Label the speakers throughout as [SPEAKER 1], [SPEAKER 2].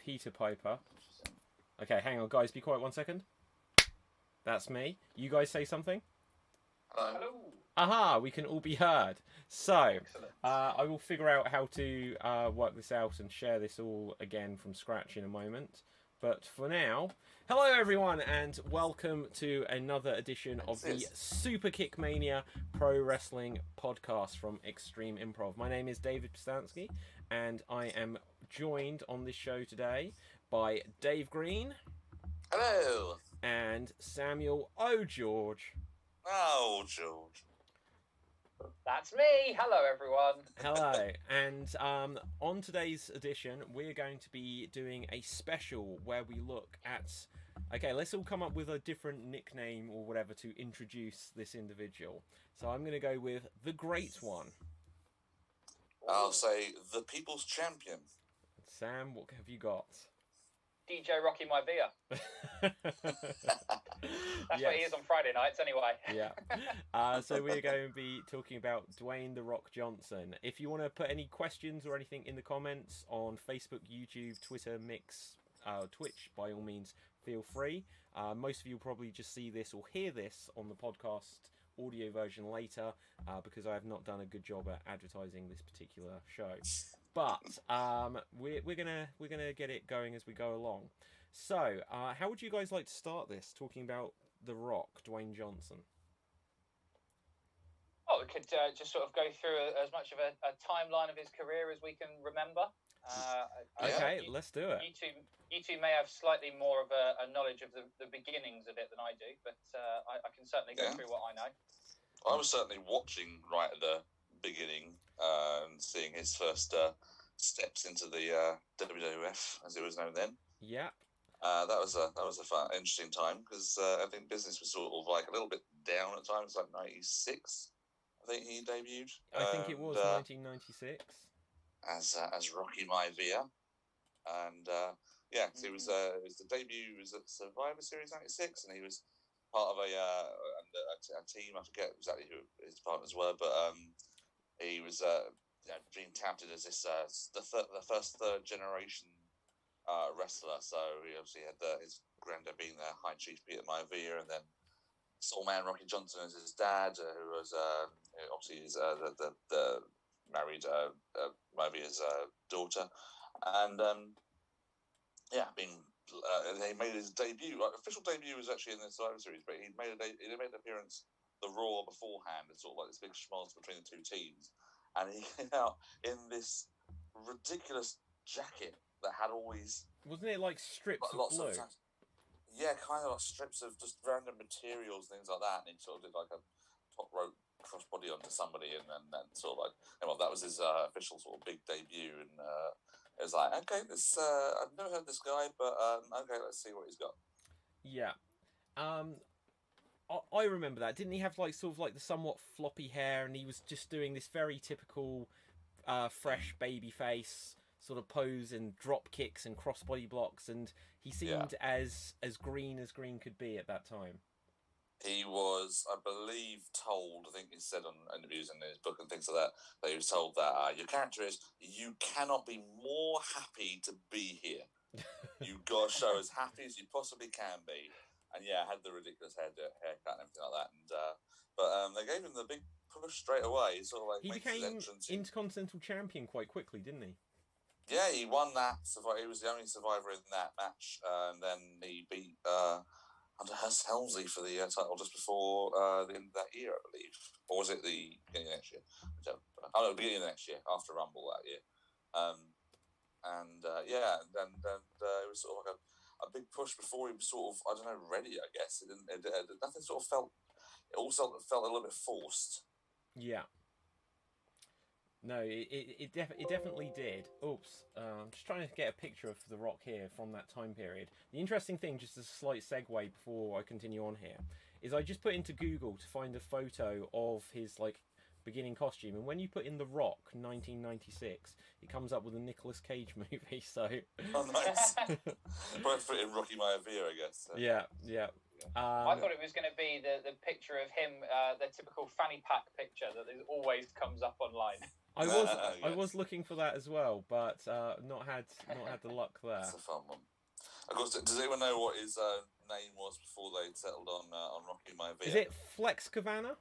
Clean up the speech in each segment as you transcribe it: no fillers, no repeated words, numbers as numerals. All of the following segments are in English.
[SPEAKER 1] Peter Piper. Okay, hang on, guys. Be quiet 1 second. That's me. You guys say something.
[SPEAKER 2] Hello.
[SPEAKER 1] Aha! We can all be heard. So, I will figure out how to work this out and share this all again from scratch in a moment. But for now, hello everyone, and welcome to another edition of the Superkick Mania Pro Wrestling podcast from Extreme Improv. My name is David Pistansky, and I am joined on this show today by Dave Green.
[SPEAKER 3] Hello.
[SPEAKER 1] And Samuel O'George.
[SPEAKER 3] Oh, George.
[SPEAKER 2] That's me. Hello, everyone.
[SPEAKER 1] Hello. And on today's edition, we're going to be doing a special where we look at... Okay, let's all come up with a different nickname or whatever to introduce this individual. So I'm going to go with the Great One.
[SPEAKER 3] I'll say the People's Champion.
[SPEAKER 1] Sam, what have you got?
[SPEAKER 2] DJ Rocky Maivia. That's what he is on Friday nights, anyway.
[SPEAKER 1] Yeah. So we're going to be talking about Dwayne "The Rock" Johnson. If you want to put any questions or anything in the comments on Facebook, YouTube, Twitter, Mix, Twitch, by all means, feel free. Most of you will probably just see this or hear this on the podcast audio version later, because I have not done a good job at advertising this particular show. But we're gonna get it going as we go along. So, how would you guys like to start this? Talking about The Rock, Dwayne Johnson.
[SPEAKER 2] Oh, we could just sort of go through as much of a timeline of his career as we can remember.
[SPEAKER 1] Okay, let's do it.
[SPEAKER 2] You two may have slightly more of a knowledge of the beginnings of it than I do, but I can certainly go through what I know.
[SPEAKER 3] I was certainly watching right at the beginning and seeing his first steps into the WWF, as it was known then.
[SPEAKER 1] Yeah.
[SPEAKER 3] That was a fun, interesting time, because I think business was sort of like a little bit down at times, like 96. I think he debuted.
[SPEAKER 1] I think it was 1996.
[SPEAKER 3] As Rocky Maivia, and so it was the debut. It was at Survivor Series '96, and he was part of a team. I forget exactly who his partners were, but he was being touted as this the first third generation wrestler. So he obviously had his granddad being the High Chief Peter Maivia, and then Soul Man Rocky Johnson as his dad, who was obviously is the married Maivia's daughter, and he made his debut. Official debut was actually in the Survivor Series, but he made an appearance the Raw beforehand. It's sort of like this big schmoz between the two teams, and he came out in this ridiculous jacket that had all these.
[SPEAKER 1] Wasn't it like strips of blue?
[SPEAKER 3] Yeah, kind of like strips of just random materials, things like that, and he sort of did like a top rope crossbody onto somebody, and then sort of like, that was his official sort of big debut, and it was like, okay, this I've never heard of this guy, but okay, let's see what he's got.
[SPEAKER 1] Yeah, I remember that. Didn't he have like sort of like the somewhat floppy hair, and he was just doing this very typical fresh baby face sort of pose and drop kicks and crossbody blocks, and he seemed as green as green could be at that time.
[SPEAKER 3] He was, I believe, told, I think he said on interviews in his book and things like that he was told that your character is, you cannot be more happy to be here. You've got to show as happy as you possibly can be. And had the ridiculous haircut and everything like that. And but they gave him the big push straight away. Sort of like
[SPEAKER 1] he became Intercontinental Champion quite quickly, didn't he?
[SPEAKER 3] Yeah, he won that. He was the only survivor in that match, and then he beat Hunter Helmsley for the title just before the end of that year, I believe. Or was it the beginning of next year? The beginning of next year, after Rumble that year. It was sort of like a big push before he was sort of, I don't know, ready, I guess. Nothing sort of felt, it also felt a little bit forced.
[SPEAKER 1] Yeah. No, it definitely did. Oops. I'm just trying to get a picture of The Rock here from that time period. The interesting thing, just as a slight segue before I continue on here, is I just put into Google to find a photo of his like beginning costume, and when you put in The Rock 1996, it comes up with a Nicolas Cage movie. So.
[SPEAKER 3] Oh, nice. Both put in Rocky Maivia, I guess. So.
[SPEAKER 1] Yeah.
[SPEAKER 2] I thought it was going to be the picture of him, the typical fanny pack picture that always comes up online.
[SPEAKER 1] I was looking for that as well, but not had the luck there.
[SPEAKER 3] That's a fun one. Of course, does anyone know what his name was before they settled on Rocky Maivia?
[SPEAKER 1] Is it Flex Cavana?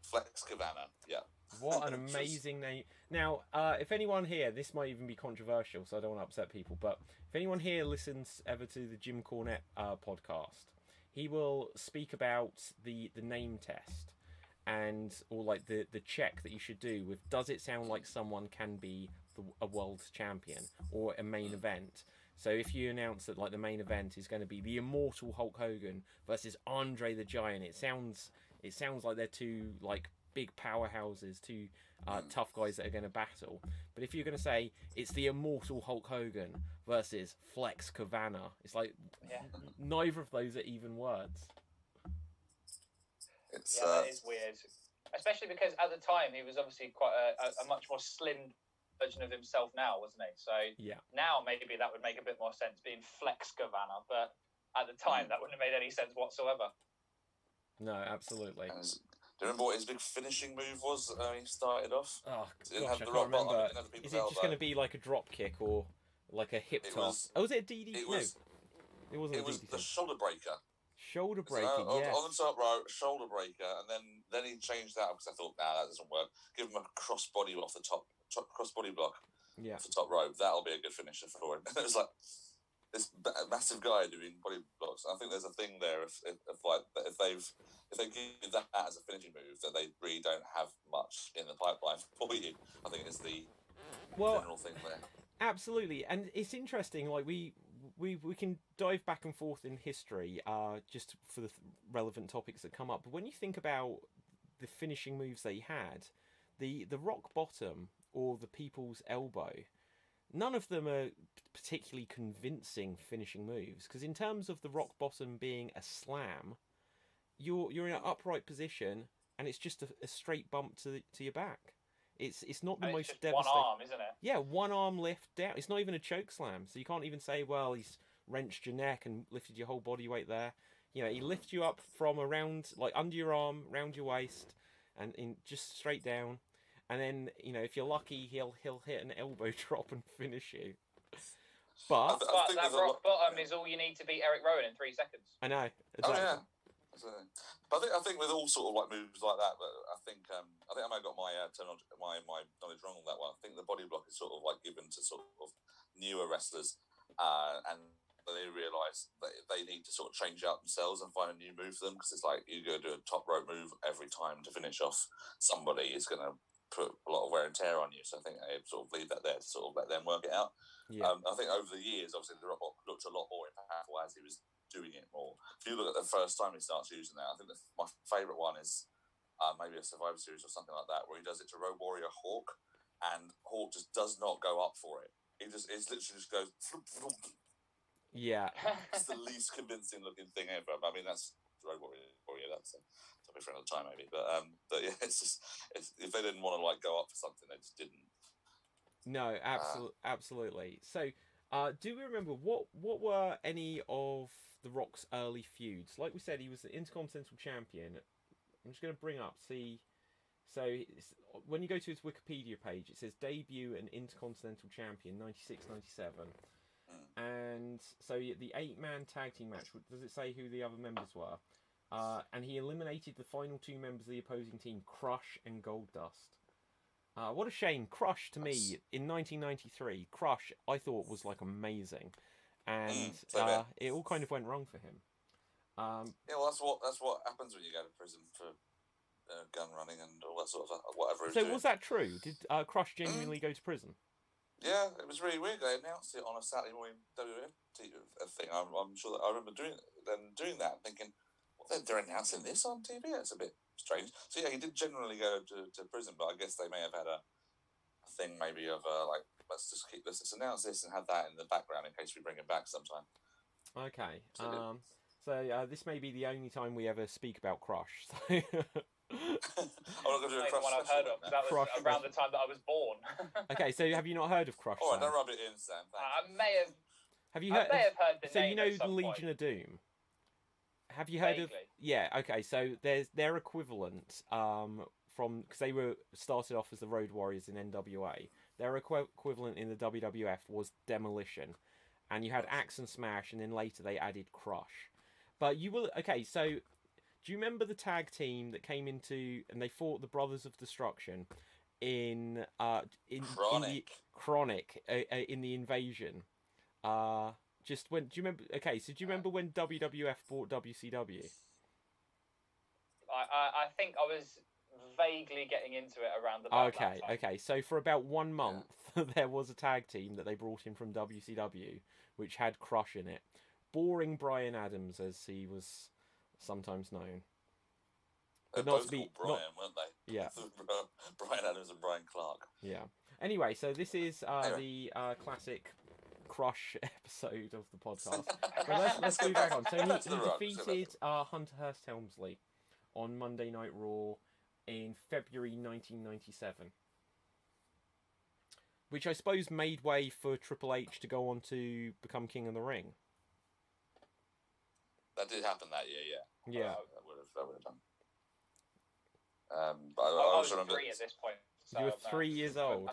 [SPEAKER 3] Flex Cavana, yeah.
[SPEAKER 1] What an amazing name. Now, if anyone here, this might even be controversial, so I don't want to upset people, but if anyone here listens ever to the Jim Cornette podcast, he will speak about the name test or like the check that you should do with, does it sound like someone can be a world champion or a main event? So if you announce that like the main event is going to be the immortal Hulk Hogan versus Andre the Giant, it sounds like they're two like big powerhouses, two tough guys that are going to battle. But if you're going to say it's the immortal Hulk Hogan versus Flex Cavana, it's like neither of those are even words.
[SPEAKER 2] That is weird, especially because at the time he was obviously quite a much more slim version of himself now, wasn't he? So now maybe that would make a bit more sense being Flex Cavana, but at the time that wouldn't have made any sense whatsoever.
[SPEAKER 1] No, absolutely.
[SPEAKER 3] Do you remember what his big finishing move was when he started off?
[SPEAKER 1] Oh, gosh, I can't remember. Is it just going to be like a drop kick or like a hip toss? Was it a DDT? It wasn't
[SPEAKER 3] it
[SPEAKER 1] a DDT.
[SPEAKER 3] Was the shoulder breaker.
[SPEAKER 1] Shoulder breaker,
[SPEAKER 3] yes. On the top row, shoulder breaker, and then he changed that because I thought, that doesn't work. Give him a crossbody off the top crossbody block off the top row. That'll be a good finisher for him. And it was like this massive guy doing body blocks. I think there's a thing there if they give that as a finishing move, that they really don't have much in the pipeline for you. I think it's the general thing there.
[SPEAKER 1] Absolutely, and it's interesting. Like we can dive back and forth in history, just for the relevant topics that come up. But when you think about the finishing moves they had, the rock bottom or the people's elbow, none of them are particularly convincing finishing moves. Because in terms of the rock bottom being a slam, you're in an upright position and it's just a straight bump to your back. It's not the most devastating.
[SPEAKER 2] One arm, isn't it?
[SPEAKER 1] Yeah, one arm lift down. It's not even a choke slam, so you can't even say, well, he's wrenched your neck and lifted your whole body weight there. You know, he lifts you up from around, like under your arm, round your waist, and just straight down. And then, you know, if you're lucky, he'll hit an elbow drop and finish you. But
[SPEAKER 2] that rock bottom is all you need to beat Eric Rowan in 3 seconds.
[SPEAKER 1] I know. Exactly.
[SPEAKER 3] Oh, yeah. But I think with all sort of like moves like that, but I think I might have got my my knowledge wrong on that one. I think the body block is sort of like given to sort of newer wrestlers, and they realise that they need to sort of change out themselves and find a new move for them, because it's like you go do a top rope move every time to finish off somebody is going to put a lot of wear and tear on you. So I think they sort of leave that there to sort of let them work it out. Yeah. I think over the years, obviously, the robot looked a lot more impactful as he was doing it more. If you look at the first time he starts using that, I think my favourite one is maybe a Survivor Series or something like that, where he does it to Road Warrior Hawk, and Hawk just does not go up for it. It literally just goes.
[SPEAKER 1] Yeah,
[SPEAKER 3] it's the least convincing looking thing ever. I mean, that's Road Warrior. That's a topic for another time, maybe. But yeah, it's just if they didn't want to like go up for something, they just didn't.
[SPEAKER 1] No, absolutely. So, do we remember what were any of The Rock's early feuds? Like we said, he was the Intercontinental Champion. I'm just going to bring up, so when you go to his Wikipedia page, it says debut and Intercontinental Champion, 96-97. And so the 8-man tag team match, does it say who the other members were? And he eliminated the final 2 members of the opposing team, Crush and Goldust. What a shame. Crush, to me, in 1993, Crush, I thought was like amazing. And it all kind of went wrong for him.
[SPEAKER 3] Yeah, well, that's what happens when you go to prison for gun running and all that sort of whatever.
[SPEAKER 1] So was that true? Did Crush genuinely go to prison?
[SPEAKER 3] Yeah, it was really weird. They announced it on a Saturday morning WWF thing. I'm sure that I remember doing that, thinking, well, they're announcing this on TV. That's a bit strange. So yeah, he did generally go to prison, but I guess they may have had a thing maybe of like, let's announce this and have that in the background in case we bring him back sometime.
[SPEAKER 1] Okay. So this may be the only time we ever speak about Crush. So
[SPEAKER 3] I'm not going to do a Crush.
[SPEAKER 2] One I've heard of. That was around the time that I was born.
[SPEAKER 1] Okay, so have you not heard of Crush?
[SPEAKER 3] All right, don't rub it in, Sam.
[SPEAKER 2] I may have.
[SPEAKER 1] Have you heard?
[SPEAKER 2] I may have heard the
[SPEAKER 1] so
[SPEAKER 2] name.
[SPEAKER 1] You know the Legion of Doom. Have you heard of? Yeah. Okay. So there's their equivalent from, because they were started off as the Road Warriors in NWA. Their equivalent in the WWF was Demolition, and you had Axe and Smash, and then later they added Crush. But you will So, do you remember the tag team that came into and they fought the Brothers of Destruction in Chronic in the Invasion? Just when, do you remember? Okay, so do you remember when WWF bought WCW?
[SPEAKER 2] I think I was vaguely getting into it around about that time.
[SPEAKER 1] Okay. So for about 1 month, there was a tag team that they brought in from WCW, which had Crush in it. Boring Brian Adams, as he was sometimes known.
[SPEAKER 3] But not to be Brian, weren't they?
[SPEAKER 1] Yeah.
[SPEAKER 3] Brian Adams and Brian Clark.
[SPEAKER 1] Yeah. Anyway, so this is the classic Crush episode of the podcast. But let's move back on. So he defeated Hunter Hearst Helmsley on Monday Night Raw in February 1997, which I suppose made way for Triple H to go on to become King of the Ring.
[SPEAKER 3] That did happen that year, yeah.
[SPEAKER 1] Yeah.
[SPEAKER 3] That would have done. But I
[SPEAKER 2] was
[SPEAKER 3] remember
[SPEAKER 2] 3 at this point. So
[SPEAKER 1] you were 3 years old.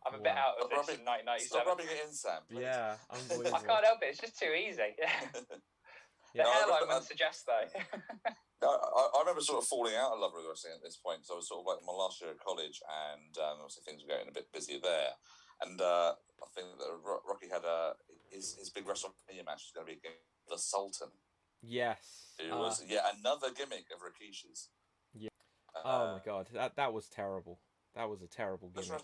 [SPEAKER 2] I'm a bit out of this in 1997.
[SPEAKER 3] Stop rubbing it in, Sam. Please.
[SPEAKER 1] Yeah, unbelievable.
[SPEAKER 2] I can't help it. It's just too easy. The hairline would suggest, though.
[SPEAKER 3] I remember sort of falling out of love with wrestling at this point. So I was sort of like in my last year of college, and obviously things were getting a bit busier there. And I think that Rocky had his big WrestleMania match was going to be against the Sultan.
[SPEAKER 1] Yes.
[SPEAKER 3] It was another gimmick of Rikishi's.
[SPEAKER 1] Yeah. Oh my God, that was terrible. That was a terrible gimmick.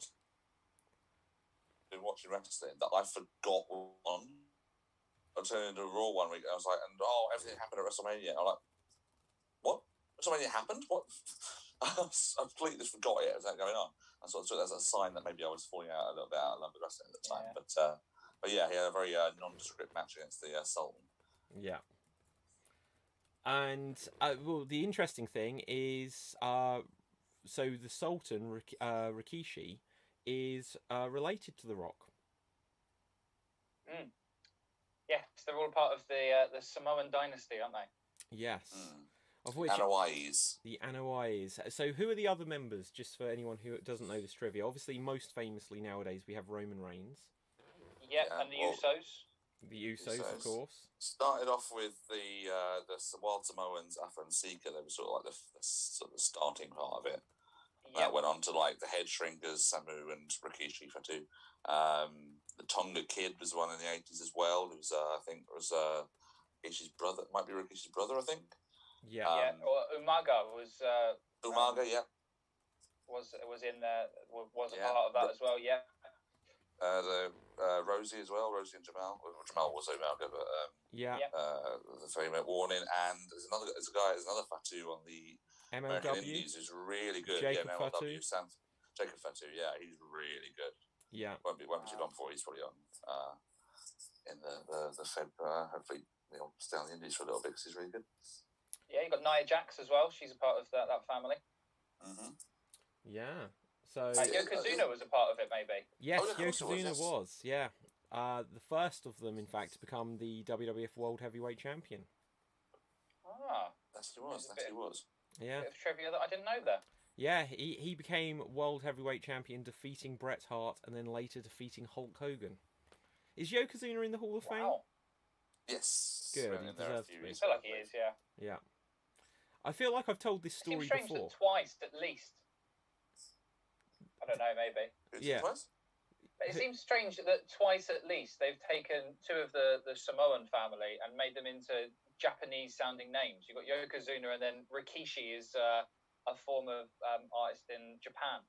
[SPEAKER 3] Been watching wrestling that I forgot on. I turned into a Raw one week. I was like, everything happened at WrestleMania. I'm like, what? WrestleMania happened? What? I completely just forgot it. Was that going on? I sort of took that as a sign that maybe I was falling out a little bit out of love with wrestling at the time. Yeah. But yeah, he had a very nondescript match against the Sultan.
[SPEAKER 1] Yeah. And well, the interesting thing is, so the Sultan Rikishi is related to The Rock.
[SPEAKER 2] Mm. Yes, they're all part of the Samoan dynasty, aren't they?
[SPEAKER 1] Yes.
[SPEAKER 3] Of which Anoa'i's.
[SPEAKER 1] The Anoa'i's. So who are the other members, just for anyone who doesn't know this trivia? Obviously, most famously nowadays, we have Roman Reigns.
[SPEAKER 2] Yep, and the Usos.
[SPEAKER 1] The Usos, of course.
[SPEAKER 3] Started off with the Wild Samoans, Afa and Sika. They were sort of like the sort of starting part of it. Yep. That went on to like the Head Shrinkers, Samu and Rikishi Fatu. The Tonga Kid was one in the 80s as well. It was I think it was Rikishi's brother. It might be Rikishi's brother, I think.
[SPEAKER 1] Yeah.
[SPEAKER 2] Or Umaga was.
[SPEAKER 3] Umaga, yeah.
[SPEAKER 2] Was in there. Was a part of that as well. Yeah.
[SPEAKER 3] Rosie as well. Rosie and Jamal. Well, Jamal was Umaga, but the 30-minute warning. And there's another Fatu on the
[SPEAKER 1] MLW.
[SPEAKER 3] American Indies who's really good.
[SPEAKER 1] Jacob
[SPEAKER 3] MLW.
[SPEAKER 1] Fatu.
[SPEAKER 3] Jacob Fatu. Yeah, he's really good.
[SPEAKER 1] Yeah.
[SPEAKER 3] Won't be too long before he's probably on in the Fed. Hopefully he'll stay on the Indies for a little bit because he's really good.
[SPEAKER 2] Yeah, you got Nia Jax as well. She's a part of that family.
[SPEAKER 3] Mm-hmm.
[SPEAKER 1] Yeah. So
[SPEAKER 2] Yokozuna was a part of it, maybe.
[SPEAKER 1] Yes, Yokozuna was. Yeah. The first of them, in fact, to become the WWF World Heavyweight Champion.
[SPEAKER 3] That's who he was.
[SPEAKER 1] Yeah.
[SPEAKER 2] Bit of trivia that I didn't know there.
[SPEAKER 1] Yeah, he became World Heavyweight Champion, defeating Bret Hart, and then later defeating Hulk Hogan. Is Yokozuna in the Hall of Fame?
[SPEAKER 3] Yes.
[SPEAKER 1] Good. He deserves to be.
[SPEAKER 2] I feel like he is, yeah.
[SPEAKER 1] Yeah. I feel like I've told this story
[SPEAKER 2] before. It seems strange that twice, at least. I don't know, maybe.
[SPEAKER 3] Yeah.
[SPEAKER 2] But it seems strange that twice at least they've taken two of the Samoan family and made them into Japanese-sounding names. You've got Yokozuna, and then Rikishi is a former artist in Japan.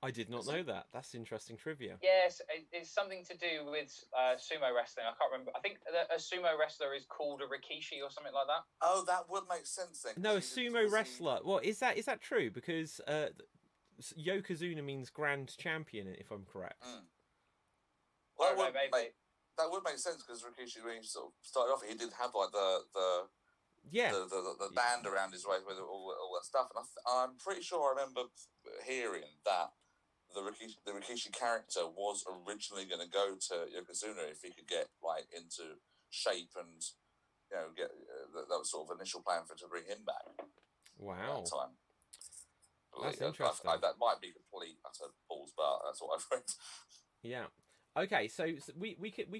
[SPEAKER 1] I did not know that. That's interesting trivia.
[SPEAKER 2] Yes, it's something to do with sumo wrestling. I can't remember. I think a sumo wrestler is called a Rikishi or something like that.
[SPEAKER 3] Oh, that would make sense then.
[SPEAKER 1] No, a sumo wrestler. Well, is that true? Because Yokozuna means grand champion, if I'm correct.
[SPEAKER 3] Well, that would make sense because Rikishi, when he sort of started off, he did have like the band around his waist with all that stuff, and I'm pretty sure I remember hearing that the Rikishi character was originally going to go to Yokozuna if he could get like into shape and get that was sort of initial plan to bring him back.
[SPEAKER 1] Wow.
[SPEAKER 3] At that time.
[SPEAKER 1] That's interesting.
[SPEAKER 3] That might be complete utter balls, but that's what I've read.
[SPEAKER 1] Yeah. Okay, so we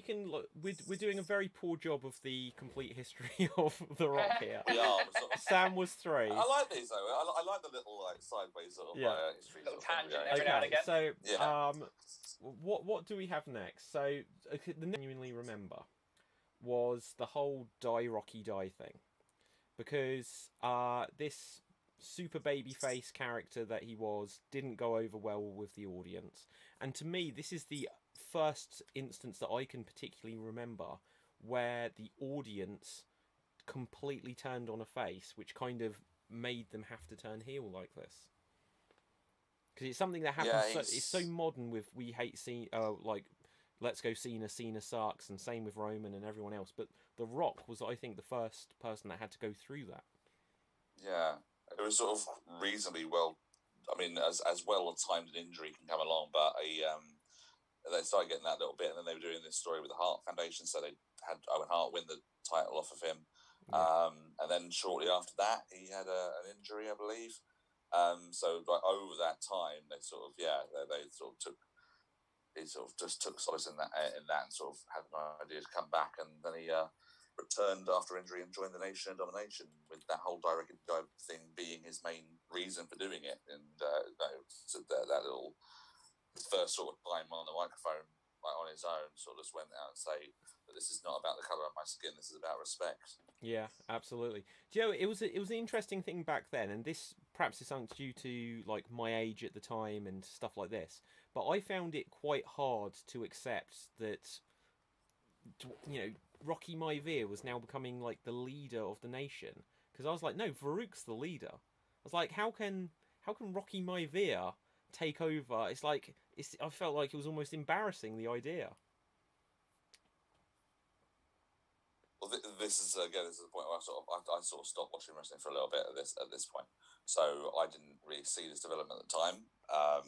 [SPEAKER 1] can look. We're doing a very poor job of the complete history of The Rock here.
[SPEAKER 3] We are.
[SPEAKER 1] Sam was 3.
[SPEAKER 3] I like these though. I like the little like sideways sort of history.
[SPEAKER 2] Little
[SPEAKER 3] sort
[SPEAKER 2] tangent
[SPEAKER 3] of
[SPEAKER 2] every now and again.
[SPEAKER 1] So what do we have next? So the genuinely remember was the whole Die Rocky Die thing, because this super babyface character that he was didn't go over well with the audience, and to me this is the first instance that I can particularly remember where the audience completely turned on a face, which kind of made them have to turn heel like this, because it's something that happens. It's so modern with we hate like let's go Cena sucks, and same with Roman and everyone else, but The Rock was, I think, the first person that had to go through that.
[SPEAKER 3] Yeah, it was sort of reasonably well. I mean, as well timed an injury can come along, but they started getting that little bit, and then they were doing this story with the Hart Foundation, so they had Owen Hart win the title off of him. Yeah. And then shortly after that, he had an injury, I believe. So like over that time, they sort of they sort of took. He sort of just took solace in that, and sort of had an idea to come back, and then he returned after injury and joined the Nation of Domination, with that whole direct dive thing being his main reason for doing it. And so that little first sort of time on the microphone, like on his own, sort of just went out and say that this is not about the colour of my skin, this is about respect.
[SPEAKER 1] Yeah, absolutely. Do you know, it was an interesting thing back then, and this perhaps is something due to like my age at the time and stuff like this, but I found it quite hard to accept that, you know, Rocky Maivia was now becoming like the leader of the Nation, because I was like, no, Farouk's the leader. I was like, how can Rocky Maivia take over? I felt like it was almost embarrassing, the idea.
[SPEAKER 3] Well, this is the point where I sort of stopped watching wrestling for a little bit at this point, so I didn't really see this development at the time. I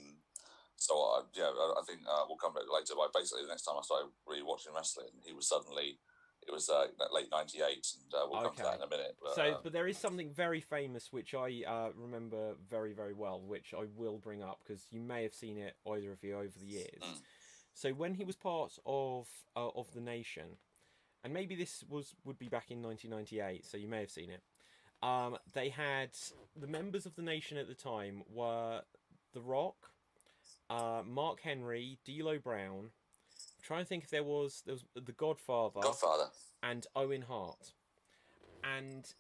[SPEAKER 3] think we'll come back later. But basically, the next time I started really watching wrestling, it was late '98, and we'll come to that in a minute.
[SPEAKER 1] But there is something very famous which I remember very, very well, which I will bring up because you may have seen it, either of you, over the years. So when he was part of the Nation, and maybe this would be back in 1998, so you may have seen it. They had the members of the Nation at the time were The Rock, Mark Henry, D'Lo Brown. I'm trying to think if there was the Godfather, and Owen Hart, and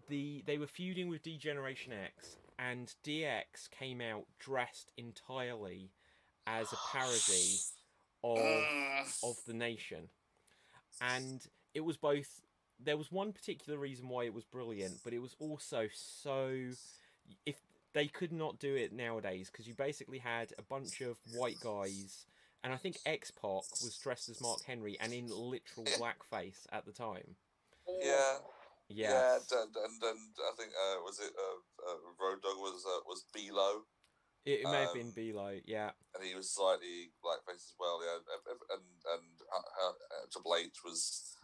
[SPEAKER 1] they were feuding with D-Generation X, and DX came out dressed entirely as a parody of the Nation. And it was both. There was one particular reason why it was brilliant, but it was also so. If they could not do it nowadays, because you basically had a bunch of white guys, and I think X-Pac was dressed as Mark Henry and in literal blackface at the time.
[SPEAKER 3] Yeah.
[SPEAKER 1] Yes.
[SPEAKER 3] Yeah, and I think was it Road Dogg was B-Lo.
[SPEAKER 1] It may have been D'Lo, yeah.
[SPEAKER 3] And he was slightly blackface as well, yeah. And Triple H was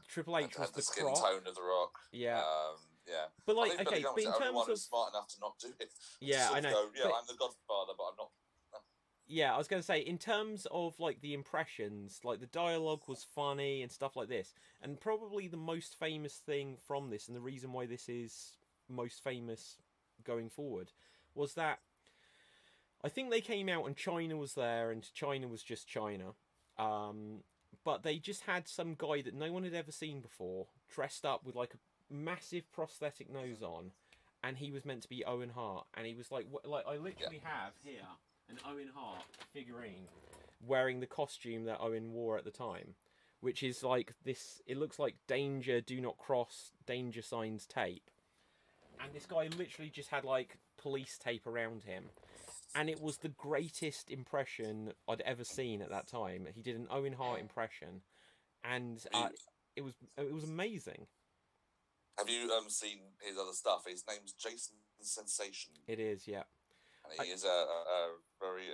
[SPEAKER 1] the
[SPEAKER 3] skin
[SPEAKER 1] crop
[SPEAKER 3] tone of The Rock.
[SPEAKER 1] Yeah.
[SPEAKER 3] Yeah.
[SPEAKER 1] But like, okay, but in terms of
[SPEAKER 3] smart enough to not do it.
[SPEAKER 1] Yeah, I know.
[SPEAKER 3] I'm the Godfather, but I'm not.
[SPEAKER 1] Yeah, I was going to say, in terms of like the impressions, like the dialogue was funny and stuff like this, and probably the most famous thing from this, and the reason why this is most famous going forward, was that I think they came out and China was there, and China was just China. But they just had some guy that no one had ever seen before, dressed up with like a massive prosthetic nose on, and he was meant to be Owen Hart, and he was like I literally have here an Owen Hart figurine wearing the costume that Owen wore at the time, which is like this. It looks like danger, do not cross, danger signs tape, and this guy literally just had like police tape around him. And it was the greatest impression I'd ever seen at that time. He did an Owen Hart impression, and it was amazing.
[SPEAKER 3] Have you seen his other stuff? His name's Jason Sensation.
[SPEAKER 1] It is, yeah.
[SPEAKER 3] And he is a very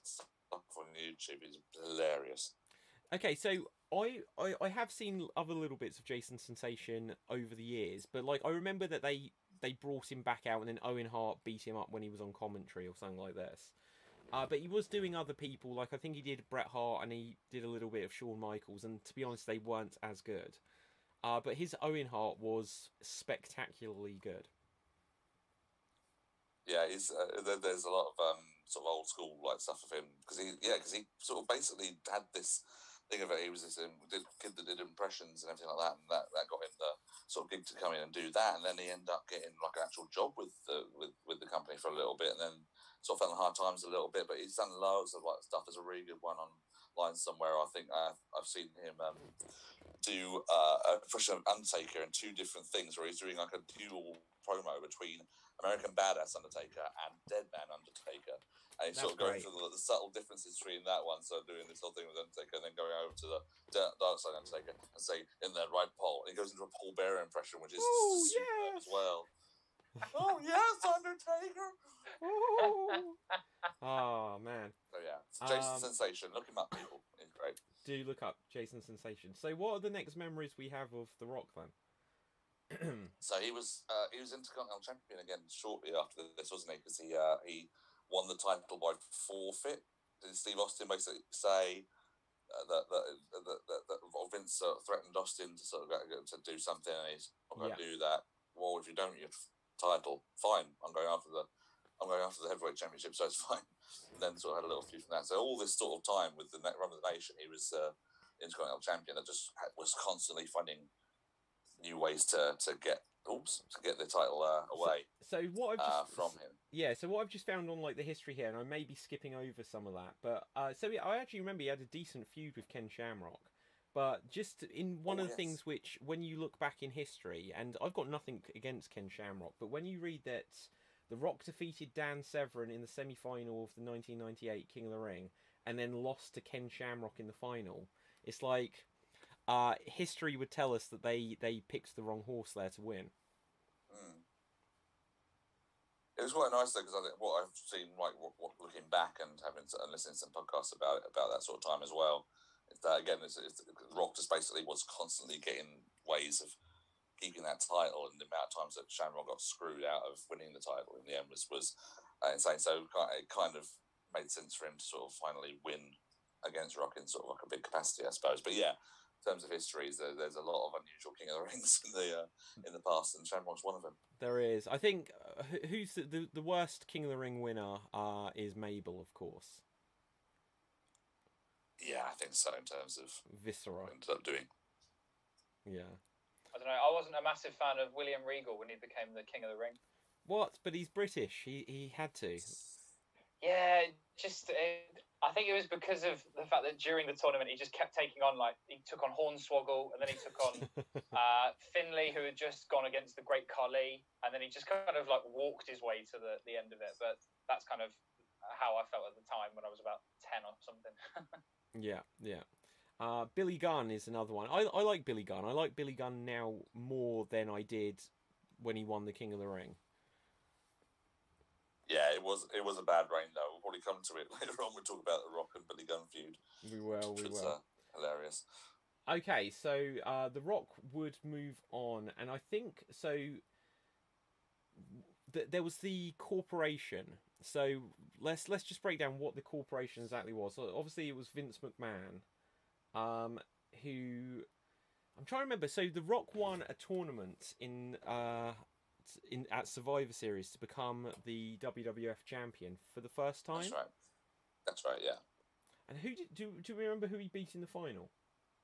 [SPEAKER 3] stuff on YouTube. He's hilarious.
[SPEAKER 1] Okay, so I have seen other little bits of Jason Sensation over the years, but like I remember that they they brought him back out, and then Owen Hart beat him up when he was on commentary or something like this. But he was doing other people, like I think he did Bret Hart, and he did a little bit of Shawn Michaels, and to be honest, they weren't as good. But his Owen Hart was spectacularly good.
[SPEAKER 3] Yeah, he's there's a lot of sort of old school like stuff of him because he sort of basically had this thing of it. He was this kid that did impressions and everything like that, and that got him the sort of gig to come in and do that, and then he ended up getting like an actual job with the company for a little bit, and then sort of fell on hard times a little bit. But he's done loads of like stuff. There's a really good one online somewhere. I think I've seen him do a impression of Undertaker in two different things, where he's doing like a dual promo between American Badass Undertaker and Deadman Undertaker, and he's sort of going through the subtle differences between that one. So doing this whole thing with Undertaker, and then going over to the dark side Undertaker and say in that right Paul, and he goes into a Paul Bearer impression, which is superb as well. Oh yes, Undertaker.
[SPEAKER 1] Oh man.
[SPEAKER 3] So yeah, Jason Sensation. Look him up, people. He's great.
[SPEAKER 1] Do look up Jason Sensation. So what are the next memories we have of The Rock then?
[SPEAKER 3] So he was Intercontinental Champion again shortly after this, wasn't he? Because he won the title by forfeit. Did Steve Austin basically say that Vince threatened Austin to sort of to do something, and he's not going to do that? Well, if you don't, your title, fine. I'm going after the heavyweight championship, so it's fine. And then sort of had a little feud from that. So all this sort of time with the run of the nation, he was Intercontinental Champion that just was constantly finding new ways to get the title away.
[SPEAKER 1] So what I've just,
[SPEAKER 3] from him.
[SPEAKER 1] Yeah, so what I've just found on like the history here, and I may be skipping over some of that, but I actually remember he had a decent feud with Ken Shamrock. But just in one of the things which, when you look back in history, and I've got nothing against Ken Shamrock, but when you read that The Rock defeated Dan Severn in the semi-final of the 1998 King of the Ring, and then lost to Ken Shamrock in the final, it's like history would tell us that they picked the wrong horse there to win.
[SPEAKER 3] It was quite nice though, because I think what I've seen, like looking back and having and listening to some podcasts about that sort of time as well, is that again, it's Rock just basically was constantly getting ways of keeping that title, and the amount of times that Shamrock got screwed out of winning the title in the end was insane. So it kind of made sense for him to sort of finally win against Rock in sort of like a big capacity, I suppose. But yeah, in terms of histories, there's a lot of unusual King of the Rings in the past, and Shamrock's one of them.
[SPEAKER 1] There is. I think who's the worst King of the Ring winner is Mabel, of course.
[SPEAKER 3] Yeah, I think so, in terms of
[SPEAKER 1] Viscera.
[SPEAKER 3] What ended up doing.
[SPEAKER 1] Yeah.
[SPEAKER 2] I don't know. I wasn't a massive fan of William Regal when he became the King of the Ring.
[SPEAKER 1] What? But he's British. He had to.
[SPEAKER 2] Yeah, I think it was because of the fact that during the tournament he just kept taking on, like, he took on Hornswoggle, and then he took on Finlay, who had just gone against the Great Khali, and then he just kind of like walked his way to the end of it. But that's kind of how I felt at the time when I was about 10 or something.
[SPEAKER 1] Yeah. Billy Gunn is another one. I like Billy Gunn. I like Billy Gunn now more than I did when he won the King of the Ring.
[SPEAKER 3] Yeah, it was a bad reign though. We'll probably come to it later on. We'll talk about the Rock and Billy Gunn feud.
[SPEAKER 1] We will.
[SPEAKER 3] Hilarious.
[SPEAKER 1] Okay, so The Rock would move on, and I think so. There was the corporation. So let's just break down what the corporation exactly was. So obviously it was Vince McMahon, who I'm trying to remember. So The Rock won a tournament at Survivor Series to become the WWF champion for the first time.
[SPEAKER 3] That's right. Yeah.
[SPEAKER 1] And who do you remember who he beat in the final?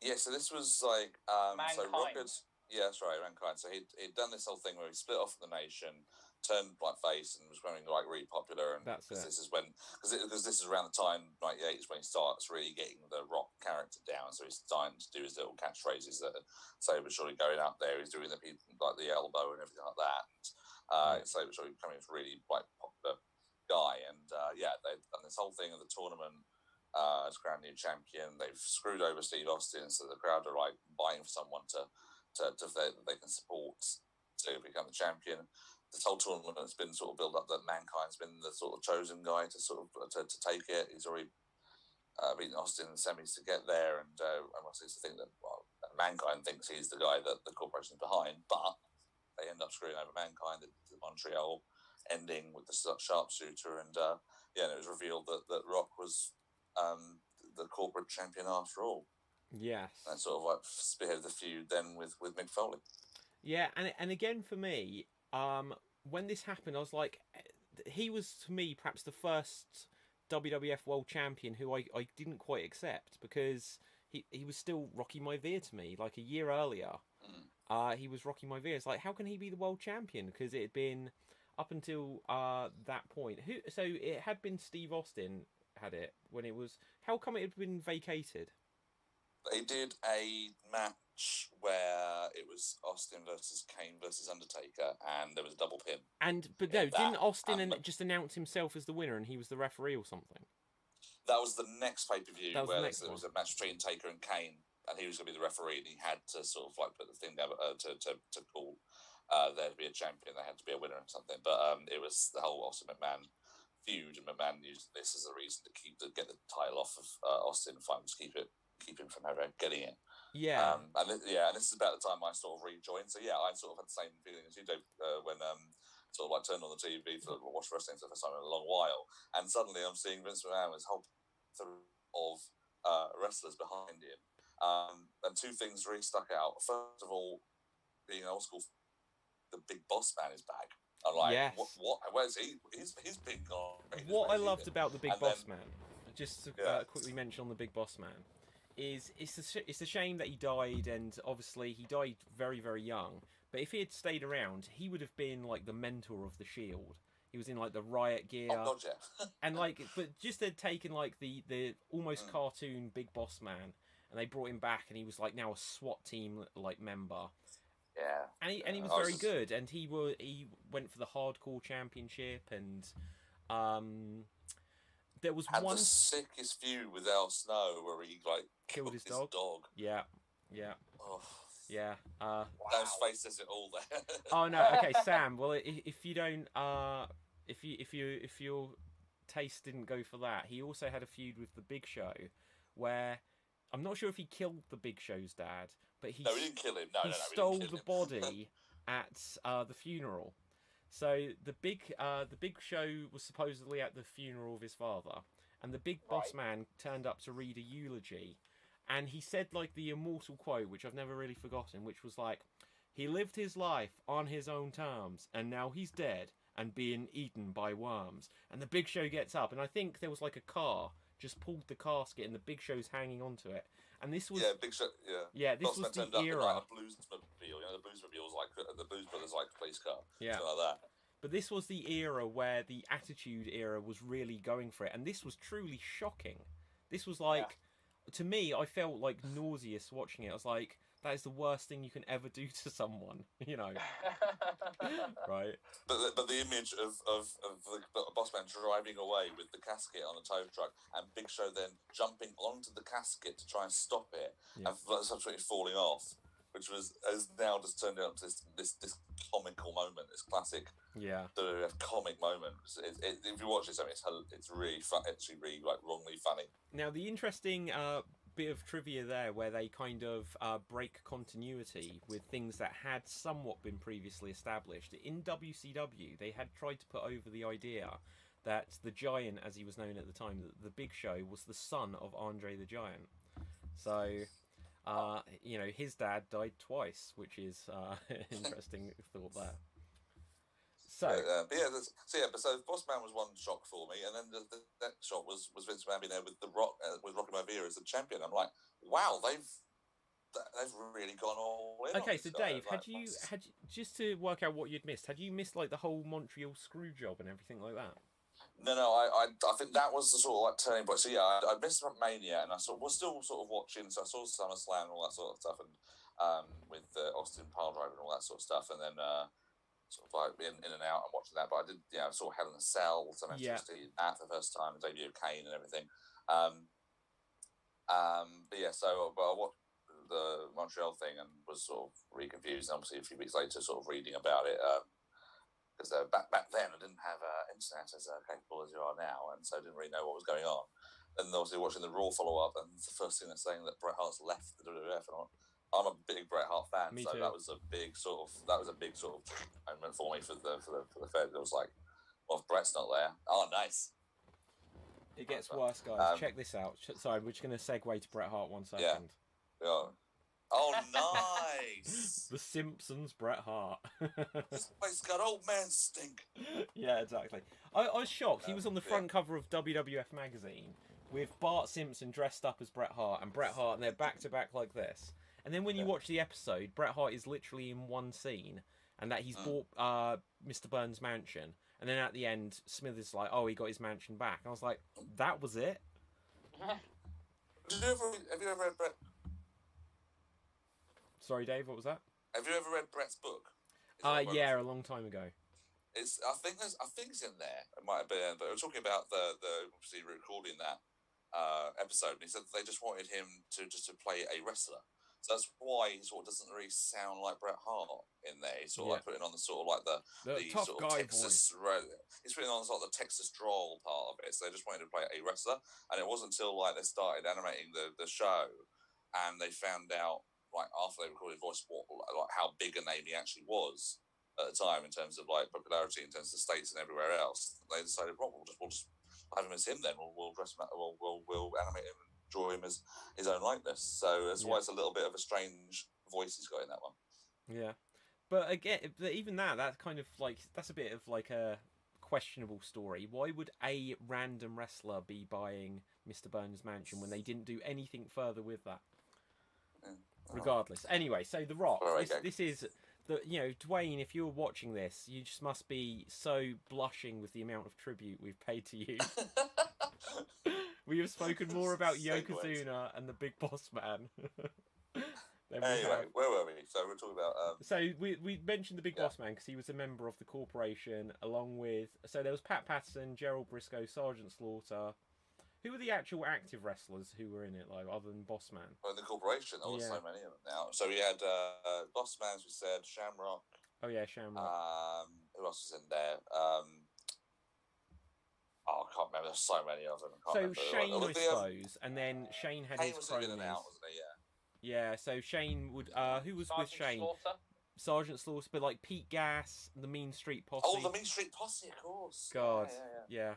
[SPEAKER 3] Yeah, so this was like
[SPEAKER 2] Mankind.
[SPEAKER 3] So Rock that's right, Mankind. So he'd done this whole thing where he split off the nation, turned like face, and was becoming like really popular. And because this is around the time '98 is when he starts really getting the Rock character down. So he's starting to do his little catchphrases that say, but surely going up there, he's doing the people like the elbow and everything like that. So surely becoming a really like popular guy. And they've done this whole thing of the tournament. As crowned new champion, they've screwed over Steve Austin, so the crowd are like buying for someone to they can support to become the champion. This whole tournament has been sort of built up that Mankind's been the sort of chosen guy to sort of to take it. He's already beaten Austin in the semis to get there, and I must think that Mankind thinks he's the guy that the corporation's behind, but they end up screwing over Mankind, the Montreal ending with the sharpshooter, and and it was revealed that Rock was the corporate champion after all.
[SPEAKER 1] Yes.
[SPEAKER 3] And sort of like spearheaded the feud then with Mick Foley.
[SPEAKER 1] Yeah, and again for me, when this happened, I was like, he was to me perhaps the first WWF World Champion who I didn't quite accept, because he was still Rocky Maivia to me. Like a year earlier, he was Rocky Maivia. It's like, how can he be the World Champion? Because it had been up until that point. So it had been Steve Austin had it when it was. How come it had been vacated?
[SPEAKER 3] They did a match where it was Austin versus Kane versus Undertaker, and there was a double pin.
[SPEAKER 1] But no, didn't Austin just announce himself as the winner, and he was the referee or something?
[SPEAKER 3] That was the next pay-per-view where there was a match between Taker and Kane, and he was going to be the referee, and he had to sort of like put the thing down to call there to be a champion. There had to be a winner or something. But it was the whole Austin McMahon feud, and McMahon used this as a reason to get the title off of Austin, and finally keep him from ever getting it.
[SPEAKER 1] Yeah.
[SPEAKER 3] And this is about the time I sort of rejoined. So yeah, I sort of had the same feeling as you, Dave, when sort of like turned on the TV to watch wrestling for the first time in a long while, and suddenly I'm seeing Vince McMahon with his whole of wrestlers behind him. And two things really stuck out. First of all, being old school, the Big Boss Man is back. I'm like, yes. What? Where's he? He's big gone.
[SPEAKER 1] What I loved about the Big Boss Man, just to quickly mention on the Big Boss Man, is it's a shame that he died, and obviously he died very, very young. But if he had stayed around, he would have been like the mentor of the Shield. He was in like the riot gear, and like, but just they'd taken like the almost cartoon Big Boss Man, and they brought him back, and he was like now a SWAT team like member.
[SPEAKER 3] Yeah,
[SPEAKER 1] and he was very good, and he went for the Hardcore Championship, and there was
[SPEAKER 3] had the sickest feud with Al Snow where he like
[SPEAKER 1] killed his dog. Yeah.
[SPEAKER 3] Oh.
[SPEAKER 1] Yeah.
[SPEAKER 3] Those face says it all there.
[SPEAKER 1] Oh no. Okay, Sam. Well, if you don't, if your taste didn't go for that, he also had a feud with the Big Show, where I'm not sure if he killed the Big Show's dad, but he
[SPEAKER 3] didn't kill him.
[SPEAKER 1] He stole the body at the funeral. So the Big Show was supposedly at the funeral of his father, and the Big Boss Man turned up to read a eulogy. And he said like the immortal quote, which I've never really forgotten, which was like, "He lived his life on his own terms, and now he's dead and being eaten by worms." And the Big Show gets up, and I think there was like a car just pulled the casket, and the Big Show's hanging onto it. And this was
[SPEAKER 3] Big Show.
[SPEAKER 1] This was the era.
[SPEAKER 3] Like a Bluesmobile, the Bluesmobile's like the Blues Brothers like police car, something like that.
[SPEAKER 1] But this was the era where the Attitude Era was really going for it, and this was truly shocking. This was like. To me, I felt like nauseous watching it. I was like, that is the worst thing you can ever do to someone, right?
[SPEAKER 3] But the image of the Boss Man driving away with the casket on a tow truck, and Big Show then jumping onto the casket to try and stop it, and subsequently falling off, which has now just turned out to this comical moment, this classic comic moment. If you watch it, it's really fun. It's really like wrongly funny.
[SPEAKER 1] Now the interesting bit of trivia there, where they kind of break continuity with things that had somewhat been previously established in WCW. They had tried to put over the idea that the Giant, as he was known at the time, the Big Show, was the son of Andre the Giant. So. His dad died twice, which is interesting thought there. So,
[SPEAKER 3] so Boss Man was one shock for me, and then the next shock was Vince McMahon being there with Rocky Maivia as the champion. I'm like, wow, they've really gone all in.
[SPEAKER 1] Okay, so Dave, had you just to work out what you'd missed? Had you missed like the whole Montreal screw job and everything like that?
[SPEAKER 3] No, I think that was the sort of like turning point. So yeah, I missed Mania, and was still sort of watching. So I saw SummerSlam and all that sort of stuff, and with Austin Piledriver and all that sort of stuff, and then sort of like in and out and watching that. But I did, I saw Hell in a Cell, so I managed to see that for the first time, the debut of Kane and everything. So I watched the Montreal thing and was sort of really confused. And obviously, a few weeks later, sort of reading about it. Because back then I didn't have internet as capable as you are now, and so I didn't really know what was going on. And obviously watching the Raw follow-up, and the first thing they're saying that Bret Hart's left the WWF, and I'm a big Bret Hart fan,
[SPEAKER 1] Me
[SPEAKER 3] so
[SPEAKER 1] too.
[SPEAKER 3] that was a big sort of moment for me for the Fed. It was like, well, if Brett's not there, oh, nice.
[SPEAKER 1] It gets worse, guys. Check this out. Sorry, we're just going to segue to Bret Hart 1 second.
[SPEAKER 3] Yeah. Oh, nice.
[SPEAKER 1] The Simpsons, Bret Hart.
[SPEAKER 3] This place got old man stink.
[SPEAKER 1] Yeah, exactly. I was shocked. He was on the front cover of WWF magazine with Bart Simpson dressed up as Bret Hart and Bret Hart, and they're back to back like this. And then when you watch the episode, Bret Hart is literally in one scene, and that he's bought Mr. Burns' mansion. And then at the end, Smith is like, "Oh, he got his mansion back." And I was like, "That was it."
[SPEAKER 3] Have you ever read Bret?
[SPEAKER 1] Sorry, Dave. What was that?
[SPEAKER 3] Have you ever read Bret's book?
[SPEAKER 1] Yeah, a long time ago.
[SPEAKER 3] I think it's in there. It might have been, but we were talking about the obviously recording that episode, and he said they just wanted him to play a wrestler. So that's why he sort of doesn't really sound like Bret Hart in there. He's sort of like putting on the sort of like the
[SPEAKER 1] tough
[SPEAKER 3] sort of
[SPEAKER 1] guy
[SPEAKER 3] Texas. He's putting on sort of the Texas drawl part of it. So they just wanted to play a wrestler, and it wasn't until like they started animating the show, and they found out like after they recorded voice like how big a name he actually was at the time in terms of like popularity in terms of the States and everywhere else. They decided, well, we'll just have him as him then. We'll dress him up. We'll animate him. Draw him as his own likeness, so that's why it's a little bit of a strange voice he's got in that one.
[SPEAKER 1] Yeah, but again, even that's kind of like that's a bit of like a questionable story. Why would a random wrestler be buying Mr. Burns' mansion when they didn't do anything further with that? Regardless, anyway. So The Rock, this is the Dwayne. If you're watching this, you just must be so blushing with the amount of tribute we've paid to you. We have spoken more about Yokozuna and the Big Boss Man.
[SPEAKER 3] Anyway, where were we? So we're talking about.
[SPEAKER 1] So we mentioned the Big Boss Man because he was a member of the corporation, along with. So there was Pat Patterson, Gerald Briscoe, Sergeant Slaughter. Who were the actual active wrestlers who were in it, like other than Boss Man?
[SPEAKER 3] Well, in the corporation, there was so many of them now. So we had Boss Man, as we said, Shamrock.
[SPEAKER 1] Oh yeah, Shamrock.
[SPEAKER 3] Who else was in there? I can't remember. There's so many of them.
[SPEAKER 1] Shane, I suppose, and then Shane had his cronies.
[SPEAKER 3] In and out, wasn't he?
[SPEAKER 1] Yeah. So Shane would. Who was
[SPEAKER 2] Sergeant
[SPEAKER 1] with Shane?
[SPEAKER 2] Slaughter?
[SPEAKER 1] Sergeant Slaughter, but like Pete Gas, the Mean Street Posse.
[SPEAKER 3] Oh, the Mean Street Posse, of course.
[SPEAKER 1] God, yeah.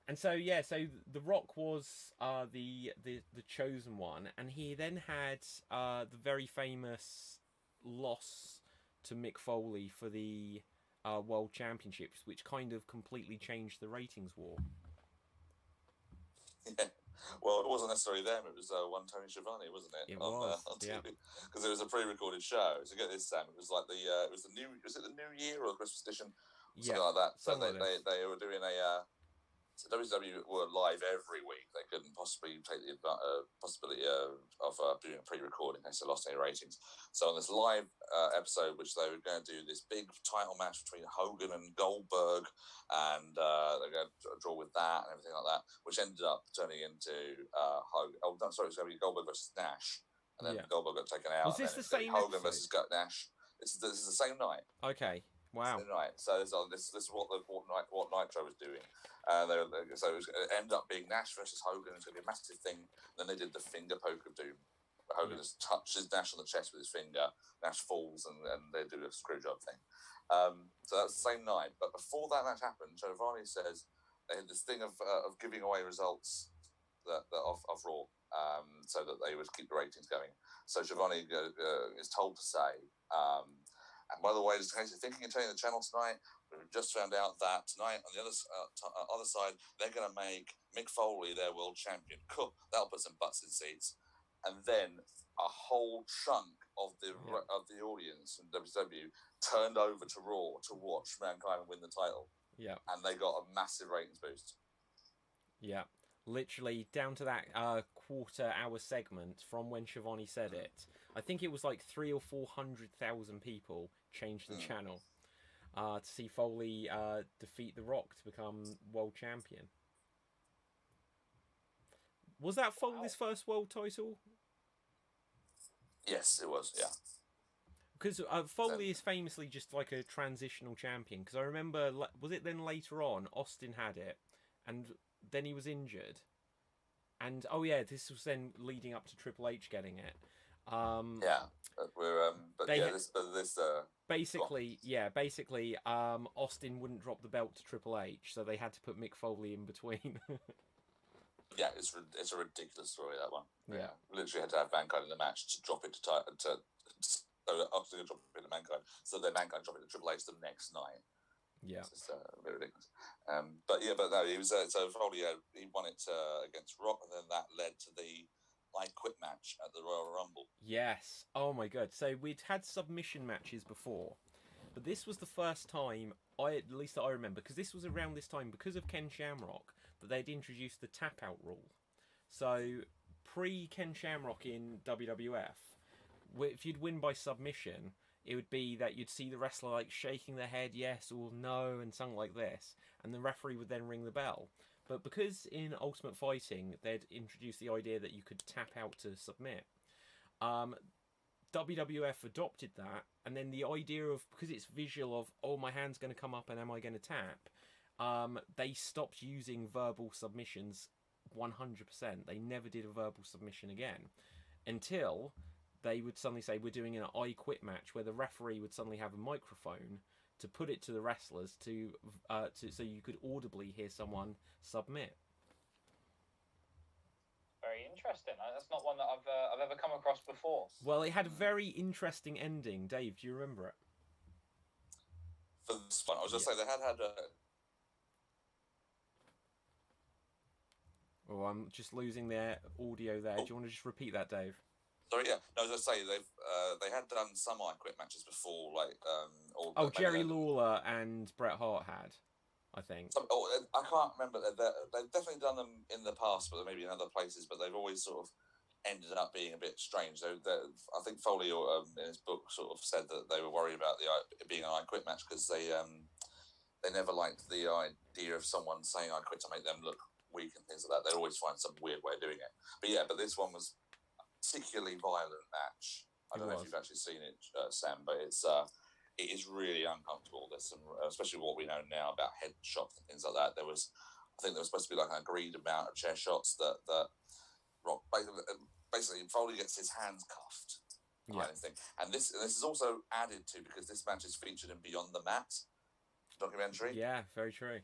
[SPEAKER 1] And so The Rock was the chosen one, and he then had the very famous loss to Mick Foley for the World Championships, which kind of completely changed the ratings war.
[SPEAKER 3] Yeah. Well, it wasn't necessarily them. It was one Tony Schiavone, wasn't it?
[SPEAKER 1] It was
[SPEAKER 3] on TV. Because it was a pre-recorded show. So get this, Sam. It was like was it the New Year or the Christmas edition? Something like that. So they were doing a. So WWE were live every week. They couldn't possibly take the possibility of doing a pre-recording in case they lost any ratings. So on this live episode, which they were going to do this big title match between Hogan and Goldberg, and they're going to draw with that and everything like that, which ended up turning into Hogan. Oh, no, sorry, it's going to be Goldberg versus Nash, and then Goldberg got taken out.
[SPEAKER 1] Was this the same
[SPEAKER 3] Hogan
[SPEAKER 1] episode?
[SPEAKER 3] versus Nash? This is the same night.
[SPEAKER 1] Okay. Wow.
[SPEAKER 3] Right, so this is what Nitro was doing. So it ended up being Nash versus Hogan. It's going to be a massive thing. Then they did the finger poke of doom. Hogan just touches Nash on the chest with his finger. Nash falls, and they do a screw job thing. So that's the same night. But before that match happened, Giovanni says they had this thing of giving away results of Raw, so that they would keep the ratings going. So Giovanni is told to say. And by the way, just in case you're thinking of turning the channel tonight, we've just found out that tonight on the other side, they're going to make Mick Foley their world champion. Cool. That'll put some butts in seats. And then a whole chunk of the audience in WWE turned over to Raw to watch Mankind win the title.
[SPEAKER 1] Yeah.
[SPEAKER 3] And they got a massive ratings boost.
[SPEAKER 1] Yeah. Literally down to that quarter-hour segment from when Schiavone said it. I think it was like 300,000 or 400,000 people changed the channel to see Foley defeat The Rock to become world champion. Was that Foley's first world title?
[SPEAKER 3] Yes, it was. Yeah.
[SPEAKER 1] Because Foley is famously just like a transitional champion. Because I remember, was it then later on Austin had it, and then he was injured, and this was then leading up to Triple H getting it.
[SPEAKER 3] Well,
[SPEAKER 1] basically, Austin wouldn't drop the belt to Triple H, so they had to put Mick Foley in between.
[SPEAKER 3] Yeah, it's a ridiculous story, that one. Yeah, literally had to have Mankind in the match to drop it to so that Austin could drop it to Mankind, so then Mankind drop it to Triple H the next night.
[SPEAKER 1] Yeah,
[SPEAKER 3] it's just a bit ridiculous. But no, he was so Foley. He won it against Rock, and then that led to the I Quit match at the Royal Rumble.
[SPEAKER 1] Yes. Oh my god. So we'd had submission matches before, but this was the first time at least that I remember, because this was around this time because of Ken Shamrock that they'd introduced the tap out rule. So pre Ken Shamrock in WWF, if you'd win by submission, it would be that you'd see the wrestler like shaking their head yes or no and something like this, and the referee would then ring the bell. But because in Ultimate Fighting they'd introduced the idea that you could tap out to submit, WWF adopted that, and then the idea of, because it's visual of, oh, my hand's going to come up and am I going to tap, they stopped using verbal submissions 100%. They never did a verbal submission again until they would suddenly say, we're doing an I Quit match, where the referee would suddenly have a microphone to put it to the wrestlers to so you could audibly hear someone submit.
[SPEAKER 2] Very interesting. That's not one that I've ever come across before.
[SPEAKER 1] Well, it had a very interesting ending. Dave, do you remember it?
[SPEAKER 3] For this one, I was just saying they had a...
[SPEAKER 1] Oh, I'm just losing their audio there. Do you want to just repeat that, Dave?
[SPEAKER 3] Sorry, yeah. No, I was just saying they had done some I Quit matches before, like
[SPEAKER 1] Jerry Lawler and Bret Hart had, I think.
[SPEAKER 3] I can't remember. They've definitely done them in the past, but maybe in other places. But they've always sort of ended up being a bit strange. I think Foley in his book sort of said that they were worried about it being an I Quit match because they never liked the idea of someone saying I quit to make them look weak and things like that. They'd always find some weird way of doing it. But this one was a particularly violent match. I don't know if you've actually seen it, Sam, but it is really uncomfortable. There's some, especially what we know now about headshots and things like that. I think there was supposed to be like an agreed amount of chair shots that Rock basically Foley gets his hands cuffed, kind of thing. And this is also added to because this match is featured in Beyond the Mat documentary.
[SPEAKER 1] Yeah, very true.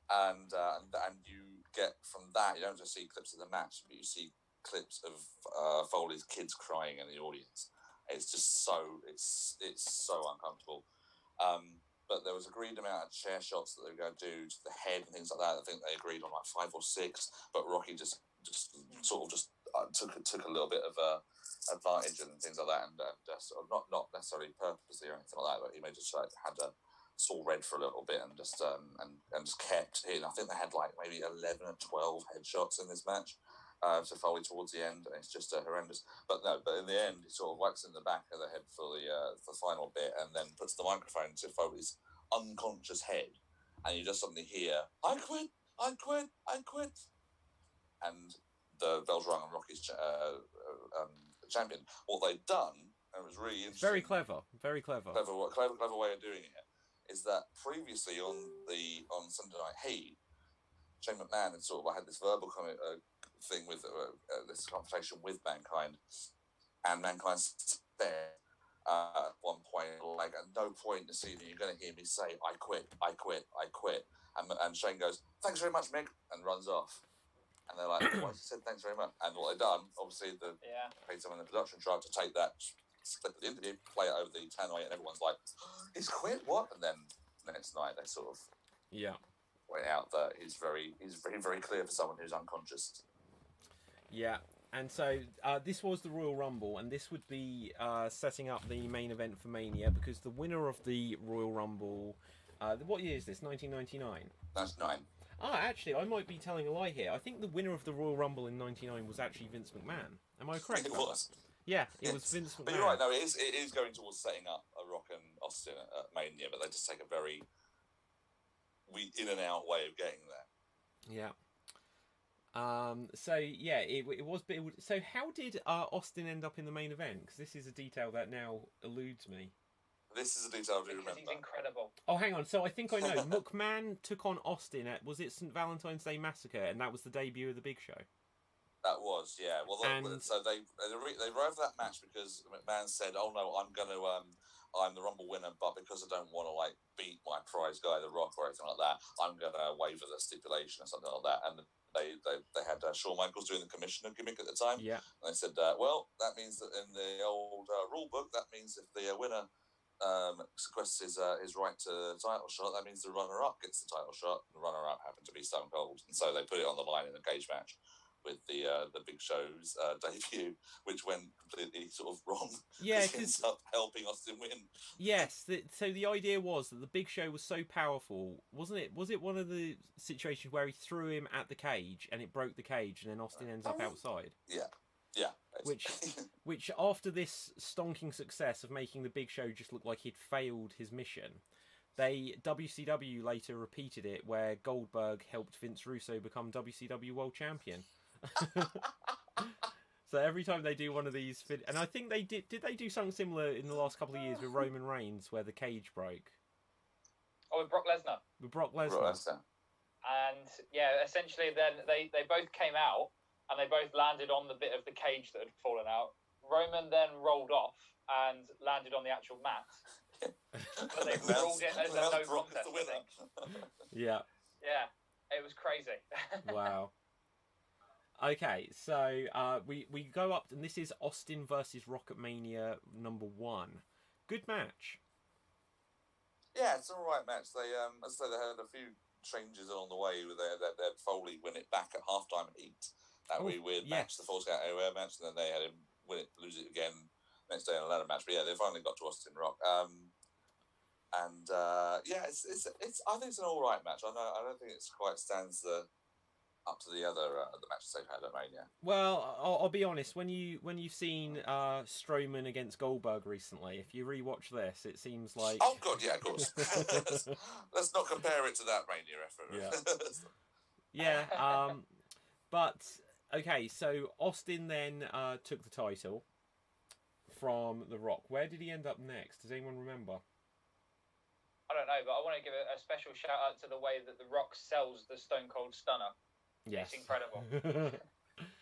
[SPEAKER 3] And you get from that, you don't just see clips of the match, but you see clips of Foley's kids crying in the audience. It's just it's so uncomfortable. But there was agreed amount of chair shots that they were going to do to the head and things like that. I think they agreed on like 5 or 6, but Rocky just sort of took a little bit of advantage and things like that, and sort of not necessarily purposely or anything like that, but he may just had a sore red for a little bit and just kept hitting. I think they had like maybe 11 or 12 headshots in this match. To Foley towards the end, and it's just horrendous. But in the end, he sort of whacks in the back of the head for the final bit, and then puts the microphone to Foley's unconscious head, and you just suddenly hear, "I quit, I quit, I quit," and the bell's rung and Rocky's champion. What they've done, and it was really interesting.
[SPEAKER 1] Very clever, very clever.
[SPEAKER 3] Clever way of doing it is that previously on Sunday Night Heat, Shane McMahon had sort of had this verbal thing with this confrontation with Mankind, and Mankind said at one point, like, at no point in the season you're going to hear me say I quit, I quit, I quit, and Shane goes, "Thanks very much, Mick," and runs off. And they're like, "Why has he said thanks very much?" And what they've done, obviously, paid someone in the production tried to take that clip of the interview, play it over the tannoy, and everyone's like, "He's quit, what?" And then the next night they sort of point out that he's very, very clear for someone who's unconscious.
[SPEAKER 1] Yeah, and so this was the Royal Rumble, and this would be setting up the main event for Mania, because the winner of the Royal Rumble, what year is this, 1999?
[SPEAKER 3] 99.
[SPEAKER 1] Actually, I might be telling a lie here. I think the winner of the Royal Rumble in 99 was actually Vince McMahon. Am I correct?
[SPEAKER 3] It was.
[SPEAKER 1] Yeah, it was Vince McMahon.
[SPEAKER 3] But you're right, no, it is going towards setting up a Rock and Austin at Mania, but they just take a very in and out way of getting there.
[SPEAKER 1] Yeah. So yeah, it was. So how did Austin end up in the main event? Because this is a detail that now eludes me.
[SPEAKER 3] This is a detail I do remember.
[SPEAKER 2] He's incredible.
[SPEAKER 1] Oh, hang on. So I think I know. McMahon took on Austin at, was it St. Valentine's Day Massacre, and that was the debut of the Big Show.
[SPEAKER 3] That was, yeah. Well, so they arrived at that match because McMahon said, "Oh no, I'm the Rumble winner, but because I don't want to like beat my prize guy, The Rock, or anything like that, I'm gonna waiver the stipulation or something like that." And they had Shawn Michaels doing the commissioner gimmick at the time.
[SPEAKER 1] Yeah.
[SPEAKER 3] And they said, "Well, that means that in the old rule book, that means if the winner sequests his right to the title shot, that means the runner-up gets the title shot. The runner-up happened to be Stone Cold, and so they put it on the line in a cage match with the Big Show's debut, which went completely sort of wrong.
[SPEAKER 1] Yeah,
[SPEAKER 3] he ends up helping Austin win.
[SPEAKER 1] Yes, so the idea was that the Big Show was so powerful, wasn't it? Was it one of the situations where he threw him at the cage and it broke the cage, and then Austin ends up outside?
[SPEAKER 3] Yeah.
[SPEAKER 1] Which after this stonking success of making the Big Show just look like he'd failed his mission, WCW later repeated it, where Goldberg helped Vince Russo become WCW World Champion. So every time they do one of these, and I think they did they do something similar in the last couple of years with Roman Reigns, where the cage broke?
[SPEAKER 2] Oh, with Brock Lesnar.
[SPEAKER 1] With Brock Lesnar.
[SPEAKER 2] And yeah, essentially, then they both came out and they both landed on the bit of the cage that had fallen out. Roman then rolled off and landed on the actual mat. But they ruled it as a no contest.
[SPEAKER 1] Yeah.
[SPEAKER 2] Yeah, it was crazy.
[SPEAKER 1] Wow. Okay, so we go up, and this is Austin versus Rock at Mania #1. Good match.
[SPEAKER 3] Yeah, it's an alright match. They, as I say, they had a few changes along the way. They had Foley win it back at halftime and Heat. That really weird match, the Falls Count Anywhere match, and then they had him win it, lose it again next day in a ladder match. But yeah, they finally got to Austin Rock. Yeah, it's I think it's an all right match. I don't think it's quite stands up to the other the matches they've had at Mania.
[SPEAKER 1] Well, I'll be honest. When you've seen Strowman against Goldberg recently, if you rewatch this, it seems like
[SPEAKER 3] oh god, yeah, of course. Let's not compare it to that Mania effort.
[SPEAKER 1] Yeah. But okay, so Austin then took the title from The Rock. Where did he end up next? Does anyone remember?
[SPEAKER 2] I don't know, but I want to give a special shout out to the way that The Rock sells the Stone Cold Stunner.
[SPEAKER 1] Yes.
[SPEAKER 2] It's incredible.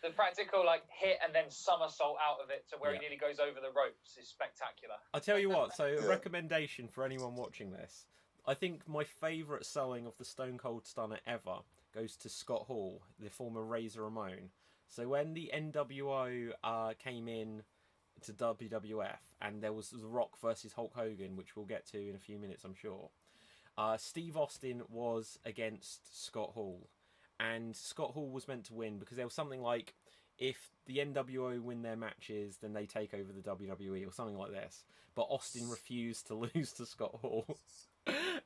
[SPEAKER 2] The practical hit and then somersault out of it to where he nearly goes over the ropes is spectacular.
[SPEAKER 1] I'll tell you what, so a recommendation for anyone watching this. I think my favourite selling of the Stone Cold Stunner ever goes to Scott Hall, the former Razor Ramon. So when the NWO came in to WWF, and there was The Rock versus Hulk Hogan, which we'll get to in a few minutes, I'm sure. Steve Austin was against Scott Hall, and Scott Hall was meant to win because there was something like, if the NWO win their matches, then they take over the WWE or something like this. But Austin refused to lose to Scott Hall,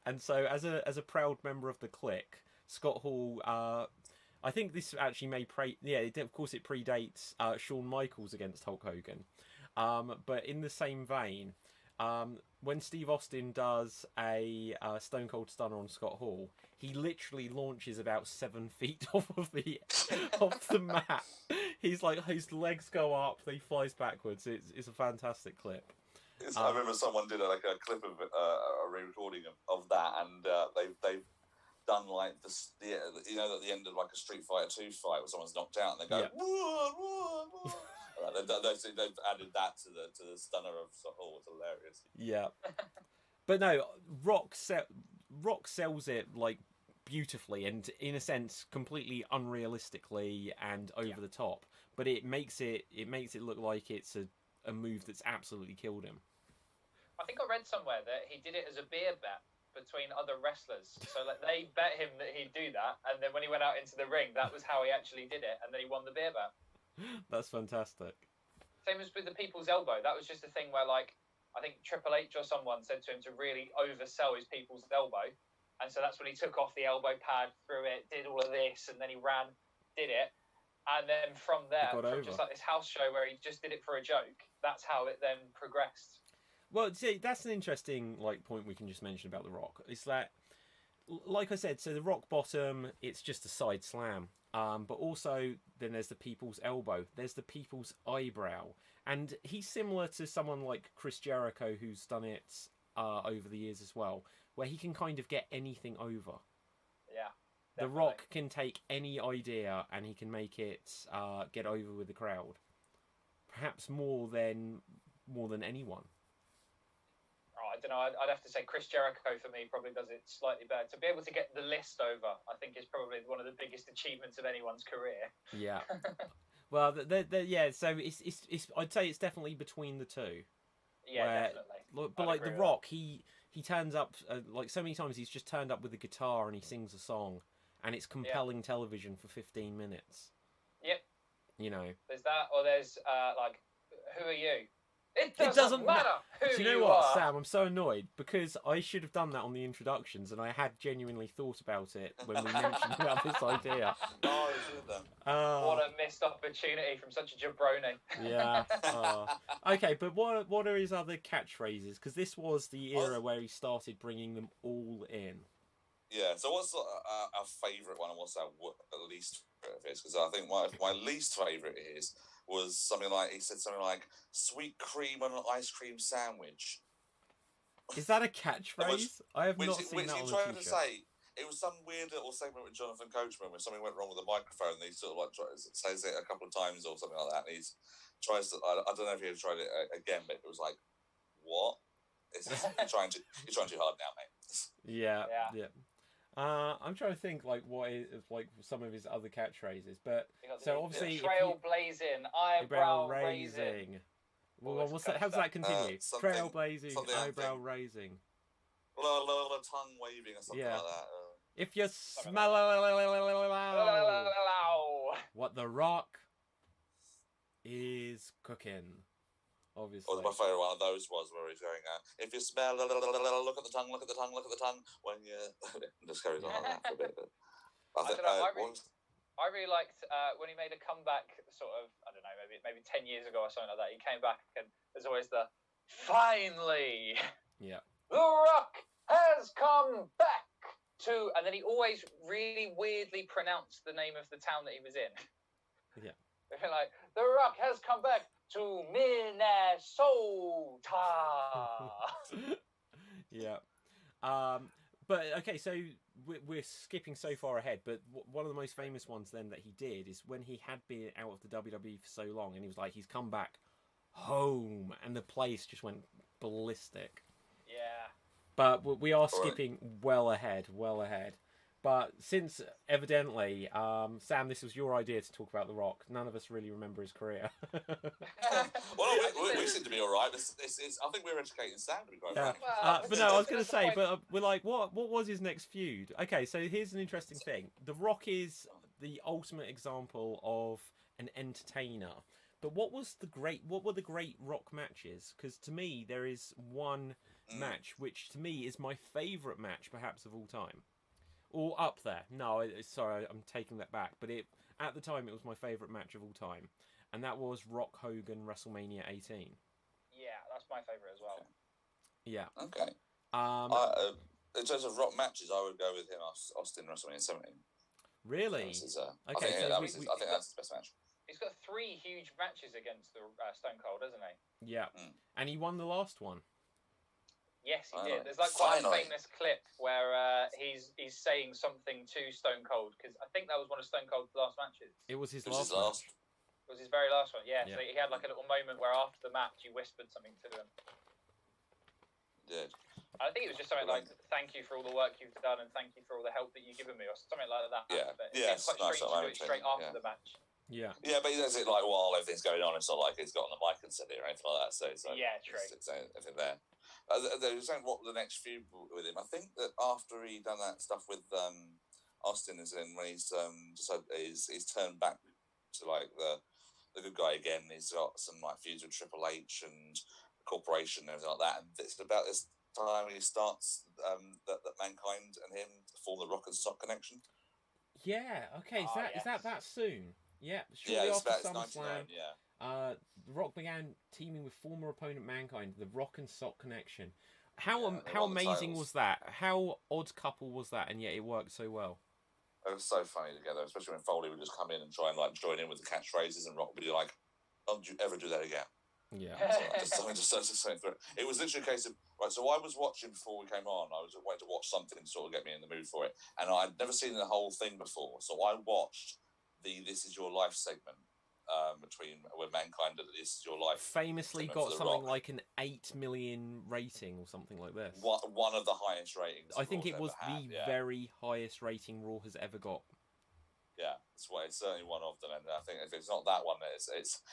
[SPEAKER 1] and so as a proud member of the clique, Scott Hall. I think this actually of course it predates Shawn Michaels against Hulk Hogan. But in the same vein, when Steve Austin does a Stone Cold Stunner on Scott Hall, he literally launches about 7 feet off of the mat. He's like, his legs go up, he flies backwards. It's a fantastic clip.
[SPEAKER 3] I remember someone did a clip of a re-recording of that, and they've done at the end of a Street Fighter 2 fight where someone's knocked out and they go, whoa. They've added that to the stunner of Hall. It's hilarious.
[SPEAKER 1] Yeah, but no, Rock sells it beautifully and in a sense completely unrealistically and over the top. But it makes it look like it's a move that's absolutely killed him.
[SPEAKER 2] I think I read somewhere that he did it as a beer bet between other wrestlers. So they bet him that he'd do that, and then when he went out into the ring, that was how he actually did it, and then he won the beer bet.
[SPEAKER 1] That's fantastic.
[SPEAKER 2] Same as with the people's elbow. That was just a thing where, I think Triple H or someone said to him to really oversell his people's elbow. And so that's when he took off the elbow pad, threw it, did all of this, and then he did it. And then from there, just like this house show where he just did it for a joke, that's how it then progressed.
[SPEAKER 1] Well, see, that's an interesting point we can just mention about The Rock. It's that, like I said, so the rock bottom, it's just a side slam. But also, then there's the people's elbow. There's the people's eyebrow. And he's similar to someone like Chris Jericho, who's done it over the years as well, where he can kind of get anything over.
[SPEAKER 2] Yeah.
[SPEAKER 1] The Rock can take any idea and he can make it get over with the crowd. Perhaps more than anyone.
[SPEAKER 2] Oh, I don't know. I'd have to say Chris Jericho for me probably does it slightly better. To be able to get the list over, I think is probably one of the biggest achievements of anyone's career.
[SPEAKER 1] Yeah. Well, yeah. So it's I'd say it's definitely between the two.
[SPEAKER 2] Yeah, definitely.
[SPEAKER 1] But like The Rock, he turns up like so many times. He's just turned up with a guitar and he sings a song, and it's compelling television for 15 minutes.
[SPEAKER 2] Yep.
[SPEAKER 1] You know.
[SPEAKER 2] There's that, or there's like, who are you? It
[SPEAKER 1] doesn't
[SPEAKER 2] matter who
[SPEAKER 1] Do you know
[SPEAKER 2] you
[SPEAKER 1] what,
[SPEAKER 2] are.
[SPEAKER 1] Sam? I'm so annoyed because I should have done that on the introductions, and I had genuinely thought about it when we mentioned about this idea.
[SPEAKER 3] Oh, you should have done.
[SPEAKER 2] What a missed opportunity from such a jabroni.
[SPEAKER 1] Yeah. Okay, but what are his other catchphrases? Because this was the era where he started bringing them all in.
[SPEAKER 3] Yeah. So what's our favourite one, and what's our least favourite of his? Because I think my least favourite was something like, he said something like sweet cream on an ice cream sandwich.
[SPEAKER 1] Is that a catchphrase? I have not seen that on a
[SPEAKER 3] t-shirt. To say, it was some weird little segment with Jonathan Coachman where something went wrong with the microphone, and he sort of like says it a couple of times or something like that, and he tries to, I don't know if he had tried it again, but it was like, what? You're trying too hard now, mate.
[SPEAKER 1] Yeah. I'm trying to think like what is like some of his other catchphrases, but so obviously
[SPEAKER 2] trailblazing, eyebrow raising.
[SPEAKER 1] Well, what's that? How does that continue? Trailblazing, eyebrow raising.
[SPEAKER 3] Tongue waving or something like that.
[SPEAKER 1] If you smell what the Rock is cooking. Obviously.
[SPEAKER 3] My favourite one of those was where he's going, if you smell, look at the tongue, look at the tongue, look at the tongue, when you... just carries on like that for a bit. But
[SPEAKER 2] I really liked when he made a comeback, sort of, I don't know, maybe 10 years ago or something like that. He came back and there's always the, finally!
[SPEAKER 1] Yeah.
[SPEAKER 2] The Rock has come back to... And then he always really weirdly pronounced the name of the town that he was in.
[SPEAKER 1] Yeah.
[SPEAKER 2] Like, The Rock has come back to Minnesota.
[SPEAKER 1] Yeah. But okay, so we're skipping so far ahead. But one of the most famous ones then that he did is when he had been out of the WWE for so long, and he was like, he's come back home, and the place just went ballistic.
[SPEAKER 2] Yeah.
[SPEAKER 1] But we are skipping well ahead. But since evidently, Sam, this was your idea to talk about The Rock. None of us really remember his career.
[SPEAKER 3] Well, we seem to be all right. I think we're educating Sam, to be quite frank.
[SPEAKER 1] But no, I was going to say, but we're like, what was his next feud? Okay, so here's an interesting thing. The Rock is the ultimate example of an entertainer. But what were the great Rock matches? Because to me, there is one match which to me is my favourite match, perhaps of all time. Or up there. No, sorry, I'm taking that back. But at the time, it was my favourite match of all time. And that was Rock Hogan WrestleMania 18.
[SPEAKER 2] Yeah, that's my favourite as well.
[SPEAKER 1] Yeah.
[SPEAKER 3] Okay. In terms of Rock matches, I would go with him, Austin WrestleMania 17.
[SPEAKER 1] Really?
[SPEAKER 3] I think that's the best match.
[SPEAKER 2] He's got 3 huge matches against the Stone Cold, hasn't he?
[SPEAKER 1] Yeah. And he won the last one.
[SPEAKER 2] Yes, he did. There's like quite a famous clip where he's saying something to Stone Cold, because I think that was one of Stone Cold's last matches.
[SPEAKER 1] It was his last match.
[SPEAKER 2] It was his very last one, yeah. So he had like a little moment where after the match he whispered something to him.
[SPEAKER 3] He did.
[SPEAKER 2] I think it was just something like, thank you for all the work you've done and thank you for all the help that you've given me, or something like that.
[SPEAKER 3] Yeah,
[SPEAKER 2] but it's quite strange to do it straight after the match.
[SPEAKER 1] Yeah.
[SPEAKER 3] Yeah, but he does it like while everything's going on. It's not like he's got on the mic and said it or anything like that. So it's like,
[SPEAKER 2] yeah, true.
[SPEAKER 3] It's everything there. They were saying what the next feud with him. I think that after he done that stuff with Austin, is in when he's he's turned back to like the good guy again. He's got some like feuds with Triple H and the Corporation and everything like that. And it's about this time he starts that Mankind and him form the Rock and Sock connection.
[SPEAKER 1] Yeah. Okay. Is that soon? Yeah.
[SPEAKER 3] Yeah.
[SPEAKER 1] It's
[SPEAKER 3] about
[SPEAKER 1] SummerSlam.
[SPEAKER 3] 99. Yeah.
[SPEAKER 1] The Rock began teaming with former opponent Mankind, the Rock and Sock connection. How amazing was that? How odd couple was that? And yet it worked so well.
[SPEAKER 3] It was so funny together, especially when Foley would just come in and try and like join in with the catchphrases, and Rock would be like, "Don't you ever do that again."
[SPEAKER 1] Yeah.
[SPEAKER 3] So it was literally a case of, right, so I was watching before we came on. I was waiting to watch something to sort of get me in the mood for it. And I'd never seen the whole thing before. So I watched the This Is Your Life segment between Where Mankind and This Is Your Life.
[SPEAKER 1] Famously got something like an 8 million rating or something like this.
[SPEAKER 3] One of the highest ratings.
[SPEAKER 1] I think it was the very highest rating Raw has ever got.
[SPEAKER 3] Yeah, it's certainly one of them, and I think if it's not that one, it's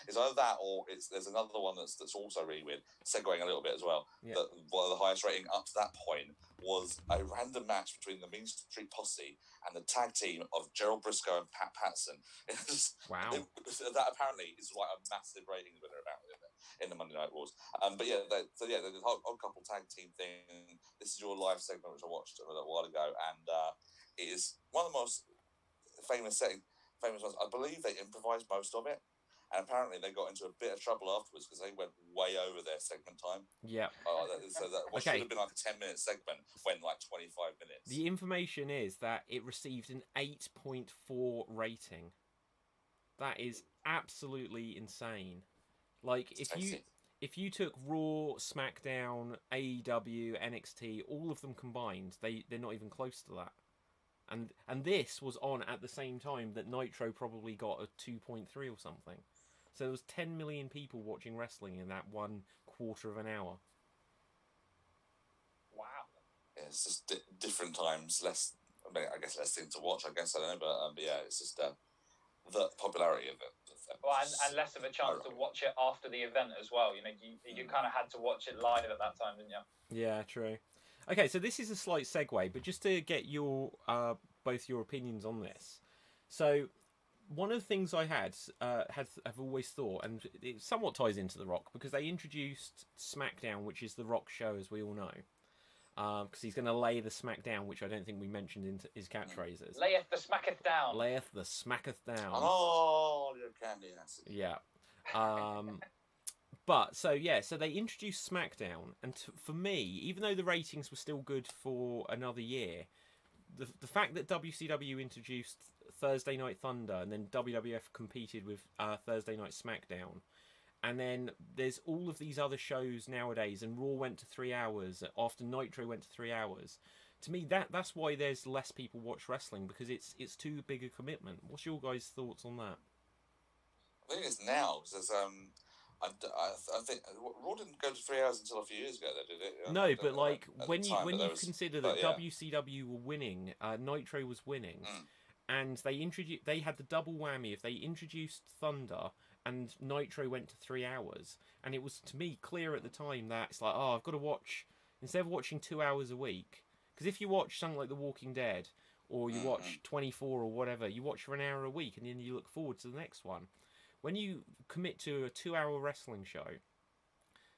[SPEAKER 3] either that or there's another one that's also really weird, segueing a little bit as well. Yeah. That one of the highest rating up to that point was a random match between the Mean Street Posse and the tag team of Gerald Briscoe and Pat Patterson.
[SPEAKER 1] Wow,
[SPEAKER 3] that apparently is like a massive ratings winner about in the Monday Night Wars. But yeah, the whole couple tag team thing. This Is Your Life segment, which I watched a little while ago, and it is one of the most famous ones. I believe they improvised most of it, and apparently they got into a bit of trouble afterwards because they went way over their segment time.
[SPEAKER 1] Yeah.
[SPEAKER 3] So that should have been like a 10-minute segment went like 25 minutes.
[SPEAKER 1] The information is that it received an 8.4 rating. That is absolutely insane. Like if you took Raw, SmackDown, AEW, NXT, all of them combined, they're not even close to that. And this was on at the same time that Nitro probably got a 2.3 or something. So there was 10 million people watching wrestling in that 1/4 of an hour.
[SPEAKER 2] Wow.
[SPEAKER 3] Yeah, it's just different times, less. I mean, I guess less thing to watch. I guess I don't know, but yeah, it's just the popularity of it.
[SPEAKER 2] Well, and less of a chance to watch it after the event as well. You know, you kind of had to watch it live at that time, didn't you?
[SPEAKER 1] Yeah, true. Okay, so this is a slight segue, but just to get your both your opinions on this. So, one of the things I have always thought, and it somewhat ties into The Rock, because they introduced SmackDown, which is The Rock's show, as we all know. Because he's going to lay the smack down, which I don't think we mentioned in his catchphrases.
[SPEAKER 2] Layeth the smacketh down.
[SPEAKER 1] Layeth the smacketh down.
[SPEAKER 3] Oh, you candy ass.
[SPEAKER 1] Yeah. But, so they introduced SmackDown, and for me, even though the ratings were still good for another year, the fact that WCW introduced Thursday Night Thunder, and then WWF competed with Thursday Night SmackDown, and then there's all of these other shows nowadays, and Raw went to 3 hours, after Nitro went to 3 hours. To me, that's why there's less people watch wrestling, because it's too big a commitment. What's your guys' thoughts on that?
[SPEAKER 3] I think it's now, because I think Raw didn't go to 3 hours until a few years ago, though, did it?
[SPEAKER 1] No, but like when you consider that WCW were winning, Nitro was winning, and they had the double whammy. If they introduced Thunder and Nitro went to 3 hours, and it was, to me, clear at the time that it's like, I've got to watch, instead of watching 2 hours a week, because if you watch something like The Walking Dead, or you watch 24 or whatever, you watch for an hour a week, and then you look forward to the next one. When you commit to a 2-hour wrestling show,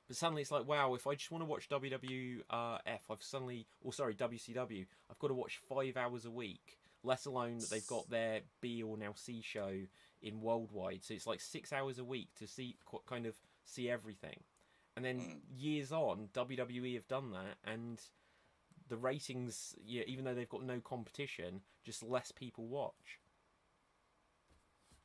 [SPEAKER 1] but suddenly it's like, wow, if I just want to watch WCW, I've got to watch 5 hours a week, let alone that they've got their B or now C show in worldwide. So it's like 6 hours a week to see everything. And then years on, WWE have done that, and the ratings, even though they've got no competition, just less people watch.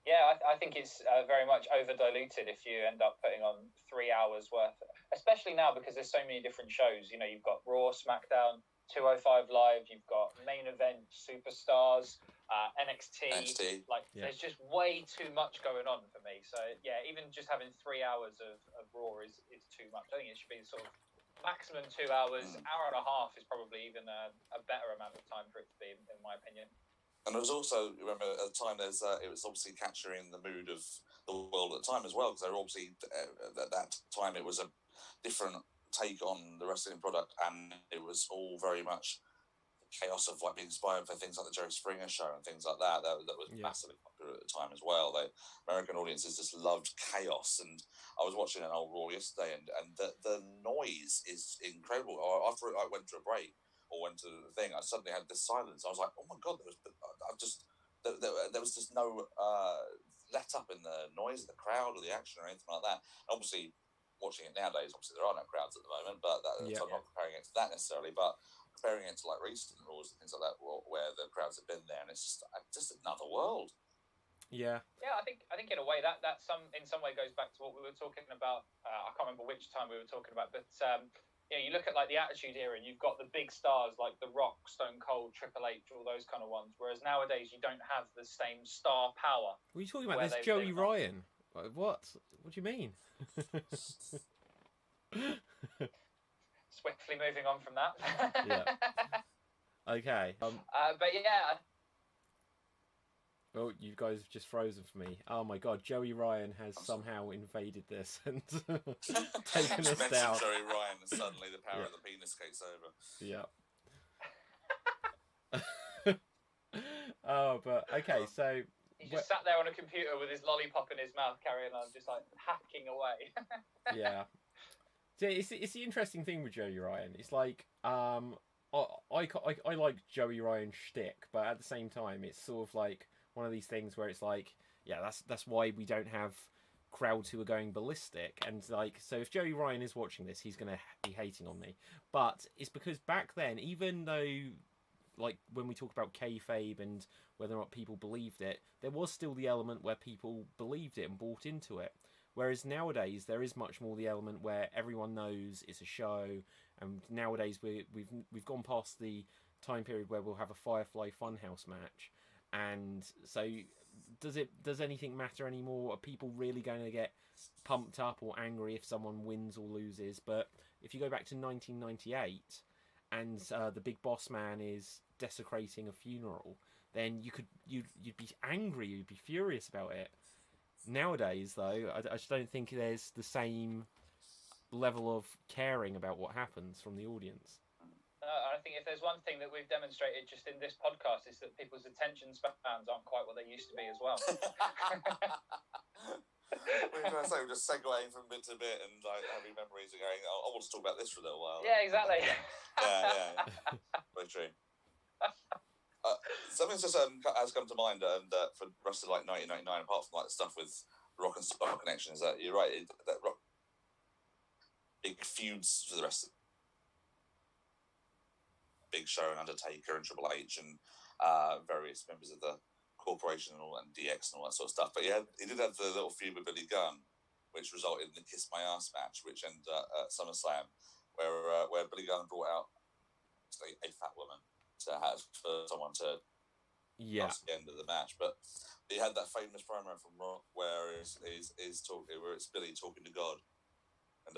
[SPEAKER 2] Yeah, I think it's very much over-diluted if you end up putting on 3 hours worth, especially now because there's so many different shows. You know, you've got Raw, SmackDown, 205 Live, you've got Main Event, Superstars, NXT. There's just way too much going on for me. So, yeah, even just having 3 hours of Raw is too much. I think it should be sort of maximum 2 hours. Hour and a half is probably even a better amount of time for it to be, in my opinion.
[SPEAKER 3] And there was also, remember, at the time, it was obviously capturing the mood of the world at the time as well, because they were obviously, at that time, it was a different take on the wrestling product, and it was all very much the chaos of like being inspired for things like the Jerry Springer show and things like that. That was massively popular at the time as well. The American audiences just loved chaos, and I was watching an old Raw yesterday, and the noise is incredible. After I went to a break, or went to the thing, I suddenly had this silence. I was like, oh my God, there was just no let up in the noise of the crowd or the action or anything like that. And obviously, watching it nowadays, obviously there are no crowds at the moment, but so I'm not comparing it to that necessarily, but comparing it to like recent Raws and things like that, where the crowds have been there, and it's just another world.
[SPEAKER 1] Yeah.
[SPEAKER 2] Yeah, I think in a way that in some way goes back to what we were talking about. I can't remember which time we were talking about, but you look at like the Attitude Era, and you've got the big stars like The Rock, Stone Cold, Triple H, all those kind of ones. Whereas nowadays you don't have the same star power.
[SPEAKER 1] What are you talking about? There's Joey Ryan. What? What do you mean?
[SPEAKER 2] Swiftly moving on from that.
[SPEAKER 1] Yeah. Okay.
[SPEAKER 2] But yeah.
[SPEAKER 1] Oh, you guys have just frozen for me. Oh my god, Joey Ryan has somehow invaded this and taken us down.
[SPEAKER 3] Joey Ryan, and suddenly the power of the penis takes over.
[SPEAKER 1] Yeah. Oh, but okay, so
[SPEAKER 2] he just sat there on a computer with his lollipop in his mouth, carrying on, just like hacking away.
[SPEAKER 1] Yeah. So it's the interesting thing with Joey Ryan. It's like I like Joey Ryan's shtick, but at the same time, it's sort of like one of these things where it's like, yeah, that's why we don't have crowds who are going ballistic. And like, so if Joey Ryan is watching this, he's gonna be hating on me. But it's because back then, even though like when we talk about kayfabe and whether or not people believed it, there was still the element where people believed it and bought into it. Whereas nowadays there is much more the element where everyone knows it's a show, and nowadays we've gone past the time period where we'll have a Firefly Funhouse match. And so does anything matter anymore? Are people really going to get pumped up or angry if someone wins or loses? But if you go back to 1998 and the big boss man is desecrating a funeral, then you'd be angry, you'd be furious about it. Nowadays, though, I just don't think there's the same level of caring about what happens from the audience.
[SPEAKER 2] I think if there's one thing that we've demonstrated just in this podcast is that people's attention spans aren't quite what they used to be as well.
[SPEAKER 3] We're just segueing from bit to bit and like having memories and going, I want to talk about this for a little while.
[SPEAKER 2] Yeah, exactly.
[SPEAKER 3] Yeah. Very true. Something just has come to mind, and for the rest of like 1999, apart from like stuff with Rock and Spark connections, that you're right, that Rock big feuds for the rest of Big Show and Undertaker and Triple H and various members of the corporation and all that, and DX and all that sort of stuff. But he did have the little feud with Billy Gunn, which resulted in the Kiss My Ass match, which ended at SummerSlam, where Billy Gunn brought out a fat woman to have for someone to pass the end of the match. But he had that famous promo from Rock where it's Billy talking to God. And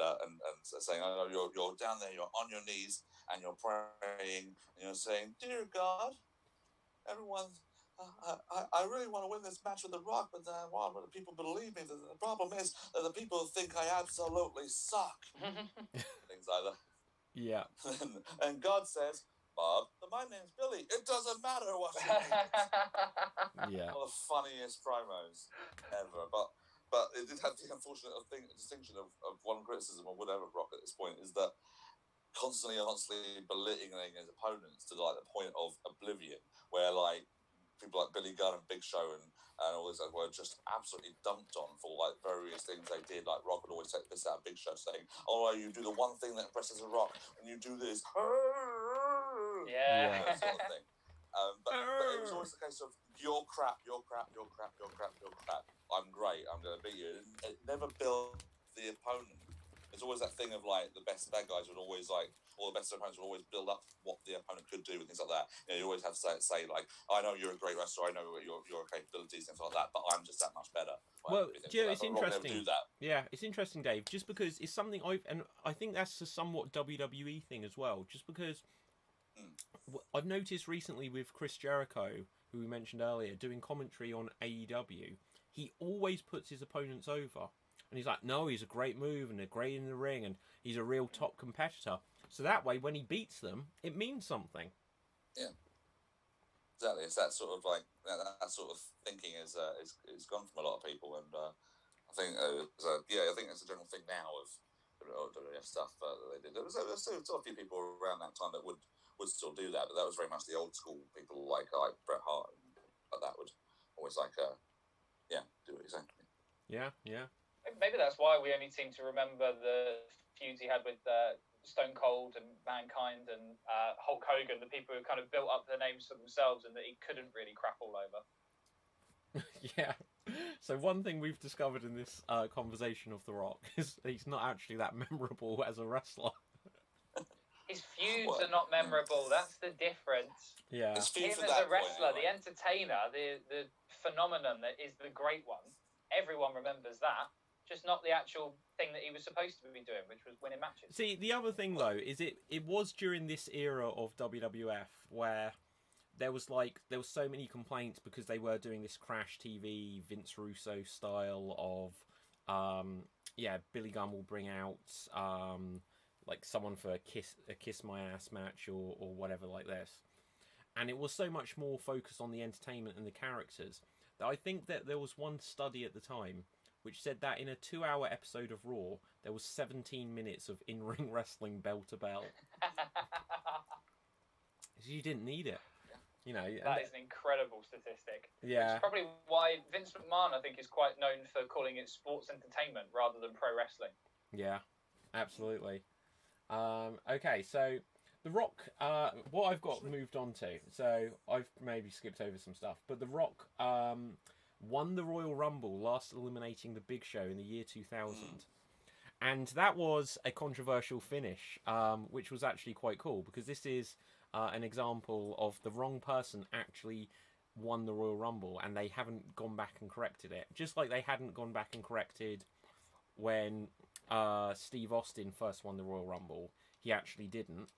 [SPEAKER 3] saying, oh, you're down there, you're on your knees, and you're praying, and you're saying, dear God, everyone, I really want to win this match with The Rock, but I want the people to believe me. The problem is that the people think I absolutely suck. Things like that.
[SPEAKER 1] Yeah.
[SPEAKER 3] And God says, Bob, my name's Billy. It doesn't matter what you think.
[SPEAKER 1] Yeah.
[SPEAKER 3] One of the funniest promos ever. But it did have the unfortunate distinction of one criticism of whatever Rock at this point is that constantly belittling his opponents to like the point of oblivion, where like people like Billy Gunn and Big Show and all these guys were just absolutely dumped on for like various things they did. Like Rock would always take this out of Big Show saying, "Oh, you do the one thing that impresses a Rock, and you do this."
[SPEAKER 2] Yeah.
[SPEAKER 3] That sort of thing. But it was always the case of you're crap. I'm great. I'm going to beat you. It never built the opponent. It's always that thing of like the best bad guys would always like, or the best opponents would always build up what the opponent could do and things like that. You always have to say like, I know you're a great wrestler. I know your capabilities, things like that. But I'm just that much better.
[SPEAKER 1] Well, yeah, it's interesting.
[SPEAKER 3] Do that.
[SPEAKER 1] Yeah, it's interesting, Dave. Just because it's something and I think that's a somewhat WWE thing as well. Just because I've noticed recently with Chris Jericho, who we mentioned earlier, doing commentary on AEW, he always puts his opponents over. And he's like, no, he's a great move and they're great in the ring and he's a real top competitor. So that way, when he beats them, it means something.
[SPEAKER 3] Yeah. Exactly. It's that sort of like, that sort of thinking is gone from a lot of people. And I think, I think it's a general thing now of WWF stuff that they did. There was still a few people around that time that would still do that, but that was very much the old school people like Bret Hart and like that would always like, do what he's saying.
[SPEAKER 1] Yeah.
[SPEAKER 2] Maybe that's why we only seem to remember the feuds he had with Stone Cold and Mankind and Hulk Hogan, the people who kind of built up their names for themselves and that he couldn't really crap all over.
[SPEAKER 1] Yeah. So one thing we've discovered in this conversation of The Rock is he's not actually that memorable as a wrestler.
[SPEAKER 2] His feuds are not memorable. That's the difference.
[SPEAKER 1] Yeah.
[SPEAKER 2] Him as a wrestler, the entertainer, the phenomenon that is the great one. Everyone remembers that. Just not the actual thing that he was supposed to be doing, which was winning matches.
[SPEAKER 1] See, the other thing though is it was during this era of WWF where there was so many complaints because they were doing this Crash TV Vince Russo style of Billy Gunn will bring out like someone for a kiss my ass match or whatever like this, and it was so much more focused on the entertainment and the characters that I think that there was one study at the time which said that in a 2-hour episode of Raw there was 17 minutes of in-ring wrestling bell to bell. You didn't need it. You know,
[SPEAKER 2] that is an incredible statistic.
[SPEAKER 1] Yeah.
[SPEAKER 2] It's probably why Vince McMahon, I think, is quite known for calling it sports entertainment rather than pro wrestling.
[SPEAKER 1] Yeah, absolutely. Okay, so The Rock, what I've got moved on to, so I've maybe skipped over some stuff, but The Rock won the Royal Rumble, last eliminating the Big Show in the year 2000. And that was a controversial finish, which was actually quite cool, because this is an example of the wrong person actually won the Royal Rumble, and they haven't gone back and corrected it. Just like they hadn't gone back and corrected when Steve Austin first won the Royal Rumble. He actually didn't.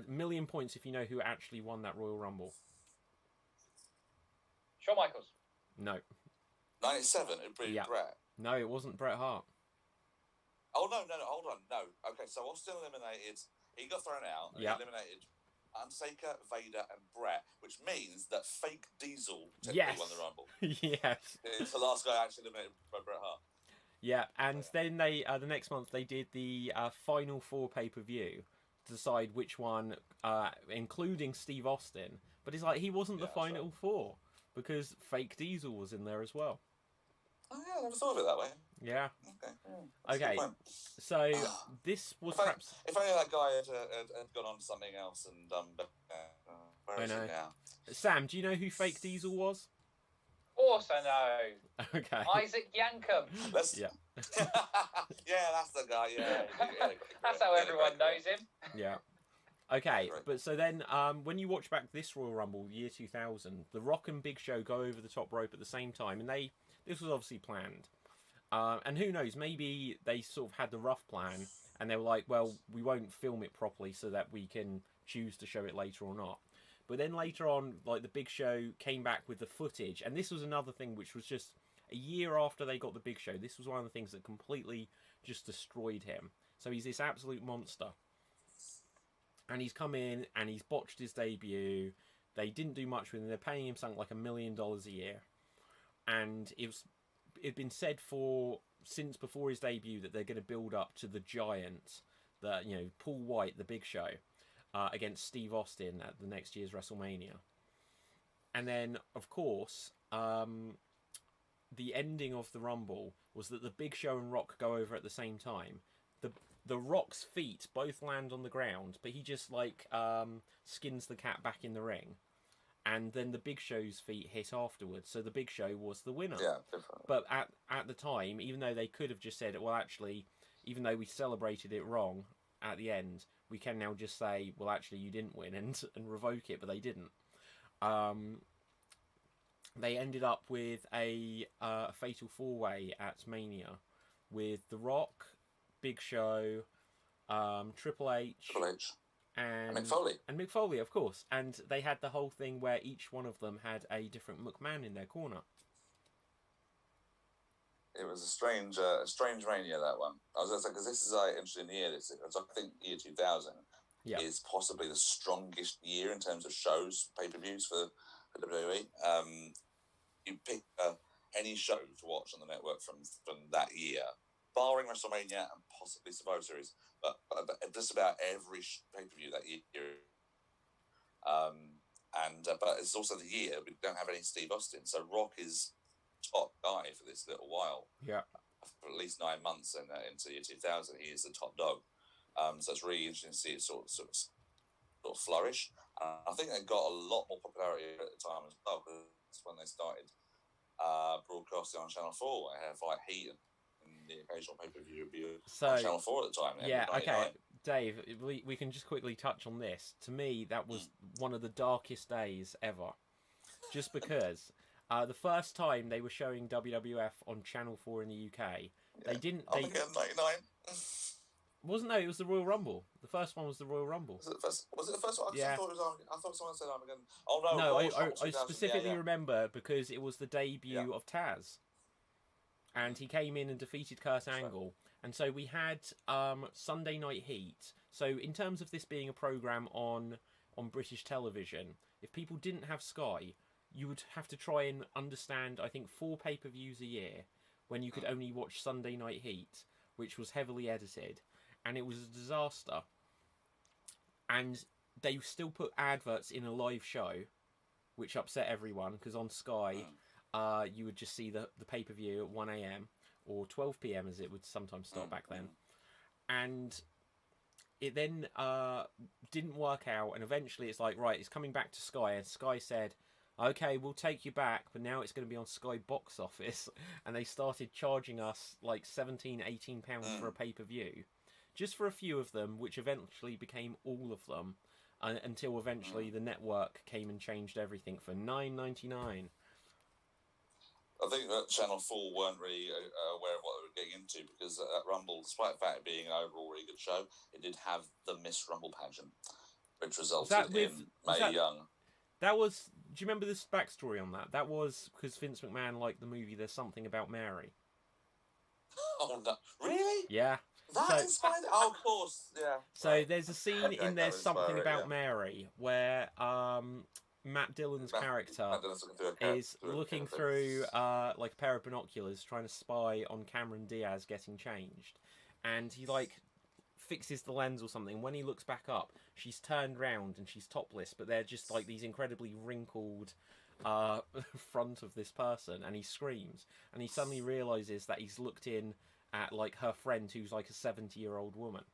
[SPEAKER 1] Million points if you know who actually won that Royal Rumble.
[SPEAKER 2] Shawn Michaels.
[SPEAKER 1] No.
[SPEAKER 3] 97, it'd be Bret.
[SPEAKER 1] No, it wasn't Bret Hart.
[SPEAKER 3] Oh, no, hold on, no. Okay, so Austin eliminated, he got thrown out, and he eliminated Undertaker, Vader, and Bret, which means that fake Diesel technically won the Rumble.
[SPEAKER 1] Yes.
[SPEAKER 3] It's the last guy actually eliminated by Bret Hart.
[SPEAKER 1] Yeah, and then they the next month they did the Final Four pay-per-view to decide which one, including Steve Austin. But it's like he wasn't the Final Four because fake Diesel was in there as well.
[SPEAKER 3] Oh yeah, I never thought of it that way.
[SPEAKER 1] Yeah.
[SPEAKER 3] Okay.
[SPEAKER 1] So this was perhaps.
[SPEAKER 3] If only that guy had gone on to something else and done better. Where is he now?
[SPEAKER 1] Sam, do you know who fake Diesel was?
[SPEAKER 2] Of course I know.
[SPEAKER 1] Okay.
[SPEAKER 2] Isaac Yankem.
[SPEAKER 1] Yeah.
[SPEAKER 3] Yeah, that's the guy. Yeah.
[SPEAKER 2] That's how everyone knows him.
[SPEAKER 1] Yeah. Okay, but so then when you watch back this Royal Rumble, year 2000, The Rock and Big Show go over the top rope at the same time, and this was obviously planned. And who knows, maybe they sort of had the rough plan, and they were like, well, we won't film it properly so that we can choose to show it later or not. But then later on, like, the Big Show came back with the footage, and this was another thing which was just a year after they got the Big Show. This was one of the things that completely just destroyed him. So he's this absolute monster. And he's come in, and he's botched his debut. They didn't do much with him. They're paying him something like $1 million a year. And it'd been said since before his debut that they're going to build up to the giant, Paul White, the Big Show, against Steve Austin at the next year's WrestleMania. And then, of course, the ending of the Rumble was that the Big Show and Rock go over at the same time. The Rock's feet both land on the ground, but he just skins the cat back in the ring. And then the Big Show's feet hit afterwards, so the Big Show was the winner.
[SPEAKER 3] Yeah, definitely.
[SPEAKER 1] But at the time, even though they could have just said, well, actually, even though we celebrated it wrong at the end, we can now just say, well, actually, you didn't win, and revoke it, but they didn't. They ended up with a fatal four-way at Mania with The Rock, Big Show, Triple H, and Mick Foley, of course. And they had the whole thing where each one of them had a different McMahon in their corner.
[SPEAKER 3] It was a strange Mania, that one. I was going to say, because this is interesting year. I think year 2000 is possibly the strongest year in terms of shows, pay-per-views for WWE. You pick any show to watch on the network from that year, barring WrestleMania and possibly Survivor Series, but just about every pay-per-view that year. But it's also the year we don't have any Steve Austin, so Rock is top guy for this little while.
[SPEAKER 1] Yeah,
[SPEAKER 3] for at least 9 months into year 2000, he is the top dog. So it's really interesting to see it sort of flourish. I think they got a lot more popularity at the time as well, because when they started broadcasting on Channel 4. I have like Heat and the occasional pay-per-view
[SPEAKER 1] so,
[SPEAKER 3] on Channel 4 at the time.
[SPEAKER 1] Yeah, okay. Dave, we can just quickly touch on this. To me, that was one of the darkest days ever. Just because the first time they were showing WWF on Channel 4 in the UK, they didn't...
[SPEAKER 3] They... 99.
[SPEAKER 1] Wasn't no, it was the Royal Rumble. The first one was the Royal Rumble.
[SPEAKER 3] Was it the first one?
[SPEAKER 1] Yeah.
[SPEAKER 3] I thought someone said Armageddon. Oh no!
[SPEAKER 1] No, I specifically remember because it was the debut of Taz, and he came in and defeated Kurt Angle, and so we had Sunday Night Heat. So in terms of this being a program on British television, if people didn't have Sky, you would have to try and understand. I think 4 pay-per-views a year when you could only watch Sunday Night Heat, which was heavily edited. And it was a disaster. And they still put adverts in a live show, which upset everyone, because on Sky, you would just see the pay-per-view at 1 a.m. or 12 p.m. as it would sometimes start back then. And it then didn't work out, and eventually it's like, right, it's coming back to Sky, and Sky said, okay, we'll take you back, but now it's going to be on Sky Box Office. And they started charging us like £17, £18 for a pay-per-view. Just for a few of them, which eventually became all of them, until eventually the network came and changed everything for $9.99.
[SPEAKER 3] I think that Channel 4 weren't really aware of what they were getting into, because at Rumble, despite the fact of being an overall really good show, it did have the Miss Rumble pageant, which resulted in Mae Young.
[SPEAKER 1] That was... Do you remember this backstory on that? That was because Vince McMahon liked the movie There's Something About Mary.
[SPEAKER 3] Oh, no. Really?
[SPEAKER 1] Yeah.
[SPEAKER 3] That inspired... Oh, of course, yeah.
[SPEAKER 1] So there's a scene in There's Something About Mary where Matt Dillon's character is looking through like a pair of binoculars trying to spy on Cameron Diaz getting changed. And he like fixes the lens or something. When he looks back up, she's turned round and she's topless, but they're just like these incredibly wrinkled front of this person, and he screams, and he suddenly realizes that he's looked in at like her friend who's like a 70-year-old woman,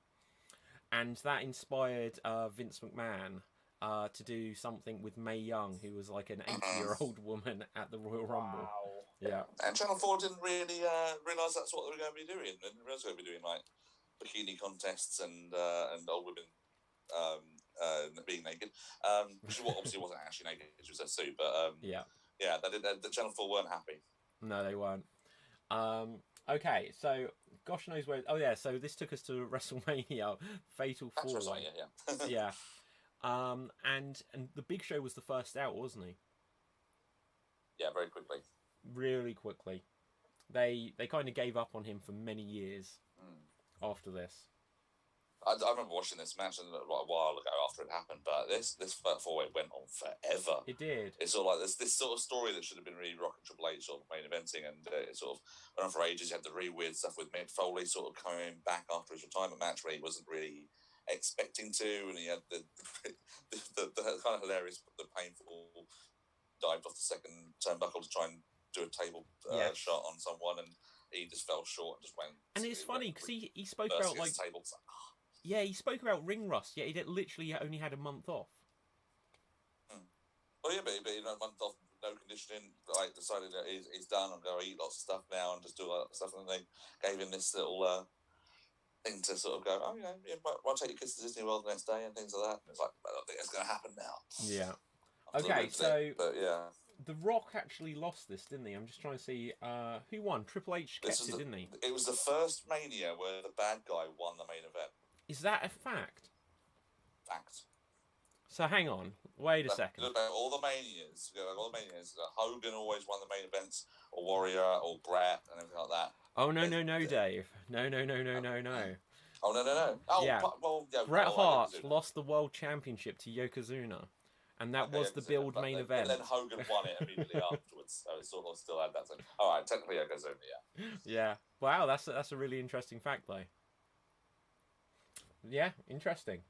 [SPEAKER 1] and that inspired Vince McMahon to do something with Mae Young, who was like an 80-year-old woman at the Royal Rumble. Yeah. And
[SPEAKER 3] Channel 4 didn't really realise that's what they were going to be doing. They didn't realise they were going to be doing like bikini contests and old women being naked, which obviously wasn't actually naked, it was a suit, but the Channel 4 weren't happy.
[SPEAKER 1] No, they weren't. Okay, so gosh knows where. Oh yeah, so this took us to WrestleMania, Fatal 4-Way. Yeah. And the Big Show was the first out, wasn't he?
[SPEAKER 3] Yeah, very quickly.
[SPEAKER 1] Really quickly. They kind of gave up on him for many years after this.
[SPEAKER 3] I remember watching this match a while ago after it happened, but this 4-way went on forever.
[SPEAKER 1] It did.
[SPEAKER 3] It's sort of like this sort of story that should have been really rocking Triple H sort of main eventing, and it sort of went on for ages. You had the really weird stuff with Mick Foley sort of coming back after his retirement match where he wasn't really expecting to, and he had the kind of hilarious, the painful dived off the second turnbuckle to try and do a table shot on someone, and he just fell short and just went.
[SPEAKER 1] And it's funny because he spoke about like
[SPEAKER 3] table.
[SPEAKER 1] Yeah, he spoke about ring rust, yet he literally only had a month off.
[SPEAKER 3] Well, yeah, but a month off, no conditioning, like decided that he's done and go eat lots of stuff now and just do all that stuff. And they gave him this little thing to sort of go, oh, why take your kids to Disney World the next day and things like that. And it's like, I don't think it's going to happen now.
[SPEAKER 1] Yeah. Okay, so
[SPEAKER 3] but yeah.
[SPEAKER 1] The Rock actually lost this, didn't he? I'm just trying to see who won. Triple H kept it, didn't he?
[SPEAKER 3] It was the first Mania where the bad guy won the main event.
[SPEAKER 1] Is that a fact?
[SPEAKER 3] Fact.
[SPEAKER 1] So hang on, wait a second.
[SPEAKER 3] Look at all the Manias. Hogan always won the main events, or Warrior, or Bret, and everything like that.
[SPEAKER 1] Oh no, Dave. No.
[SPEAKER 3] Oh no. Oh
[SPEAKER 1] yeah.
[SPEAKER 3] Well, yeah.
[SPEAKER 1] Bret Hart lost the world championship to Yokozuna, and that was the build main event.
[SPEAKER 3] And then Hogan won it immediately afterwards, so it sort of still had that thing. All right, technically Yokozuna, yeah.
[SPEAKER 1] Yeah. Wow, that's a really interesting fact, though. Yeah, interesting.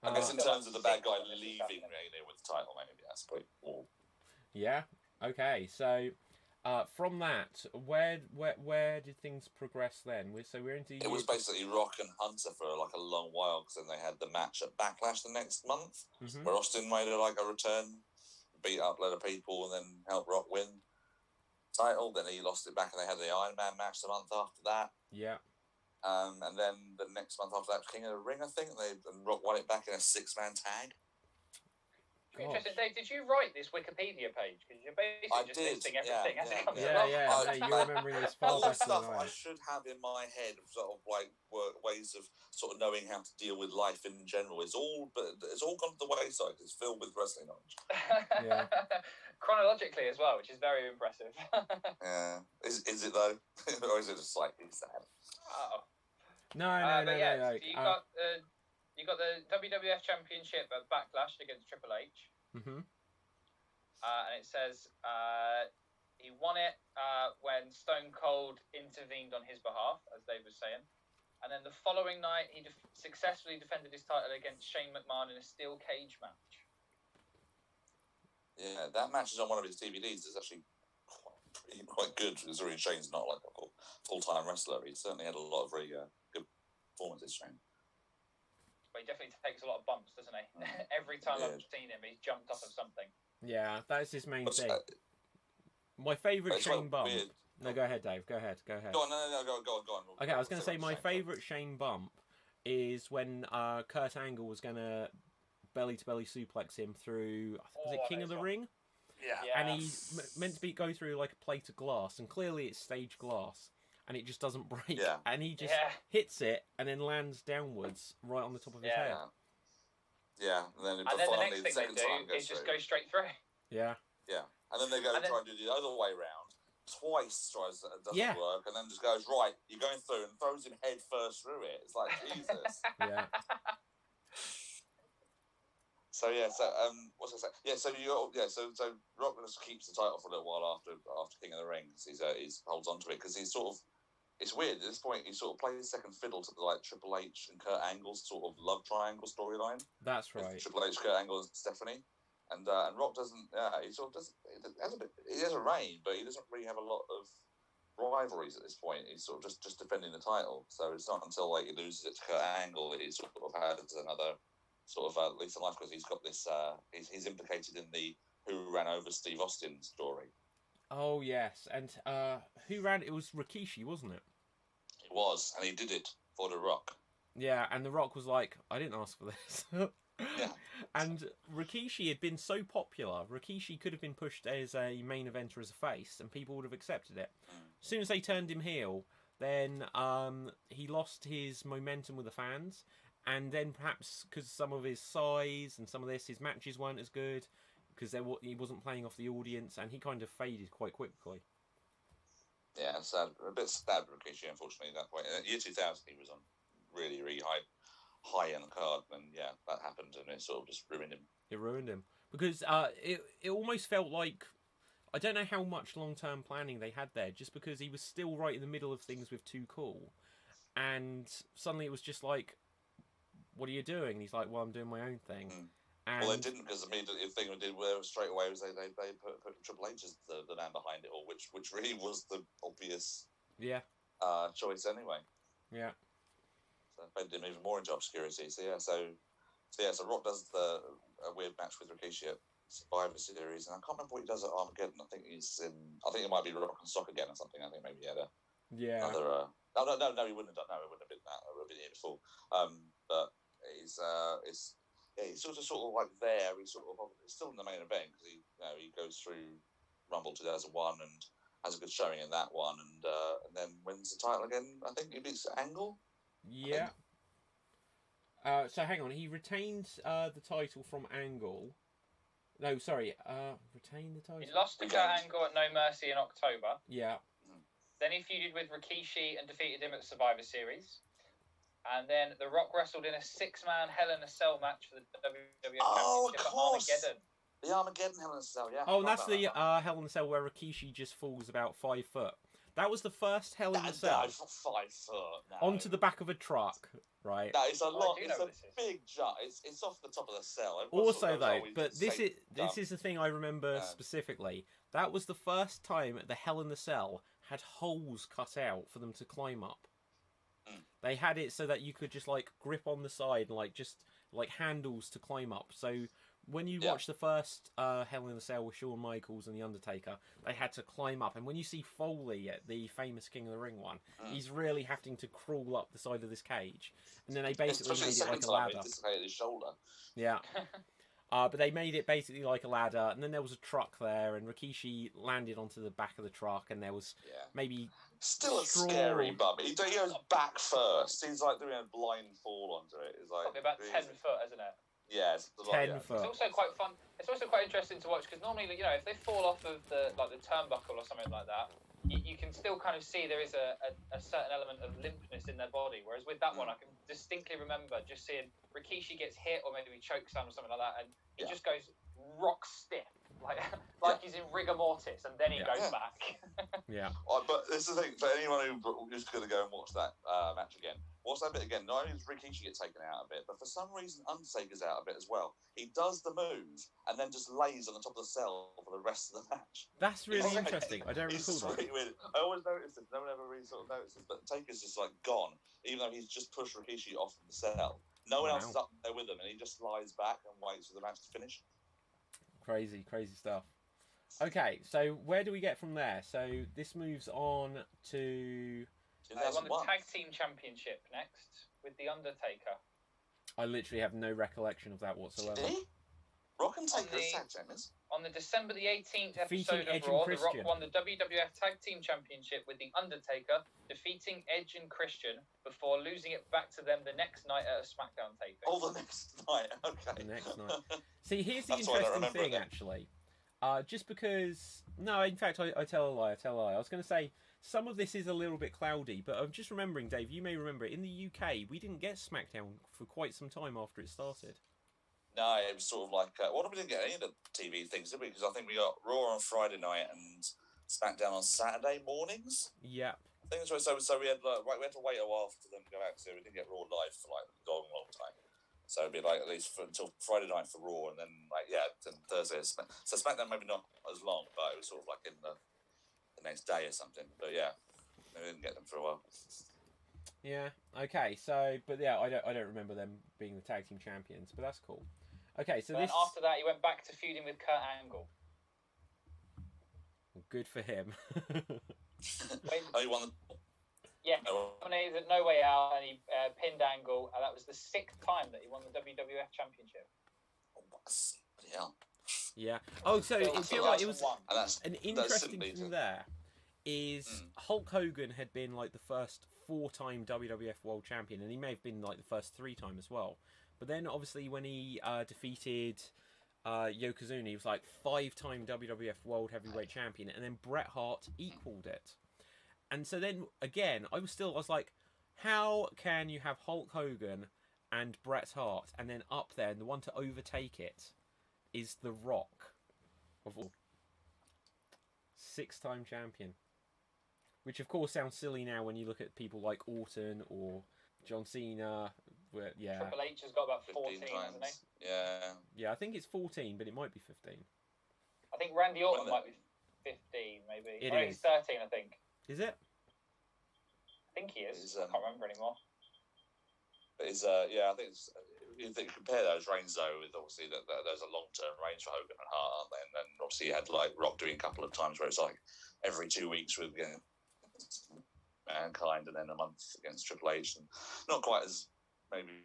[SPEAKER 3] I guess in terms of the bad guy leaving Mania with the title, maybe that's pretty cool.
[SPEAKER 1] Yeah. Okay. So, from that, where did things progress then? So we're into.
[SPEAKER 3] It was basically Rock and Hunter for like a long while, because then they had the match at Backlash the next month, where Austin made a return, beat up a lot of people, and then helped Rock win. title. Then he lost it back, and they had the Iron Man match the month after that.
[SPEAKER 1] Yeah.
[SPEAKER 3] And then the next month after that was King of the Ring, I think. And Rock won it back in a 6-man tag.
[SPEAKER 2] Interesting, Dave. Did you write this Wikipedia page? Because you're basically just listing everything as it comes along.
[SPEAKER 1] Yeah. You're remembering this far
[SPEAKER 3] all
[SPEAKER 1] better
[SPEAKER 3] stuff
[SPEAKER 1] than I
[SPEAKER 3] I should have in my head, sort of like ways of sort of knowing how to deal with life in general. It's all gone to the wayside. It's filled with wrestling knowledge.
[SPEAKER 2] Yeah. Chronologically as well, which is very impressive.
[SPEAKER 3] Yeah, is it though, or is it just slightly sad?
[SPEAKER 2] Oh.
[SPEAKER 1] No.
[SPEAKER 2] So you got the WWF Championship at Backlash against Triple H.
[SPEAKER 1] Mm-hmm.
[SPEAKER 2] And it says he won it when Stone Cold intervened on his behalf, as Dave was saying. And then the following night, he successfully defended his title against Shane McMahon in a steel cage match.
[SPEAKER 3] Yeah, that match is on one of his DVDs. It's actually quite good. Considering Shane's not like a full-time wrestler. He certainly had a lot of very good performances, Shane.
[SPEAKER 2] But he definitely takes a lot of bumps, doesn't he? Every time I've seen him, he's jumped off of something.
[SPEAKER 1] Yeah, that's his main thing. My favourite Shane bump... Weird. No, go ahead, Dave. Go ahead.
[SPEAKER 3] Go on, go on.
[SPEAKER 1] Okay, I was going to say my favourite Shane bump is when Kurt Angle was going to belly-to-belly suplex him through... Was it King of the Ring?
[SPEAKER 3] Yeah.
[SPEAKER 1] And he's meant to go through like a plate of glass, and clearly it's stage glass. And it just doesn't break.
[SPEAKER 3] Yeah.
[SPEAKER 1] And he just hits it and then lands downwards right on the top of his head.
[SPEAKER 3] Yeah. And then
[SPEAKER 2] the next thing they do is just go straight through.
[SPEAKER 1] Yeah.
[SPEAKER 3] Yeah. And then they go try and do the other way round. Twice tries it doesn't work, and then just goes, right, you're going through, and throws him head first through it. It's like, Jesus.
[SPEAKER 1] Yeah.
[SPEAKER 3] So what's I say? So Rock just keeps the title for a little while after King of the Ring, because he holds on to it, because he's sort of, it's weird at this point, he sort of plays second fiddle to like Triple H and Kurt Angle's sort of love triangle storyline.
[SPEAKER 1] That's right.
[SPEAKER 3] Triple H, Kurt Angle, and Stephanie, and Rock doesn't. He sort of doesn't. He has a reign, but he doesn't really have a lot of rivalries at this point. He's sort of just defending the title. So it's not until like he loses it to Kurt Angle that he sort of has another sort of lease of life, because he's got this. He's implicated in the who ran over Steve Austin story.
[SPEAKER 1] Oh yes, and who ran? It was Rikishi, wasn't it?
[SPEAKER 3] It was, and he did it for The Rock.
[SPEAKER 1] Yeah, and The Rock was like, "I didn't ask for this."
[SPEAKER 3] Yeah.
[SPEAKER 1] And Rikishi had been so popular. Rikishi could have been pushed as a main eventer as a face, and people would have accepted it. As soon as they turned him heel, then he lost his momentum with the fans, and then perhaps because some of his size and some of his matches weren't as good, because he wasn't playing off the audience, and he kind of faded quite quickly.
[SPEAKER 3] Yeah, sad, a bit sad for Rikishi, unfortunately, at that point. In year 2000, he was on really, really high in the card, and that happened, and it sort of just ruined him.
[SPEAKER 1] It ruined him, because it almost felt like, I don't know how much long-term planning they had there, just because he was still right in the middle of things with Too Cool, and suddenly it was just like, what are you doing? And he's like, well, I'm doing my own thing. And
[SPEAKER 3] well, they didn't, because immediately the thing they did straight away was they put Triple H as the man behind it all, which really was the obvious choice anyway.
[SPEAKER 1] Yeah.
[SPEAKER 3] So it made him even more into obscurity. So Rock does a weird match with Rikishi at Survivor Series, and I can't remember what he does at Armageddon. I think it might be Rock and Sock again or something. I think maybe he had another. No, he wouldn't have done. No, it wouldn't have been that. It would have been here before. But he's sort of like there. He's still in the main event, because he goes through Rumble 2001 and has a good showing in that one, and then wins the title again. I think he beats Angle.
[SPEAKER 1] Yeah. So hang on, he retained the title from Angle. No, sorry, retained the title.
[SPEAKER 2] He lost to Kurt Angle at No Mercy in October.
[SPEAKER 1] Yeah.
[SPEAKER 2] Then he feuded with Rikishi and defeated him at the Survivor Series. And then The Rock wrestled in a 6-man Hell in a Cell match for the WWF Championship at Armageddon.
[SPEAKER 3] The Armageddon Hell in a Cell, yeah.
[SPEAKER 1] Oh, and that's the Hell in a Cell where Rikishi just falls about 5 foot. That was the first Hell in a Cell.
[SPEAKER 3] No, 5 foot. No.
[SPEAKER 1] Onto the back of a truck, right?
[SPEAKER 3] No, it's a lot. It's a big jump. It's off the top of the cell.
[SPEAKER 1] Also, though, but this is the thing I remember specifically. That was the first time the Hell in the Cell had holes cut out for them to climb up. They had it so that you could just like grip on the side and like just like handles to climb up. So when you watch the first Hell in a Cell with Shawn Michaels and The Undertaker, they had to climb up. And when you see Foley at the famous King of the Ring one, he's really having to crawl up the side of this cage. And then they basically made it like a ladder.
[SPEAKER 3] He dislocated his shoulder.
[SPEAKER 1] Yeah. But they made it basically like a ladder, and then there was a truck there, and Rikishi landed onto the back of the truck, and there was maybe
[SPEAKER 3] still a scary bump. He goes back first. He's like doing a blind fall onto it. It's like
[SPEAKER 2] probably about 10 foot, isn't it?
[SPEAKER 3] Yeah, it's
[SPEAKER 1] 10 foot.
[SPEAKER 2] It's also quite fun. It's also quite interesting to watch because normally, if they fall off of the turnbuckle or something like that, you can still kind of see there is a certain element of limpness in their body. Whereas with that one, I can distinctly remember just seeing Rikishi gets hit or maybe chokeslam or something like that, and he just goes rock stiff, like he's in rigor mortis, and then he goes back.
[SPEAKER 3] But this is the thing for anyone who's going to go and watch that match again. Watch that bit again. Not only does Rikishi get taken out a bit, but for some reason Undertaker's out a bit as well. He does the move and then just lays on the top of the cell for the rest of the match.
[SPEAKER 1] That's really interesting. I don't recall that.
[SPEAKER 3] Really weird. I always notice this. No one ever really sort of notices, but Taker's just like gone, even though he's just pushed Rikishi off the cell. No one else is up there with him, and he just lies back and waits for the match to finish.
[SPEAKER 1] Crazy stuff. Okay, so where do we get from there? So this moves on to...
[SPEAKER 2] They won the Tag Team Championship next with The Undertaker.
[SPEAKER 1] I literally have no recollection of that whatsoever.
[SPEAKER 3] Did he? Rock and Taker as tag champions?
[SPEAKER 2] On the December the 18th episode of Raw, The Rock won the WWF Tag Team Championship with The Undertaker, defeating Edge and Christian before losing it back to them the next night at a SmackDown taping.
[SPEAKER 3] Oh, the next night, okay.
[SPEAKER 1] The next night. See, here's the interesting thing, actually. Just because... No, in fact, I tell a lie. I was going to say, some of this is a little bit cloudy, but I'm just remembering, Dave, you may remember, in the UK, we didn't get SmackDown for quite some time after it started.
[SPEAKER 3] No, it was sort of like... we didn't get any of the TV things, did we? Because I think we got Raw on Friday night and SmackDown on Saturday mornings.
[SPEAKER 1] Yeah.
[SPEAKER 3] I think that's right. So we had we had to wait a while for them to go out, so we didn't get Raw live for like a long time. So it'd be like at least until Friday night for Raw, and then then Thursday. So SmackDown maybe not as long, but it was sort of like in the next day or something. But yeah, we didn't get them for a while.
[SPEAKER 1] Yeah. Okay. So, but yeah, I don't remember them being the tag team champions, but that's cool. Okay. So this.
[SPEAKER 2] After that, he went back to feuding with Kurt Angle.
[SPEAKER 1] Good for him.
[SPEAKER 3] He won.
[SPEAKER 2] Yeah, nominated at No Way Out, and he pinned Angle, and that was the 6th time that he won the WWF Championship.
[SPEAKER 1] Yeah. Oh, so it feel like it was an interesting thing there. Is Hulk Hogan had been like the first 4-time WWF World Champion, and he may have been like the first 3-time as well. But then obviously when he defeated Yokozuna, he was like 5-time WWF World Heavyweight Champion, and then Bret Hart equaled it. And so then, again, I was like, how can you have Hulk Hogan and Bret Hart, and then up there, and the one to overtake it is The Rock, of all 6-time champion. Which, of course, sounds silly now when you look at people like Orton or John Cena. Where,
[SPEAKER 2] Triple H has got about 14, hasn't he?
[SPEAKER 3] Yeah.
[SPEAKER 1] Yeah, I think it's 14, but it might be 15.
[SPEAKER 2] I think Randy Orton might be 15, maybe. He's 13, I think.
[SPEAKER 1] Is it?
[SPEAKER 2] I think he is. I can't remember anymore.
[SPEAKER 3] I think it's, if you compare those reigns though, with obviously that there's a long-term range for Hogan and Hart, aren't they? And then obviously you had like Rock doing a couple of times where it's like every 2 weeks with Mankind, and then a month against Triple H, and not quite as maybe.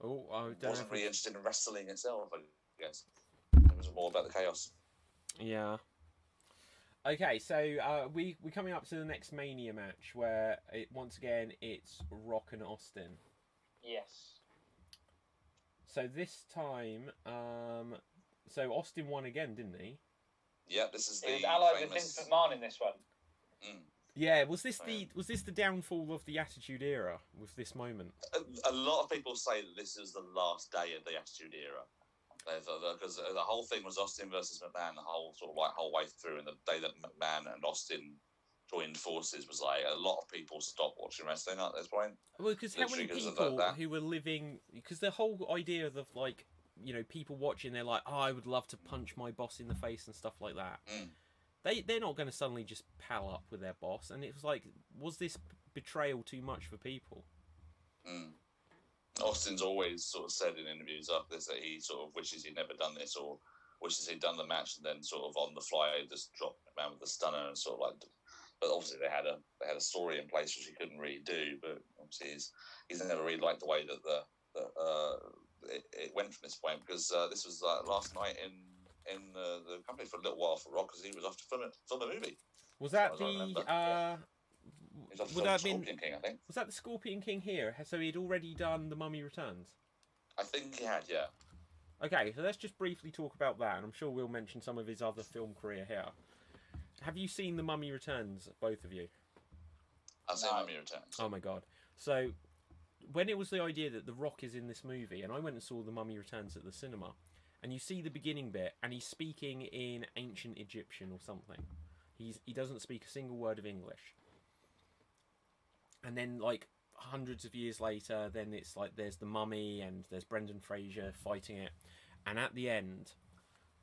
[SPEAKER 1] Oh, I don't
[SPEAKER 3] wasn't really interested in wrestling itself, I guess. It was more about the chaos.
[SPEAKER 1] Yeah. Okay, so we're coming up to the next Mania match where once again it's Rock and Austin.
[SPEAKER 2] Yes.
[SPEAKER 1] So this time, so Austin won again, didn't he?
[SPEAKER 3] Yeah, this is
[SPEAKER 2] he was allied with Vince McMahon in this one.
[SPEAKER 1] Yeah, was this the downfall of the Attitude Era with this moment?
[SPEAKER 3] A lot of people say that this is the last day of the Attitude Era. Because the whole thing was Austin versus McMahon, the whole sort of like whole way through, and the day that McMahon and Austin joined forces was like a lot of people stopped watching wrestling at this point.
[SPEAKER 1] Well, because how many people who were living, because the whole idea of like, you know, people watching, they're like, oh, I would love to punch my boss in the face and stuff like that. They're not going to suddenly just pal up with their boss, and it was like, was this betrayal too much for people?
[SPEAKER 3] Austin's always sort of said in interviews after this that he sort of wishes he'd never done this, or wishes he'd done the match and then sort of on the fly just dropped the man with the stunner and sort of like. But obviously they had a story in place which he couldn't really do. But obviously he's never really liked the way that it went from this point, because this was last night in the company for a little while for Rock, because he was off to film a movie.
[SPEAKER 1] Was that the?
[SPEAKER 3] Would that Scorpion King, I think.
[SPEAKER 1] Was that the Scorpion King here? So he'd already done The Mummy Returns?
[SPEAKER 3] I think he had, yeah.
[SPEAKER 1] Okay, so let's just briefly talk about that, and I'm sure we'll mention some of his other film career here. Have you seen The Mummy Returns, both of you?
[SPEAKER 3] I've seen Mummy Returns.
[SPEAKER 1] Oh my god. So, when it was the idea that The Rock is in this movie, and I went and saw The Mummy Returns at the cinema, and you see the beginning bit, and he's speaking in ancient Egyptian or something. He doesn't speak a single word of English. And then, like, hundreds of years later, then it's like there's the mummy and there's Brendan Fraser fighting it. And at the end,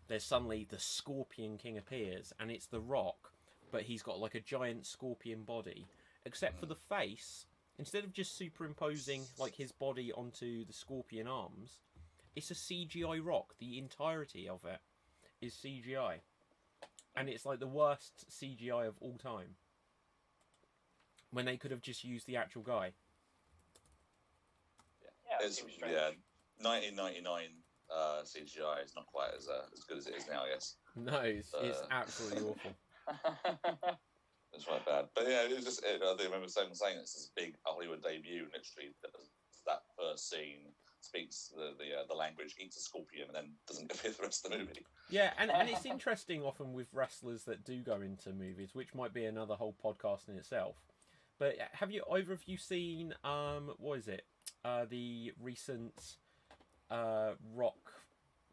[SPEAKER 1] there's suddenly the Scorpion King appears, and it's The Rock, but he's got like a giant scorpion body. Except for the face, instead of just superimposing like his body onto the scorpion arms, it's a CGI Rock. The entirety of it is CGI. And it's like the worst CGI of all time. When they could have just used the actual guy.
[SPEAKER 3] It's 1999 CGI is not quite as good as it is now, I guess.
[SPEAKER 1] No, it's absolutely awful.
[SPEAKER 3] It's quite bad. But yeah, it was just, I remember saying it's this big Hollywood debut, literally, that first scene speaks the language, eats a scorpion, and then doesn't appear the rest of the movie.
[SPEAKER 1] Yeah, and it's interesting often with wrestlers that do go into movies, which might be another whole podcast in itself. But have you either of you seen what is it? The recent Rock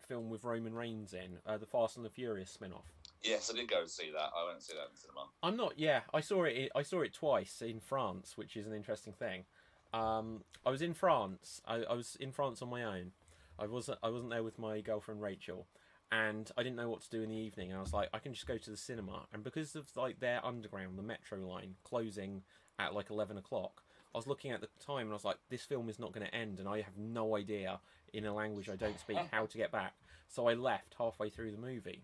[SPEAKER 1] film with Roman Reigns in the Fast and the Furious spin-off.
[SPEAKER 3] Yes, I did go see that. I went to see that in the cinema.
[SPEAKER 1] I'm not. Yeah, I saw it twice in France, which is an interesting thing. I was in France. I was in France on my own. I wasn't there with my girlfriend Rachel, and I didn't know what to do in the evening. And I was like, I can just go to the cinema. And because of like their underground, the metro line closing at like 11 o'clock, I was looking at the time and I was like, this film is not going to end, and I have no idea in a language I don't speak how to get back. So I left halfway through the movie.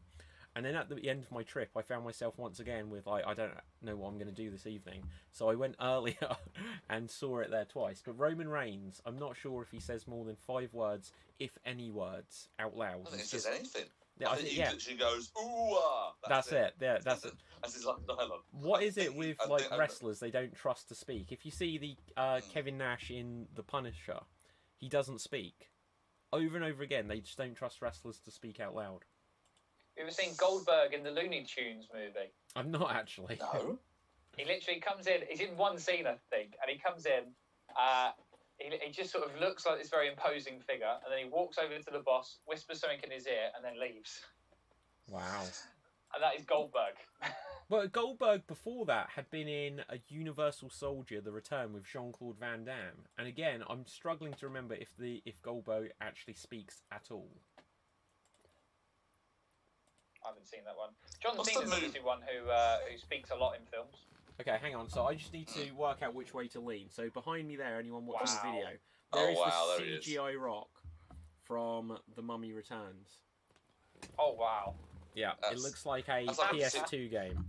[SPEAKER 1] And then at the end of my trip, I found myself once again with like, I don't know what I'm going to do this evening. So I went earlier and saw it there twice. But Roman Reigns, I'm not sure if he says more than 5 words, if any words, out loud.
[SPEAKER 3] I don't think he says anything.
[SPEAKER 1] Yeah,
[SPEAKER 3] I think he literally goes, ooh, ah.
[SPEAKER 1] That's it. Yeah, that's it.
[SPEAKER 3] That's his dialogue.
[SPEAKER 1] What is it with like wrestlers they don't trust to speak? If you see the Kevin Nash in The Punisher, he doesn't speak. Over and over again, they just don't trust wrestlers to speak out loud.
[SPEAKER 2] You ever seen Goldberg in the Looney Tunes movie?
[SPEAKER 1] I've not actually.
[SPEAKER 3] No.
[SPEAKER 2] He literally comes in. He's in one scene, I think, and he comes in. He just sort of looks like this very imposing figure, and then he walks over to the boss, whispers something in his ear, and then leaves.
[SPEAKER 1] Wow.
[SPEAKER 2] And that is Goldberg.
[SPEAKER 1] But Goldberg before that had been in a Universal Soldier: The Return with Jean-Claude Van Damme, and again, I'm struggling to remember if Goldberg actually speaks at all.
[SPEAKER 2] I haven't seen that one. John Cena's obviously one who speaks a lot in films. Okay,
[SPEAKER 1] hang on. So I just need to work out which way to lean. So behind me there, anyone watching the video, there is the CGI Rock from The Mummy Returns.
[SPEAKER 2] Oh, wow.
[SPEAKER 1] Yeah, it looks like a PS2 game.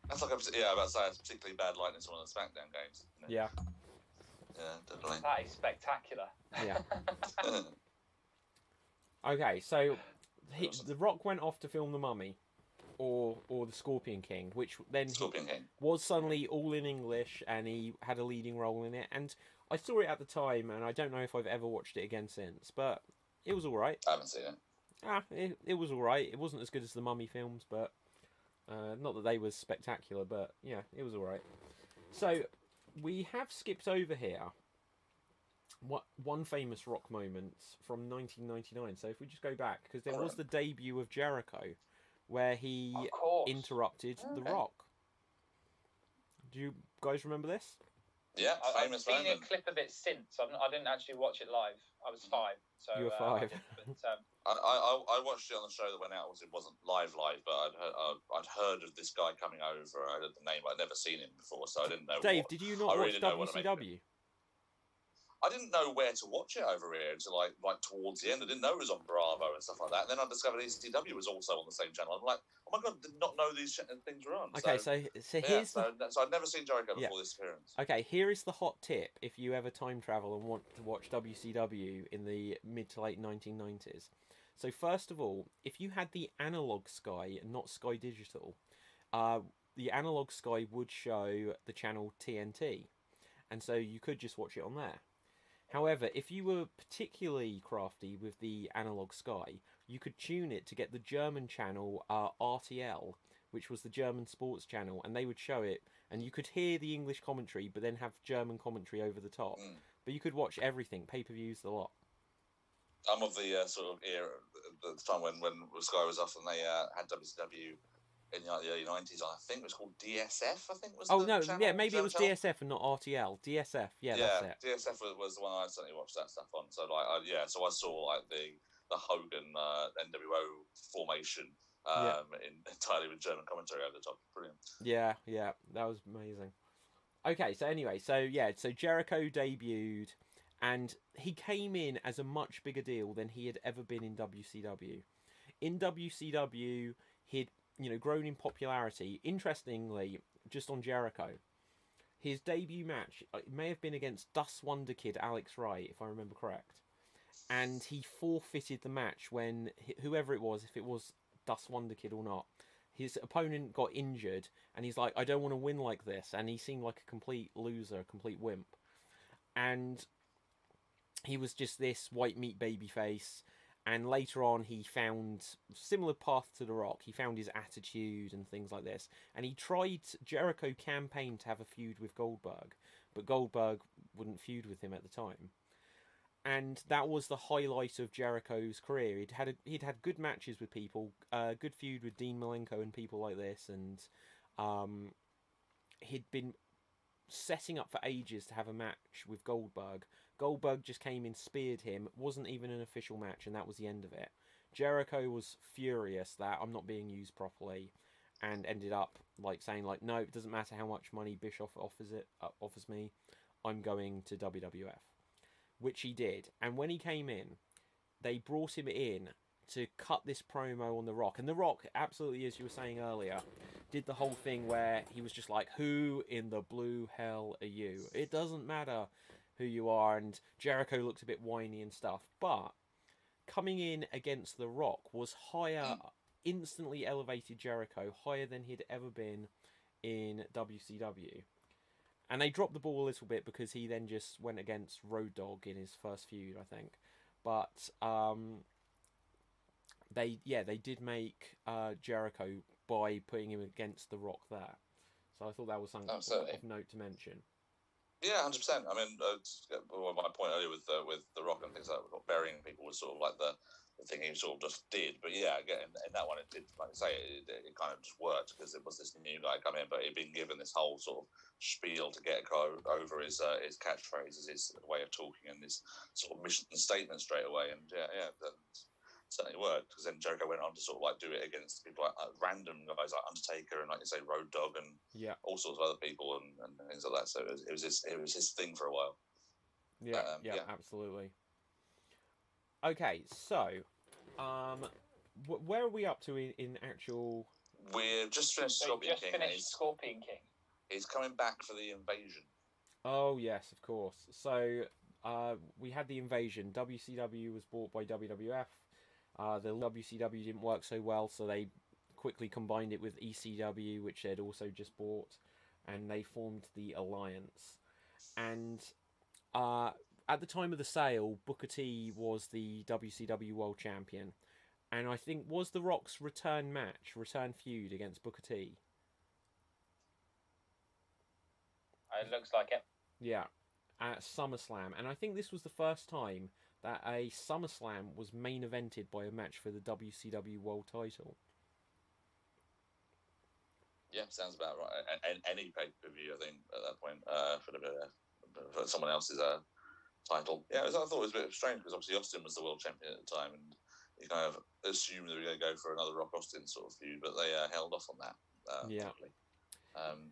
[SPEAKER 3] That's like, yeah, about to say, it's particularly bad likeness to one of the SmackDown games. Isn't it?
[SPEAKER 1] Yeah.
[SPEAKER 3] Yeah, definitely.
[SPEAKER 2] That is spectacular.
[SPEAKER 1] Yeah. Okay, so The Rock went off to film The Mummy, or The Scorpion King, which then was suddenly all in English, and he had a leading role in it. And I saw it at the time, and I don't know if I've ever watched it again since, but it was all right.
[SPEAKER 3] I haven't seen it.
[SPEAKER 1] It was all right. It wasn't as good as the Mummy films, but not that they were spectacular, but yeah, it was all right. So we have skipped over here one famous Rock moment from 1999. So if we just go back, because there was the debut of Jericho, where he interrupted The Rock. Do you guys remember this?
[SPEAKER 3] Yeah,
[SPEAKER 2] I've seen a clip of it since. I didn't actually watch it live. I was 5. So
[SPEAKER 1] you were 5.
[SPEAKER 3] I watched it on the show that went out. It wasn't live, but I'd heard of this guy coming over. I heard the name. I'd never seen him before, so I didn't know.
[SPEAKER 1] Dave, did you not watch WCW?
[SPEAKER 3] I didn't know where to watch it over here until like towards the end. I didn't know it was on Bravo and stuff like that. And then I discovered ECW was also on the same channel. I'm like, oh my god, I did not know these things were on.
[SPEAKER 1] Okay, so here's
[SPEAKER 3] so I'd never seen Jericho before this appearance.
[SPEAKER 1] Okay, here is the hot tip if you ever time travel and want to watch WCW in the mid to late 1990s. So first of all, if you had the analog Sky and not Sky Digital, the analog Sky would show the channel TNT, and so you could just watch it on there. However, if you were particularly crafty with the analog Sky, you could tune it to get the German channel RTL, which was the German sports channel, and they would show it, and you could hear the English commentary, but then have German commentary over the top. But you could watch everything, pay-per-views, the lot.
[SPEAKER 3] I'm of the sort of era, the time when Sky was off and they had WCW in the early 90s. I think it was called DSF, I think was channel,
[SPEAKER 1] maybe it was channel? DSF and not RTL. DSF, that's it.
[SPEAKER 3] DSF was the one I certainly watched that stuff on. So so I saw like the Hogan NWO formation entirely with German commentary over the top. Brilliant.
[SPEAKER 1] Yeah, that was amazing. Okay, so anyway, so Jericho debuted, and he came in as a much bigger deal than he had ever been in WCW. In WCW, he'd grown in popularity. Interestingly, just on Jericho, his debut match may have been against Dust Wonder Kid Alex Wright, if I remember correct, and he forfeited the match when whoever it was, if it was Dust Wonder Kid or not, his opponent got injured, and he's like, I don't want to win like this, and he seemed like a complete loser, a complete wimp, and he was just this white meat babyface. And later on, he found similar path to The Rock. He found his attitude and things like this. And Jericho campaigned to have a feud with Goldberg, but Goldberg wouldn't feud with him at the time. And that was the highlight of Jericho's career. He'd had good matches with people, good feud with Dean Malenko and people like this, and he'd been setting up for ages to have a match with Goldberg. Goldberg just came in, speared him, wasn't even an official match, and that was the end of it. Jericho was furious that I'm not being used properly, and ended up saying no, it doesn't matter how much money Bischoff offers me, I'm going to WWF, which he did. And when he came in, they brought him in to cut this promo on The Rock, and The Rock, absolutely as you were saying earlier, did the whole thing where he was just like, who in the blue hell are you? It doesn't matter who you are, and Jericho looked a bit whiny and stuff, but coming in against The Rock was higher, instantly elevated Jericho higher than he'd ever been in WCW. And they dropped the ball a little bit because he then just went against Road Dogg in his first feud, I think. But they did make Jericho by putting him against The Rock there. So I thought that was something of note to mention.
[SPEAKER 3] Yeah, 100%. I mean, my point earlier with The Rock and things like that, burying people was sort of like the thing he sort of just did. But yeah, again, in that one, it did, like I say, it kind of just worked because it was this new guy come in, but he'd been given this whole sort of spiel to get over his catchphrases, his way of talking, and this sort of mission statement straight away. And yeah, that certainly worked, because then Jericho went on to sort of do it against people like random guys like Undertaker and, like you say, Road Dogg and all sorts of other people and things like that. So it was his thing for a while.
[SPEAKER 1] Yeah, absolutely. Okay, so where are we up to in actual?
[SPEAKER 3] We've just finished Scorpion King.
[SPEAKER 2] Scorpion King.
[SPEAKER 3] He's coming back for the invasion.
[SPEAKER 1] Oh yes, of course. So we had the invasion. WCW was bought by WWF. The WCW didn't work so well, so they quickly combined it with ECW, which they'd also just bought, and they formed the Alliance. And at the time of the sale, Booker T was the WCW World Champion, and I think was The Rock's return feud against Booker T.
[SPEAKER 2] It looks like it.
[SPEAKER 1] Yeah, at SummerSlam, and I think this was the first time that a SummerSlam was main evented by a match for the WCW World Title.
[SPEAKER 3] Yeah, sounds about right. And any pay-per-view, I think, at that point, for someone else's title. Yeah, I thought it was a bit strange, because obviously Austin was the world champion at the time, and you kind of assumed they were going to go for another Rock Austin sort of feud, but they held off on that.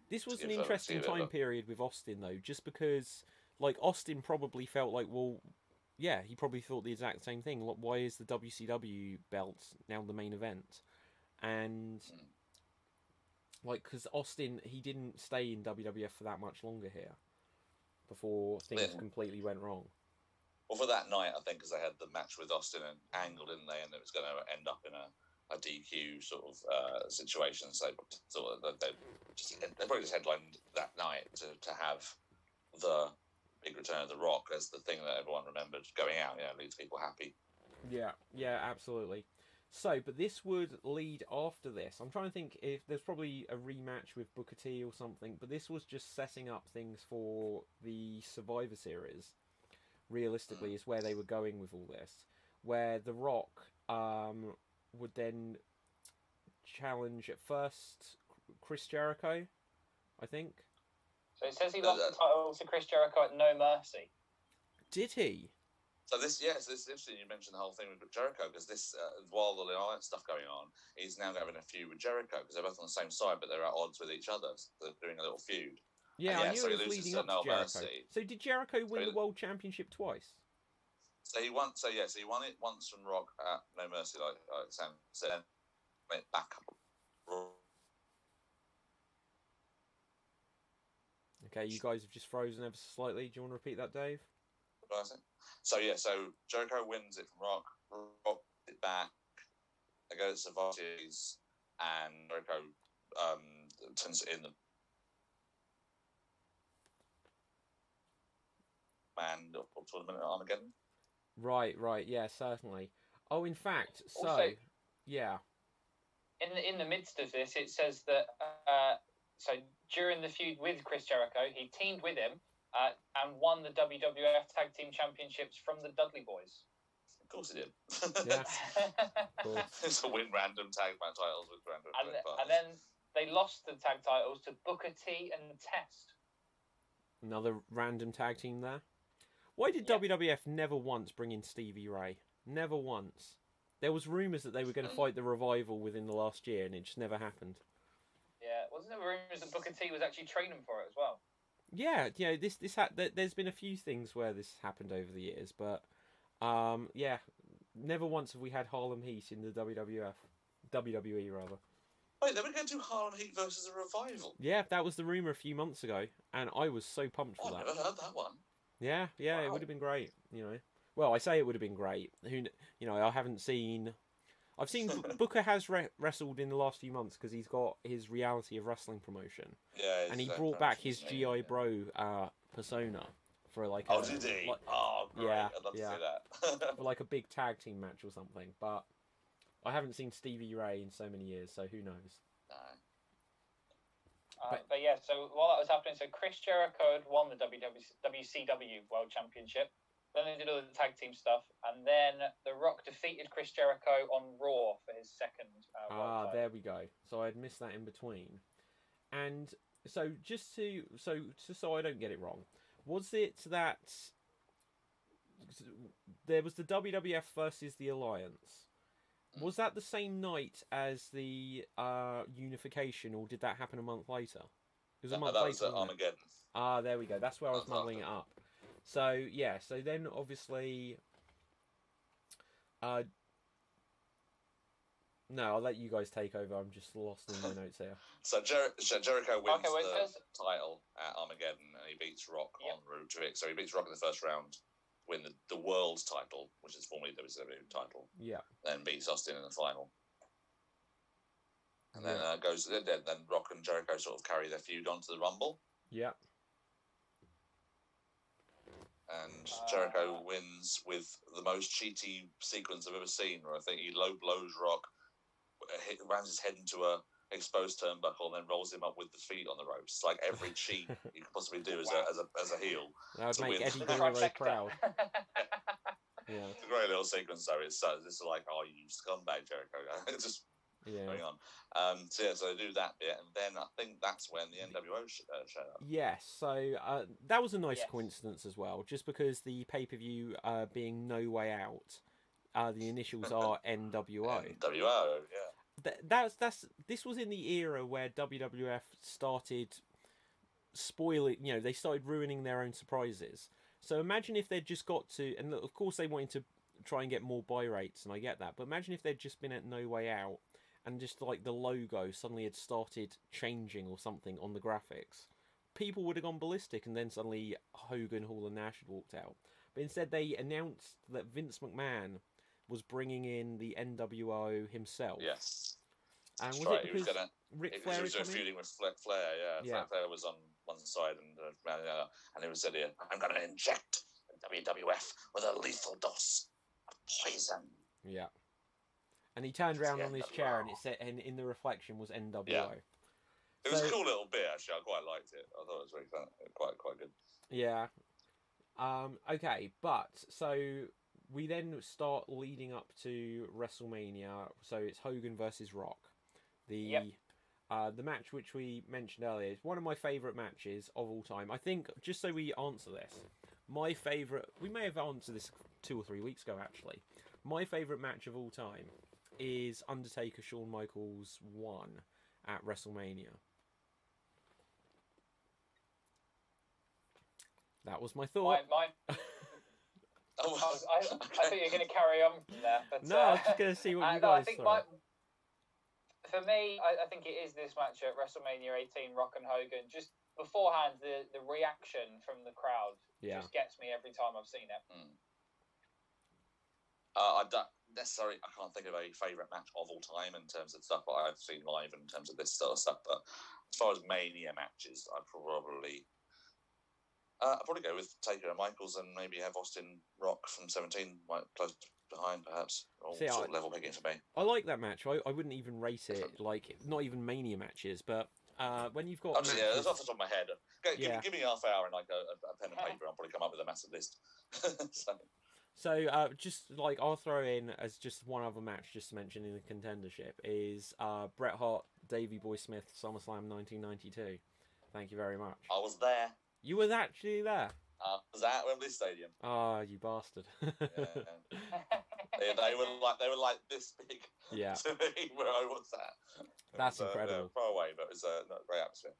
[SPEAKER 1] This was an interesting time period with Austin, though, just because like Austin probably felt like, well, yeah, he probably thought the exact same thing. Like, why is the WCW belt now the main event? And like, because Austin, he didn't stay in WWF for that much longer here before things completely went wrong.
[SPEAKER 3] Well, for that night, I think, because they had the match with Austin and Angle, didn't they? And it was going to end up in a DQ sort of situation. So they probably just headlined that night to have the big return of The Rock as the thing that everyone remembered going out. Leaves people happy.
[SPEAKER 1] Yeah, absolutely. So, but this would lead after this. I'm trying to think if there's probably a rematch with Booker T or something, but this was just setting up things for the Survivor Series. Realistically, is where they were going with all this, where The Rock would then challenge at first Chris Jericho, I think.
[SPEAKER 2] So it says he lost the title to Chris Jericho at No Mercy.
[SPEAKER 1] Did he?
[SPEAKER 3] So this is interesting. You mentioned the whole thing with Jericho, because this, while the Alliance stuff going on, he's now having a feud with Jericho because they're both on the same side, but they're at odds with each other. So they're doing a little feud.
[SPEAKER 1] Yeah, I knew
[SPEAKER 3] so
[SPEAKER 1] it was leading up to Jericho. Mercy. So did Jericho win the World Championship twice?
[SPEAKER 3] So he won. So he won it once from Rock at No Mercy, like Sam said. Went back.
[SPEAKER 1] Okay, you guys have just frozen ever so slightly. Do you want to repeat that, Dave?
[SPEAKER 3] So Jericho wins it from Rock. Rock it back. They go to Survivor Series, and Jericho turns it in the man or tournament at Armageddon.
[SPEAKER 1] Right, yeah, certainly. Oh, in fact,
[SPEAKER 2] also,
[SPEAKER 1] yeah.
[SPEAKER 2] In the midst of this, it says that so during the feud with Chris Jericho, he teamed with him and won the WWF Tag Team Championships from the Dudley Boys.
[SPEAKER 3] Of course he did.
[SPEAKER 1] Yeah. Cool.
[SPEAKER 3] It's a win random tag match titles with random
[SPEAKER 2] and then they lost the tag titles to Booker T and Test.
[SPEAKER 1] Another random tag team there. Why did WWF never once bring in Stevie Ray? Never once. There was rumours that they were going to fight the Revival within the last year, and it just never happened. Yeah,
[SPEAKER 2] wasn't there rumours that Booker T was actually training for it as well?
[SPEAKER 1] Yeah, there's been a few things where this happened over the years, but never once have we had Harlem Heat in the WWE rather.
[SPEAKER 3] Wait, they were going to do Harlem Heat versus a Revival?
[SPEAKER 1] Yeah, that was the rumour a few months ago, and I was so pumped for that.
[SPEAKER 3] I've never heard that one.
[SPEAKER 1] Yeah, wow. It would have been great, Well, I say it would have been great. I haven't seen... I've seen Booker has wrestled in the last few months because he's got his Reality of Wrestling promotion.
[SPEAKER 3] Yeah,
[SPEAKER 1] and he brought back his G.I. Bro persona for like...
[SPEAKER 3] Oh, did he? Great.
[SPEAKER 1] Yeah,
[SPEAKER 3] I'd love to see that.
[SPEAKER 1] for like a big tag team match or something, but I haven't seen Stevie Ray in so many years, so who knows?
[SPEAKER 3] No.
[SPEAKER 2] But yeah, so while that was happening, so Chris Jericho had won the WCW World Championship. Then they did all the tag team stuff, and then The Rock defeated Chris Jericho on Raw for his second world title.
[SPEAKER 1] There we go. So I'd missed that in between. And so just so I don't get it wrong, was it that there was the WWF versus the Alliance? Was that the same night as the unification, or did that happen a month later? It was a month later.
[SPEAKER 3] Was at Armageddon.
[SPEAKER 1] There we go. That's where I was muddling it up. So yeah, so then obviously, no, I'll let you guys take over. I'm just lost in my notes here.
[SPEAKER 3] So Jericho wins the title at Armageddon, and he beats Rock en route to it. So he beats Rock in the first round, win the world's title, which is formerly WCW title.
[SPEAKER 1] Yeah.
[SPEAKER 3] Then beats Austin in the final. And then then Rock and Jericho sort of carry their feud onto the Rumble.
[SPEAKER 1] Yeah. And
[SPEAKER 3] Jericho wins with the most cheaty sequence I've ever seen, where I think he low blows Rock, rams his head into a exposed turnbuckle, and then rolls him up with the feet on the ropes. It's like every cheat you could possibly do as a heel.
[SPEAKER 1] That would make Eddie Guerrero proud. Yeah,
[SPEAKER 3] it's a great little sequence though. It's this is like, oh, you scumbag, Jericho. It's just going on. So they do that bit, and then I think that's when the NWO showed up.
[SPEAKER 1] Yes, so that was a nice coincidence as well, just because the pay-per-view being No Way Out, the initials are NWO.
[SPEAKER 3] NWO, yeah.
[SPEAKER 1] This was in the era where WWF started spoiling, they started ruining their own surprises. So imagine if they'd just got to, and of course they wanted to try and get more buy rates, and I get that, but imagine if they'd just been at No Way Out, and just like the logo suddenly had started changing or something on the graphics. People would have gone ballistic, and then suddenly Hogan, Hall and Nash had walked out. But instead they announced that Vince McMahon was bringing in the NWO himself.
[SPEAKER 3] Yes.
[SPEAKER 1] And was
[SPEAKER 3] right.
[SPEAKER 1] it because Ric Flair
[SPEAKER 3] was feuding with Flair, yeah. Flair was on one side, and he was said here, I'm going to inject WWF with a lethal dose of poison.
[SPEAKER 1] Yeah. And he turned around on his chair, and it said, and in the reflection was NWO.
[SPEAKER 3] Yeah. It was a cool little bit, actually. I quite liked it. I thought it was very fun. Quite good.
[SPEAKER 1] Yeah. Okay, but so we then start leading up to WrestleMania. So it's Hogan versus Rock. The match which we mentioned earlier is one of my favourite matches of all time. I think, just so we answer this, my favourite... We may have answered this 2 or 3 weeks ago, actually. My favourite match of all time is Undertaker Shawn Michaels 1 at WrestleMania. That was my thought.
[SPEAKER 2] I think you're going to carry on from there. But,
[SPEAKER 1] no, I was just going to see what you guys thought.
[SPEAKER 2] For me, I think it is this match at WrestleMania 18, Rock and Hogan. Just beforehand, the reaction from the crowd just gets me every time I've seen it.
[SPEAKER 3] I don't necessarily, I can't think of a favourite match of all time in terms of stuff that I've seen live in terms of this sort of stuff. But as far as Mania matches, I'd probably go with Taker and Michaels, and maybe have Austin Rock from 17 close behind, perhaps. All sort of level picking for me.
[SPEAKER 1] I like that match. I wouldn't even rate it like, not even Mania matches, but when you've got matches...
[SPEAKER 3] that's off the top of my head. Give me half hour and like a pen and paper, I'll probably come up with a massive list.
[SPEAKER 1] So just like, I'll throw in as just one other match just to mention in the contendership is Bret Hart, Davey Boy Smith, SummerSlam 1992. Thank you very much.
[SPEAKER 3] I was there.
[SPEAKER 1] You were actually there?
[SPEAKER 3] I was at Wembley Stadium.
[SPEAKER 1] Oh, you bastard.
[SPEAKER 3] They were like this big to me where I was at.
[SPEAKER 1] That's incredible.
[SPEAKER 3] Far away, but it was a great atmosphere.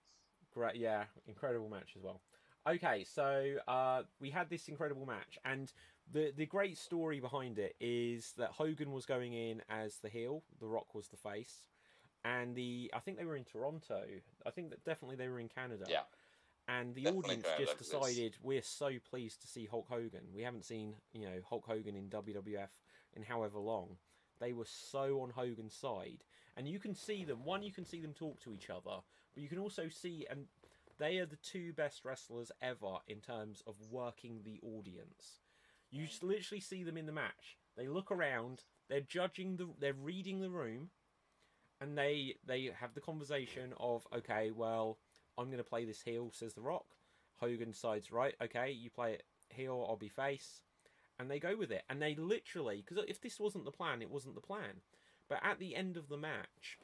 [SPEAKER 1] Great, yeah, incredible match as well. Okay, so we had this incredible match, and the great story behind it is that Hogan was going in as the heel, The Rock was the face, and I think they were in Toronto. I think that definitely they were in Canada.
[SPEAKER 3] Yeah.
[SPEAKER 1] And the audience just decided, we're so pleased to see Hulk Hogan. We haven't seen, Hulk Hogan in WWF in however long. They were so on Hogan's side. And you can see them. One, you can see them talk to each other. But you can also see, and they are the two best wrestlers ever in terms of working the audience. You just literally see them in the match. They look around. They're they're reading the room. And they have the conversation of, okay, well... I'm going to play this heel, says The Rock. Hogan decides, right, okay, you play it heel, I'll be face. And they go with it. And they literally, because if this wasn't the plan, it wasn't the plan. But at the end of the match,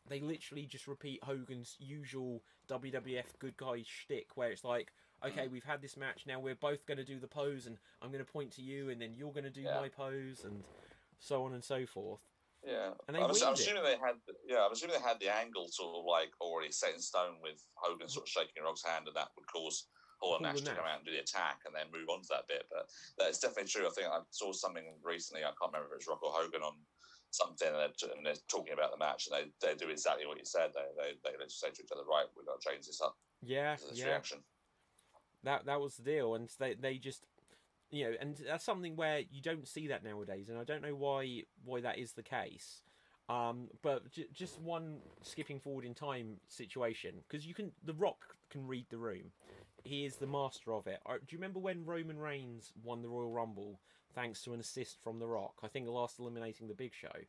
[SPEAKER 1] they literally just repeat Hogan's usual WWF good guy shtick, where it's like, okay, we've had this match, now we're both going to do the pose, and I'm going to point to you, and then you're going to do my pose, and so on and so forth.
[SPEAKER 3] Yeah,
[SPEAKER 1] and
[SPEAKER 3] I'm assuming they had. I'm assuming they had the angle sort of like already set in stone with Hogan sort of shaking Rock's hand, and that would cause Hall and Nash to come out and do the attack, and then move on to that bit. But it's definitely true. I think I saw something recently. I can't remember if it was Rock or Hogan on something, and they're talking about the match, and they do exactly what you said. They just say to each other, right, we've got to change this up.
[SPEAKER 1] Yeah,
[SPEAKER 3] reaction.
[SPEAKER 1] That was the deal, and they just. And that's something where you don't see that nowadays, and I don't know why that is the case. But just one skipping forward in time situation, because The Rock can read the room. He is the master of it. Do you remember when Roman Reigns won the Royal Rumble thanks to an assist from The Rock? I think last eliminating the Big Show.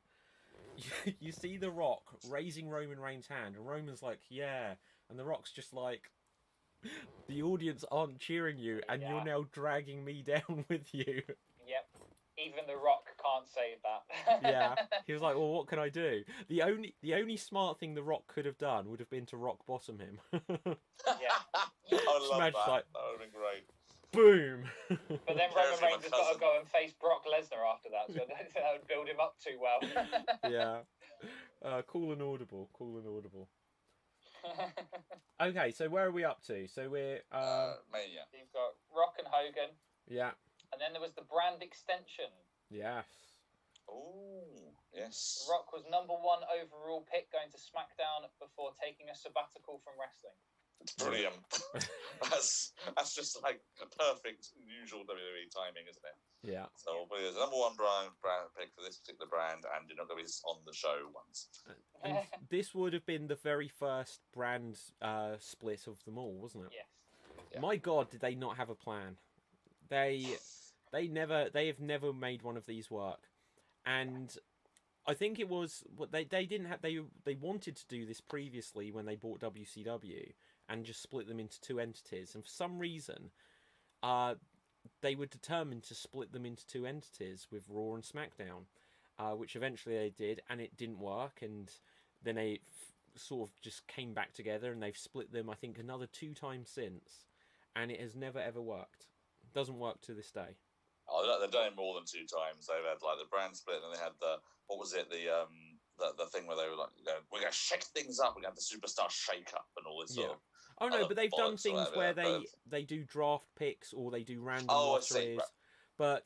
[SPEAKER 1] You see The Rock raising Roman Reigns' hand, and Roman's like, yeah, and The Rock's just like, the audience aren't cheering you, and you're now dragging me down with you.
[SPEAKER 2] Yep. Even The Rock can't save that.
[SPEAKER 1] Yeah. He was like, well, what can I do? The only smart thing The Rock could have done would have been to rock bottom him.
[SPEAKER 2] Yeah.
[SPEAKER 3] I love that. That would have been great.
[SPEAKER 1] Boom.
[SPEAKER 2] But then Roman Reigns has got to go and face Brock Lesnar after that, so that would build him up too well.
[SPEAKER 1] Yeah. Cool and audible. Okay, so where are we up to? So we're
[SPEAKER 3] Mania.
[SPEAKER 2] You've got Rock and Hogan.
[SPEAKER 1] Yeah.
[SPEAKER 2] And then there was the brand extension.
[SPEAKER 1] Yes.
[SPEAKER 3] Oh, yes.
[SPEAKER 2] The Rock was #1 overall pick going to SmackDown before taking a sabbatical from wrestling.
[SPEAKER 3] Brilliant. that's just like a perfect usual WWE timing, isn't it?
[SPEAKER 1] Yeah.
[SPEAKER 3] So there's #1 brand pick for this particular brand, and you're not going to be on the show once.
[SPEAKER 1] And this would have been the very first brand split of them all, wasn't it?
[SPEAKER 2] Yes.
[SPEAKER 3] Yeah.
[SPEAKER 1] My God, did they not have a plan? They have never made one of these work, and I think it was they didn't have they wanted to do this previously when they bought WCW and just split them into two entities, and for some reason, they were determined to split them into two entities with Raw and SmackDown, which eventually they did, and it didn't work, and then they sort of just came back together, and they've split them, I think, another 2 times since, and it has never ever worked. It doesn't work to this day.
[SPEAKER 3] Oh, they've done it more than 2 times. They've had like the brand split, and they had the the thing where they were like, we're going to shake things up. We're going to have the superstar shake up and all this sort of.
[SPEAKER 1] Oh no, but they've done things where they do draft picks or they do random lotteries. But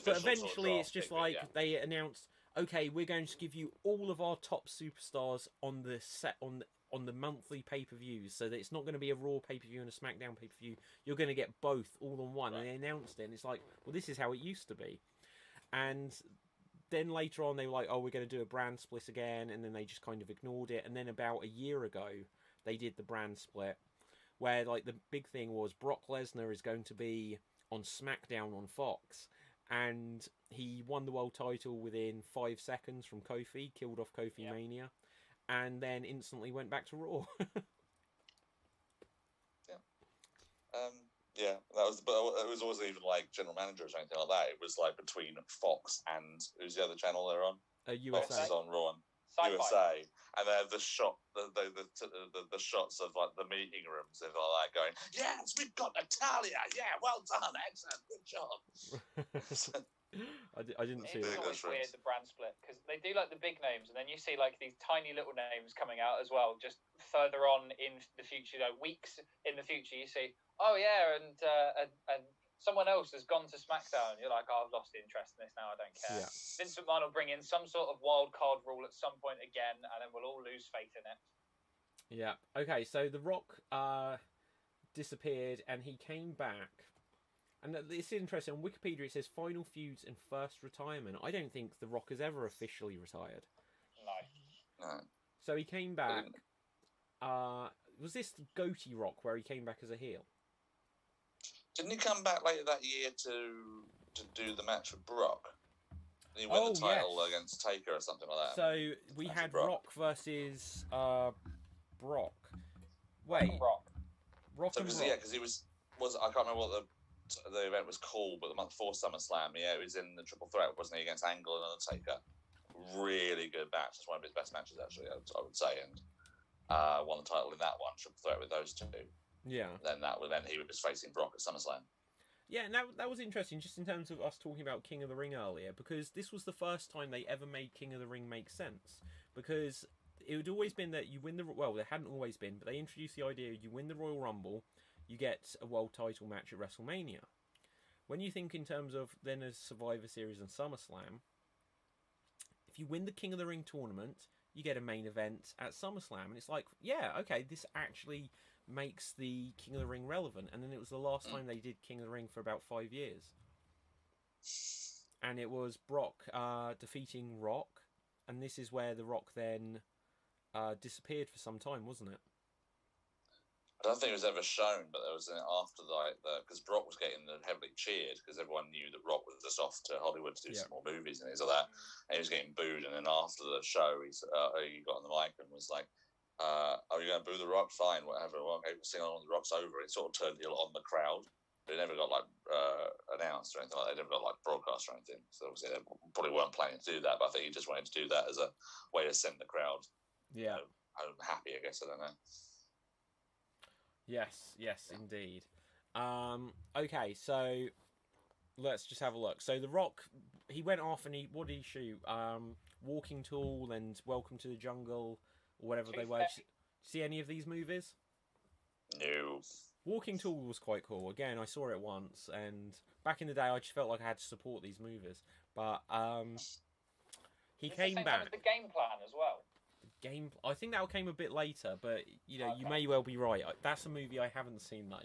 [SPEAKER 1] eventually it's just like they announced, okay, we're going to give you all of our top superstars on the set on the monthly pay-per-views, so that it's not going to be a Raw pay-per-view and a SmackDown pay-per-view. You're going to get both all on one. Right. And they announced it, and it's like, well, this is how it used to be. And then later on, they were like, oh, we're going to do a brand split again, and then they just kind of ignored it. And then about a year ago, they did the brand split, where like the big thing was Brock Lesnar is going to be on SmackDown on Fox, and he won the world title within 5 seconds from Kofi, killed off Kofi Mania, and then instantly went back to Raw.
[SPEAKER 3] It was always even like general managers or anything like that. It was like between Fox and who's the other channel they're on?
[SPEAKER 1] USA.
[SPEAKER 3] Fox is on Raw. USA, and they have the shots of like the meeting rooms and all that going, yes, we've got Natalia, yeah, well done, excellent, good job.
[SPEAKER 1] I didn't see
[SPEAKER 2] it.
[SPEAKER 1] It's
[SPEAKER 2] always weird, the brand split, because they do like the big names, and then you see like these tiny little names coming out as well, just further on in the future, weeks in the future, you see, oh yeah, and someone else has gone to SmackDown. You're like, oh, I've lost interest in this now. I don't care. Yeah. Vince McMahon will bring in some sort of wild card rule at some point again, and then we'll all lose faith in it.
[SPEAKER 1] Yeah. Okay. So The Rock disappeared, and he came back. And it's interesting. On Wikipedia, it says final feuds and first retirement. I don't think The Rock has ever officially retired.
[SPEAKER 3] No.
[SPEAKER 1] So he came back. Was this Goatee Rock where he came back as a heel?
[SPEAKER 3] Didn't he come back later that year to do the match with Brock? And he won the title against Taker or something like that.
[SPEAKER 1] So we had Rock versus Brock. Wait, Rock and Brock.
[SPEAKER 3] Yeah, because he was I can't remember what the event was called, but the month before SummerSlam, it was in the triple threat, wasn't he, against Angle and Undertaker? Really good match. It's one of his best matches, actually, I would say, and won the title in that one, triple threat with those two.
[SPEAKER 1] Yeah.
[SPEAKER 3] Then he was facing Brock at SummerSlam.
[SPEAKER 1] Yeah, and that was interesting, just in terms of us talking about King of the Ring earlier, because this was the first time they ever made King of the Ring make sense. Because it had always been that you win there hadn't always been, but they introduced the idea you win the Royal Rumble, you get a world title match at WrestleMania. When you think in terms of then a Survivor Series and SummerSlam, if you win the King of the Ring tournament, you get a main event at SummerSlam, and it's like, yeah, okay, this actually makes the King of the Ring relevant. And then it was the last time they did King of the Ring for about 5 years, and it was Brock defeating Rock, and this is where the Rock then disappeared for some time, wasn't it?
[SPEAKER 3] I don't think it was ever shown, but there was after because Brock was getting heavily cheered because everyone knew that Rock was just off to Hollywood to do some more movies and things like that, and he was getting booed. And then after the show, he got on the mic and was like, "Are you going to boo the Rock? Fine, whatever. Well, okay, we'll sing along with the Rock's over." It sort of turned heel on the crowd, but it never got announced or anything like that. It never got broadcast or anything. So obviously they probably weren't planning to do that, but I think he just wanted to do that as a way to send the crowd, home happy. I guess, I don't know.
[SPEAKER 1] Yes, indeed. Okay, so let's just have a look. So The Rock, he went off and what did he shoot? Walking Tall and Welcome to the Jungle, or whatever they were. See any of these movies?
[SPEAKER 3] No.
[SPEAKER 1] Walking Tall was quite cool. Again, I saw it once, and back in the day, I just felt like I had to support these movies. But he came back.
[SPEAKER 2] The game plan as well.
[SPEAKER 1] I think that came a bit later, but you know,
[SPEAKER 2] Okay.
[SPEAKER 1] you may well be right. That's a movie I haven't seen though.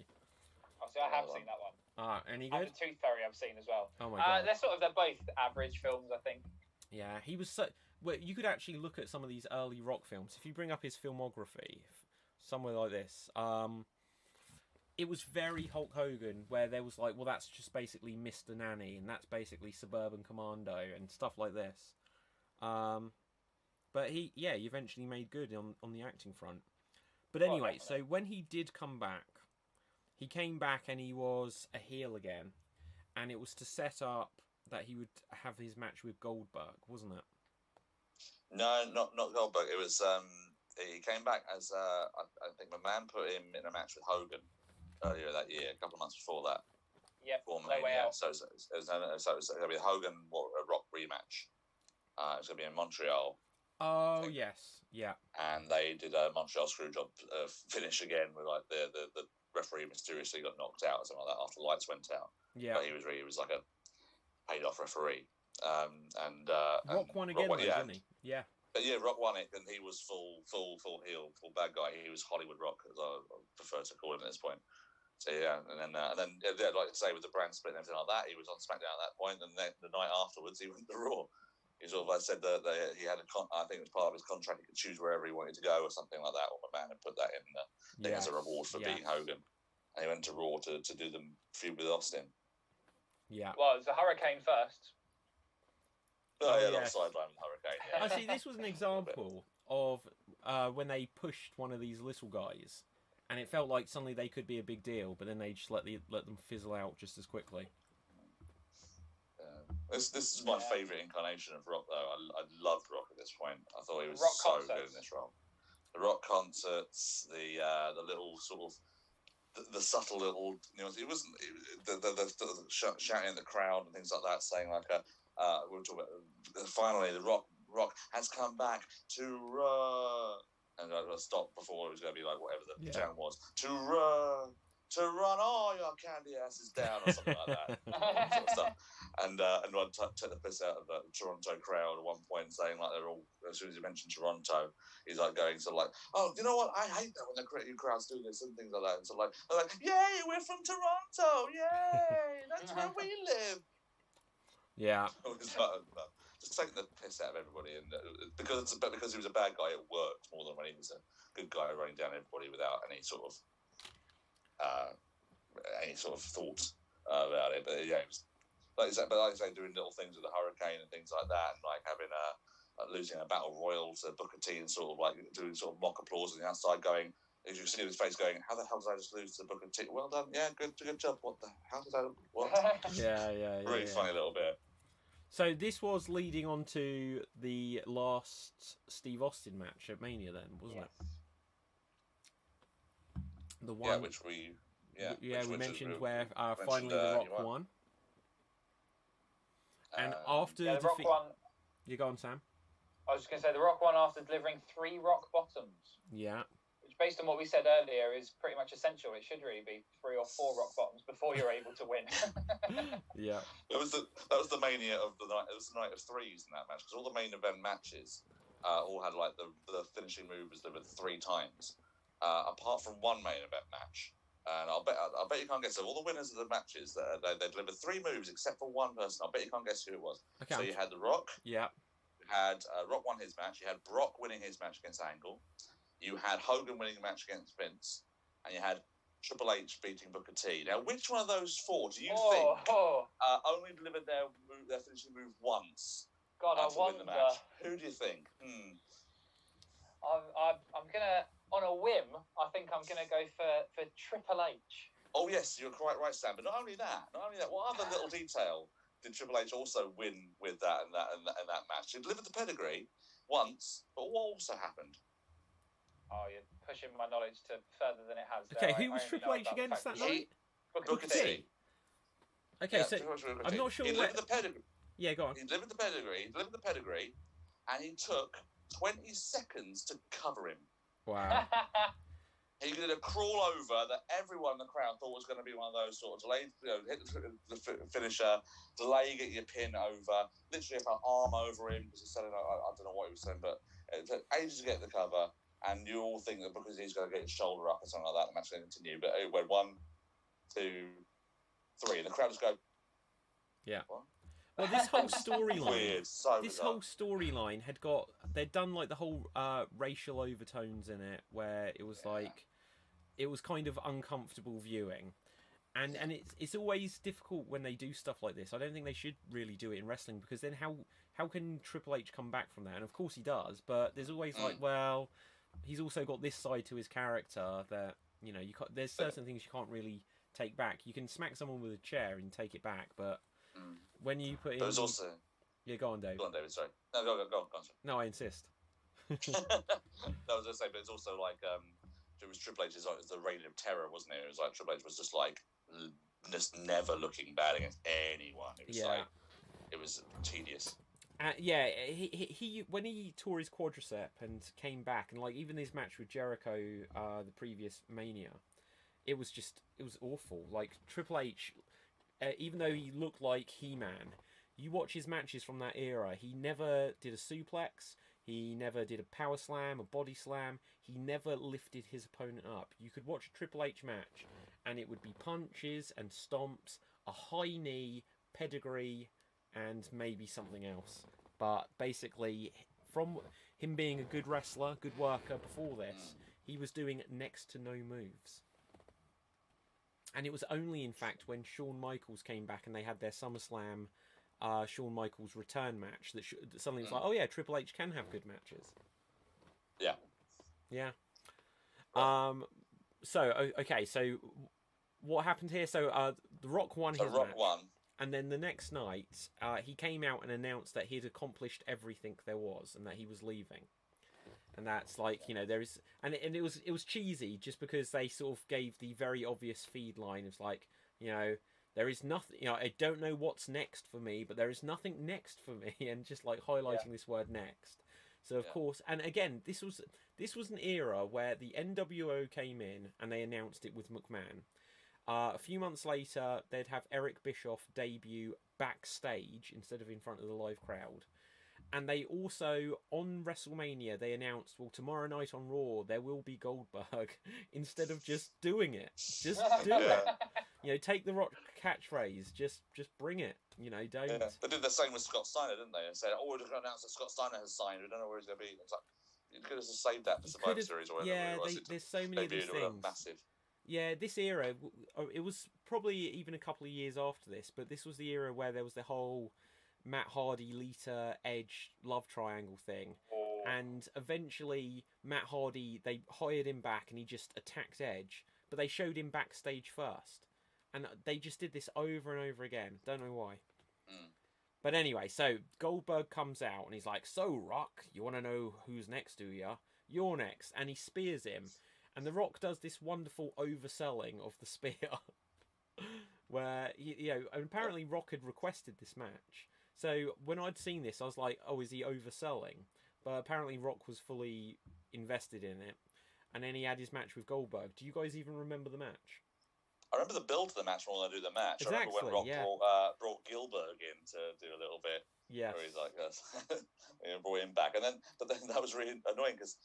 [SPEAKER 2] Oh, see, I have seen that one.
[SPEAKER 1] Any
[SPEAKER 2] And
[SPEAKER 1] good?
[SPEAKER 2] the Tooth Fairy I've seen as well.
[SPEAKER 1] Oh my god.
[SPEAKER 2] They're both average films, I think.
[SPEAKER 1] Yeah, he was so. Well, you could actually look at some of these early Rock films. If you bring up his filmography, somewhere like this, it was very Hulk Hogan, where there was like, well, that's just basically Mr. Nanny, and that's basically Suburban Commando, and stuff like this. But he eventually made good on the acting front. But anyway, so when he did come back, he came back and he was a heel again, and it was to set up that he would have his match with Goldberg, wasn't it?
[SPEAKER 3] No, not Goldberg. It was he came back as I think McMahon put him in a match with Hogan earlier that year, a couple of months before that.
[SPEAKER 2] Yeah,
[SPEAKER 3] no way out. So it was going to be a Hogan Rock rematch. It was going to be in Montreal.
[SPEAKER 1] Oh yes, yeah.
[SPEAKER 3] And they did a Montreal Screwjob finish again with like the referee mysteriously got knocked out or something like that after the lights went out.
[SPEAKER 1] Yeah,
[SPEAKER 3] but he was like a paid off referee.
[SPEAKER 1] Rock won again, didn't he? Yeah.
[SPEAKER 3] But yeah, Rock won it, and he was full heel, full bad guy. He was Hollywood Rock, as I prefer to call him at this point. So yeah, and then like I say, with the brand split and everything like that, he was on SmackDown at that point, and then the night afterwards, he went to Raw. He sort of said that he had I think it was part of his contract, he could choose wherever he wanted to go or something like that. Or McMahon had put that in as a reward for beating Hogan, and he went to Raw to do the feud with Austin.
[SPEAKER 1] Yeah.
[SPEAKER 2] Well, it was the Hurricane first.
[SPEAKER 3] Not sideline with Hurricane. Yeah.
[SPEAKER 1] I see. This was an example of when they pushed one of these little guys, and it felt like suddenly they could be a big deal, but then they just let them fizzle out just as quickly.
[SPEAKER 3] This is my favourite incarnation of Rock, though. I loved Rock at this point. I thought he was good in this role. The Rock concerts, the little sort of the subtle little nuance. It wasn't the shouting at the crowd and things like that, saying like we were talking about finally the Rock has come back to and I stopped before it was going to be like whatever the chant was to run all your candy asses down or something like that sort of stuff. And Rod took the piss out of the Toronto crowd at one point, saying like they're all, as soon as he mentioned Toronto, he's like going sort of like, oh, you know what? I hate that when the crowds do this and things like that. And so like, they're like, yay, we're from Toronto, yay, that's where we live.
[SPEAKER 1] Yeah.
[SPEAKER 3] Just taking the piss out of everybody, and because he was a bad guy, it worked more than when he was a good guy running down everybody without any sort of thought about it. But yeah, it was, like I say, doing little things with the Hurricane and things like that, and like having losing a battle royal to Booker T, and sort of like doing sort of mock applause on the outside, going, if you see his face going, how the hell did I just lose to Booker T? Well done, yeah, good job. What the hell did I? What?
[SPEAKER 1] Yeah.
[SPEAKER 3] Really funny little bit.
[SPEAKER 1] So this was leading on to the last Steve Austin match at Mania, then, wasn't it? The one,
[SPEAKER 3] which we
[SPEAKER 1] mentioned where finally The Rock won. And after
[SPEAKER 2] the Rock won.
[SPEAKER 1] You go on, Sam.
[SPEAKER 2] I was just going to say The Rock won after delivering 3 rock bottoms.
[SPEAKER 1] Yeah.
[SPEAKER 2] Which, based on what we said earlier, is pretty much essential. It should really be 3 or 4 rock bottoms before you're able to win.
[SPEAKER 1] Yeah.
[SPEAKER 3] That was the Mania of the night. It was the night of 3s in that match, because all the main event matches all had like the finishing move was delivered 3 times, apart from one main event match. And I'll bet you can't guess. So all the winners of the matches, they delivered 3 moves except for one person. I'll bet you can't guess who it was. Okay. So you had The Rock.
[SPEAKER 1] Yeah.
[SPEAKER 3] You had Rock won his match. You had Brock winning his match against Angle. You had Hogan winning a match against Vince, and you had Triple H beating Booker T. Now, which one of those 4 do you think only delivered their finishing move once?
[SPEAKER 2] God, I wonder.
[SPEAKER 3] Win the match? Who do you think?
[SPEAKER 2] I'm gonna, on a whim, I think I'm gonna go for Triple H.
[SPEAKER 3] Oh yes, you're quite right, Sam. But not only that, what other little detail did Triple H also win with that and that match? He delivered the pedigree once, but what also happened?
[SPEAKER 2] Oh, you're pushing my knowledge to further than it has.
[SPEAKER 1] Okay, who was Triple H against that night?
[SPEAKER 3] Booker T.
[SPEAKER 1] Okay, so I'm not sure.
[SPEAKER 3] He delivered the pedigree.
[SPEAKER 1] Yeah, go on.
[SPEAKER 3] He delivered the pedigree, and he took 20 seconds to cover him.
[SPEAKER 1] Wow.
[SPEAKER 3] He did a crawl over that everyone in the crowd thought was going to be one of those sort of delayed, hit the finisher, delay, get your pin over, literally have an arm over him because he's selling, I don't know what he was saying, but it took ages to get the cover, and you all think that because he's going to get his shoulder up or something like that, the match going to continue, but it went 1, 2, 3, and the crowd just go,
[SPEAKER 1] yeah.
[SPEAKER 3] What?
[SPEAKER 1] Well, this whole storyline,
[SPEAKER 3] weird, so bizarre.
[SPEAKER 1] whole storyline they'd done like the whole racial overtones in it, where it was like, it was kind of uncomfortable viewing, and it's always difficult when they do stuff like this. I don't think they should really do it in wrestling, because then how can Triple H come back from that? And of course he does, but there's always like, well, he's also got this side to his character that, you know, there's certain things you can't really take back. You can smack someone with a chair and take it back, but when you put in,
[SPEAKER 3] but it was also,
[SPEAKER 1] go on, Dave.
[SPEAKER 3] Go on, David. Sorry, no, go on. Sorry.
[SPEAKER 1] No, I insist.
[SPEAKER 3] No, I was going to say, but it's also like, it was Triple H's like the reign of terror, wasn't it? It was like Triple H was just like just never looking bad against anyone. It was like, it was tedious.
[SPEAKER 1] He when he tore his quadricep and came back, and like even his match with Jericho, the previous Mania, it was awful. Like Triple H, even though he looked like He-Man, you watch his matches from that era, he never did a suplex. He never did a power slam, a body slam. He never lifted his opponent up. You could watch a Triple H match, and it would be punches and stomps, a high knee, pedigree, and maybe something else. But basically, from him being a good wrestler, good worker before this, he was doing next to no moves. And it was only, in fact, when Shawn Michaels came back and they had their SummerSlam Shawn Michaels return match that suddenly was like, oh yeah, Triple H can have good matches. Yeah. So what happened here? So The Rock won his match. And then the next night, he came out and announced that he'd accomplished everything there was and that he was leaving. And that's like, you know, there is, and it was cheesy just because they sort of gave the very obvious feed line of like, you know, there is nothing, you know, I don't know what's next for me, but there is nothing next for me, and just like highlighting this word next. So of course, and again, this was an era where the NWO came in and they announced it with McMahon. A few months later, they'd have Eric Bischoff debut backstage instead of in front of the live crowd. And they also, on WrestleMania, they announced, well, tomorrow night on Raw, there will be Goldberg, instead of just doing it. Just do it. You know, take the Rock catchphrase, just bring it. You know, don't...
[SPEAKER 3] Yeah. They did the same with Scott Steiner, didn't they? They said, we're going to announce that Scott Steiner has signed. We don't know where he's going to be. It's like, you could have just saved that for Survivor Series or whatever.
[SPEAKER 1] Yeah, there's so many of these things.
[SPEAKER 3] Massive.
[SPEAKER 1] Yeah, this era, it was probably even a couple of years after this, but this was the era where there was the whole Matt Hardy, Lita, Edge love triangle thing. And eventually Matt Hardy, they hired him back and he just attacked Edge, but they showed him backstage first. And they just did this over and over again. Don't know why. But anyway, so Goldberg comes out and he's like, so Rock, you want to know who's next, do ya? You're next. And he spears him. And The Rock does this wonderful overselling of the spear. Where, you know, apparently Rock had requested this match. So when I'd seen this, I was like, oh, is he overselling? But apparently Rock was fully invested in it. And then he had his match with Goldberg. Do you guys even remember the match?
[SPEAKER 3] I remember the build to the match more than I do the match.
[SPEAKER 1] Exactly,
[SPEAKER 3] I remember when Rock brought Gilbert in to do a little bit.
[SPEAKER 1] Yeah.
[SPEAKER 3] Where he's like, brought him back. But then that was really annoying because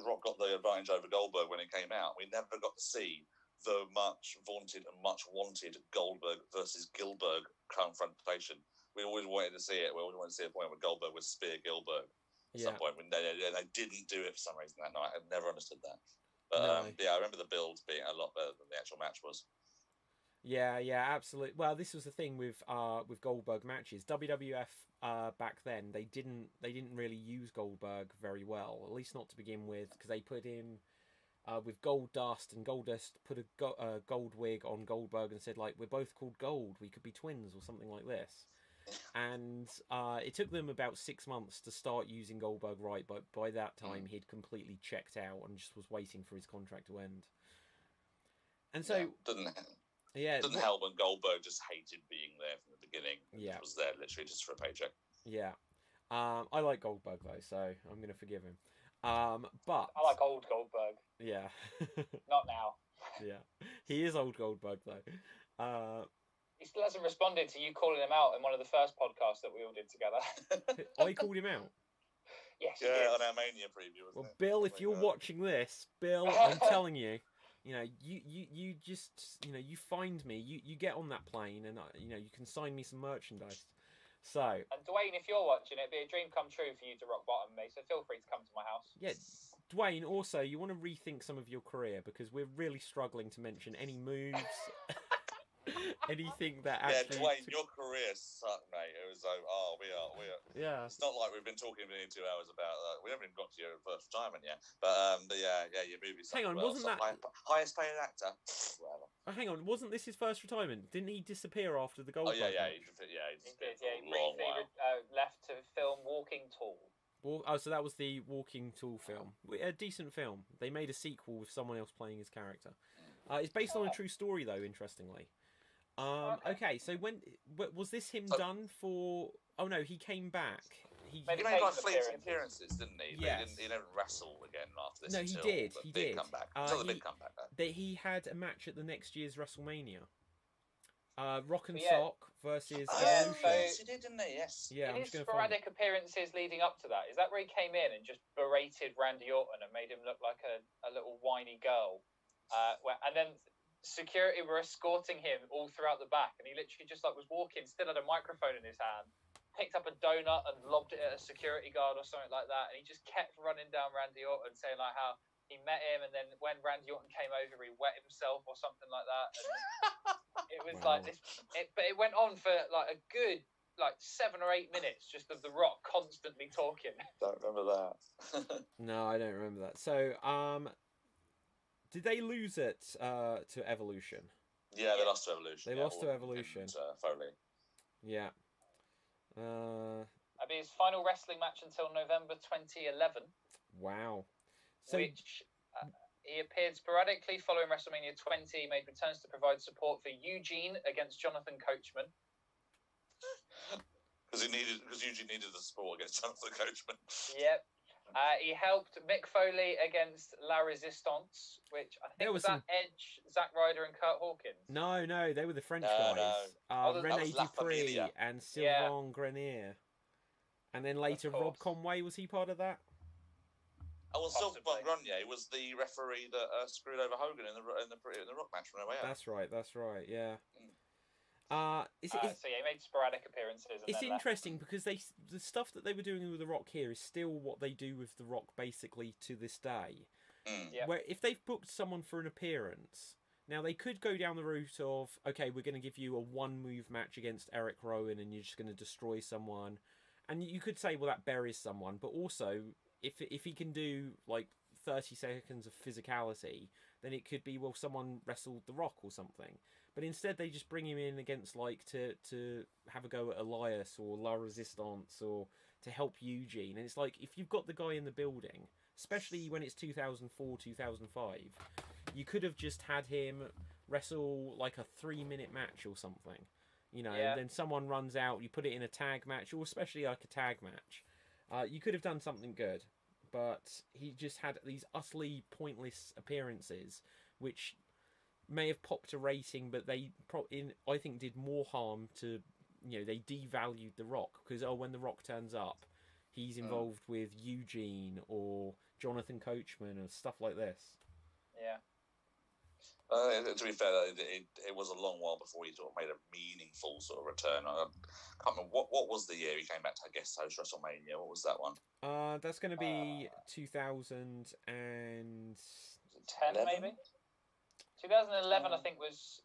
[SPEAKER 3] Rock got the advantage over Goldberg when it came out. We never got to see the much vaunted and much wanted Goldberg versus Gilbert confrontation. We always wanted to see it. We always wanted to see a point where Goldberg would spear Gilbert at some point. When they didn't do it for some reason that night. I never understood that. But I remember the build being a lot better than the actual match was.
[SPEAKER 1] Yeah, absolutely. Well, this was the thing with Goldberg matches. WWF back then, they didn't really use Goldberg very well, at least not to begin with, because they put in with Goldust, and Goldust put a gold wig on Goldberg and said, like, we're both called Gold, we could be twins or something like this. And it took them about 6 months to start using Goldberg right, but by that time he'd completely checked out and just was waiting for his contract to end. And so
[SPEAKER 3] didn't help when Goldberg just hated being there from the beginning.
[SPEAKER 1] Yeah,
[SPEAKER 3] was there literally just for a paycheck.
[SPEAKER 1] Yeah, I like Goldberg though, so I'm going to forgive him. But
[SPEAKER 2] I like old Goldberg.
[SPEAKER 1] Yeah.
[SPEAKER 2] Not now.
[SPEAKER 1] Yeah, he is old Goldberg though.
[SPEAKER 2] He still hasn't responded to you calling him out in one of the first podcasts that we all did together.
[SPEAKER 1] I called him out.
[SPEAKER 2] Yes,
[SPEAKER 3] yeah, on our Mania preview.
[SPEAKER 1] Well, Bill, if you're watching this, Bill, I'm telling you, you just, you find me, you get on that plane, and you can sign me some merchandise. So.
[SPEAKER 2] And Dwayne, if you're watching, it'd be a dream come true for you to rock bottom me. So feel free to come to my house.
[SPEAKER 1] Yeah, Dwayne. Also, you want to rethink some of your career because we're really struggling to mention any moves. Anything that actually...
[SPEAKER 3] Yeah, Dwayne, your career sucked, mate. It was like, we are.
[SPEAKER 1] Yeah.
[SPEAKER 3] It's not like we've been talking for 2 hours about... we haven't even got to your first retirement yet. But yeah, your movie sucked.
[SPEAKER 1] Hang on,
[SPEAKER 3] well.
[SPEAKER 1] wasn't that...
[SPEAKER 3] Highest paid actor? Whatever.
[SPEAKER 1] Hang on, wasn't this his first retirement? Didn't he disappear after the Goldberg?
[SPEAKER 3] Oh, yeah,
[SPEAKER 2] he did. Yeah, he briefly left to film Walking Tall.
[SPEAKER 1] Oh, so that was the Walking Tall film. A decent film. They made a sequel with someone else playing his character. It's based on a true story, though, interestingly. Okay, so when was this him done for? Oh no, he came back. He
[SPEAKER 3] made like fleeting appearances, didn't he?
[SPEAKER 1] Yes.
[SPEAKER 3] He never wrestled again after this.
[SPEAKER 1] No, he did. He did.
[SPEAKER 3] Comeback. Until the big comeback.
[SPEAKER 1] He had a match at the next year's WrestleMania. Rock and Sock versus Evolution.
[SPEAKER 3] Yes, he did, didn't he? Yes.
[SPEAKER 1] Yeah,
[SPEAKER 2] in his sporadic appearances leading up to that, is that where he came in and just berated Randy Orton and made him look like a little whiny girl? And then security were escorting him all throughout the back, and he literally just was walking, still had a microphone in his hand, picked up a donut and lobbed it at a security guard or something like that, and he just kept running down Randy Orton, saying how he met him, and then when Randy Orton came over, he wet himself or something like that. And it was like this, but it went on for a good 7 or 8 minutes, just of The Rock constantly talking.
[SPEAKER 3] Don't remember that.
[SPEAKER 1] No, I don't remember that. So, did they lose it to Evolution?
[SPEAKER 3] Yeah, they lost to Evolution.
[SPEAKER 1] They lost to Evolution.
[SPEAKER 3] Foley.
[SPEAKER 1] Yeah.
[SPEAKER 2] That'd be his final wrestling match until November 2011.
[SPEAKER 1] Wow. So,
[SPEAKER 2] which he appeared sporadically following WrestleMania 20. He made returns to provide support for Eugene against Jonathan Coachman.
[SPEAKER 3] Because Eugene needed the support against Jonathan Coachman.
[SPEAKER 2] Yep. He helped Mick Foley against La Resistance, which I think was that Edge, Zack Ryder, and Kurt Hawkins.
[SPEAKER 1] No, they were the French guys.
[SPEAKER 3] No.
[SPEAKER 1] Rene Dupree and Sylvain Grenier. And then later, Rob Conway, was he part of that?
[SPEAKER 3] Oh, well, Sylvain Grenier was the referee that screwed over Hogan in the Rock match from way out.
[SPEAKER 1] That's right, yeah.
[SPEAKER 2] So he made sporadic appearances.
[SPEAKER 1] It's interesting because the stuff that they were doing with The Rock here is still what they do with The Rock basically to this day.
[SPEAKER 2] Yep.
[SPEAKER 1] Where if they've booked someone for an appearance, now they could go down the route of, okay, we're going to give you a one-move match against Eric Rowan and you're just going to destroy someone. And you could say, well, that buries someone. But also, if he can do 30 seconds of physicality, then it could be, well, someone wrestled The Rock or something. But instead, they just bring him in against to have a go at Elias or La Resistance or to help Eugene. And it's if you've got the guy in the building, especially when it's 2004, 2005, you could have just had him wrestle a 3-minute match or something, and then someone runs out. You put it in a tag match, or especially a tag match. You could have done something good, but he just had these utterly pointless appearances, which may have popped a rating, but they I think did more harm to, they devalued The Rock because when The Rock turns up, he's involved with Eugene or Jonathan Coachman and stuff like this.
[SPEAKER 2] Yeah.
[SPEAKER 3] To be fair, it was a long while before he sort of made a meaningful sort of return. I can't remember what was the year he came back to guest host WrestleMania. What was that one?
[SPEAKER 1] That's going to be 2010
[SPEAKER 2] maybe. 2011, I think was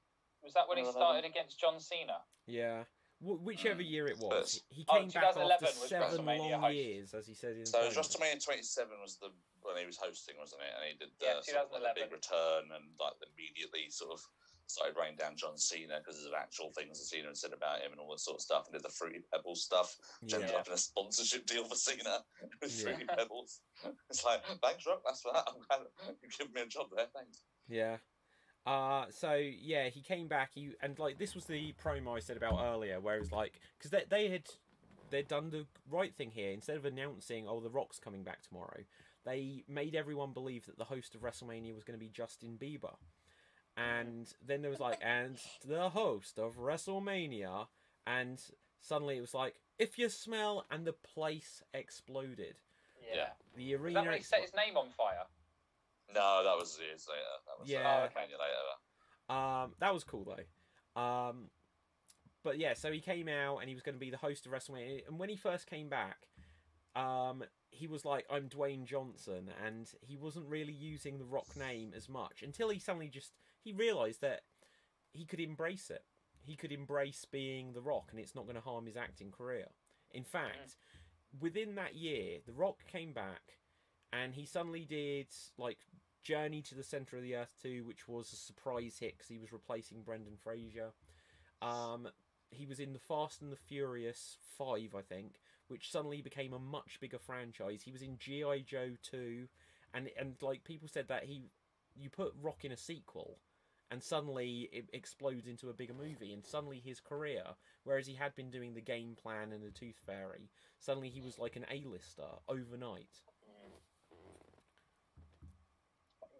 [SPEAKER 2] that when he started against John Cena?
[SPEAKER 1] Yeah, whichever year it was. He came back after 7 long years, as he said.
[SPEAKER 3] So WrestleMania 27 was when he was hosting, wasn't it? And he did the big return and immediately sort of started raining down John Cena because of actual things that Cena had said about him and all that sort of stuff, and did the Fruity Pebbles stuff, which ended up in a sponsorship deal for Cena with Fruity Pebbles. It's thanks, Rock, that's for that. I'm glad you gave me a job there, thanks.
[SPEAKER 1] Yeah. He came back. This was the promo I said about earlier, where it was because they'd done the right thing here. Instead of announcing, The Rock's coming back tomorrow, they made everyone believe that the host of WrestleMania was going to be Justin Bieber. And then there was like, and the host of WrestleMania, and suddenly it was like, if you smell, and the place exploded.
[SPEAKER 2] Yeah.
[SPEAKER 1] The arena.
[SPEAKER 2] Was that when he set his name on fire?
[SPEAKER 3] No, that was years later. That was Mania later.
[SPEAKER 1] That was cool though. But yeah, so he came out and he was going to be the host of WrestleMania. And when he first came back, he was like, I'm Dwayne Johnson, and he wasn't really using the Rock name as much until he suddenly he realised that he could embrace it. He could embrace being the Rock, and it's not going to harm his acting career. In fact, within that year, the Rock came back, and he suddenly did like Journey to the Centre of the Earth 2, which was a surprise hit because he was replacing Brendan Fraser. He was in the Fast and the Furious 5, I think, which suddenly became a much bigger franchise. He was in G.I. Joe 2, and like people said that you put Rock in a sequel, and suddenly it explodes into a bigger movie, and suddenly his career, whereas he had been doing The Game Plan and The Tooth Fairy, suddenly he was like an A-lister overnight.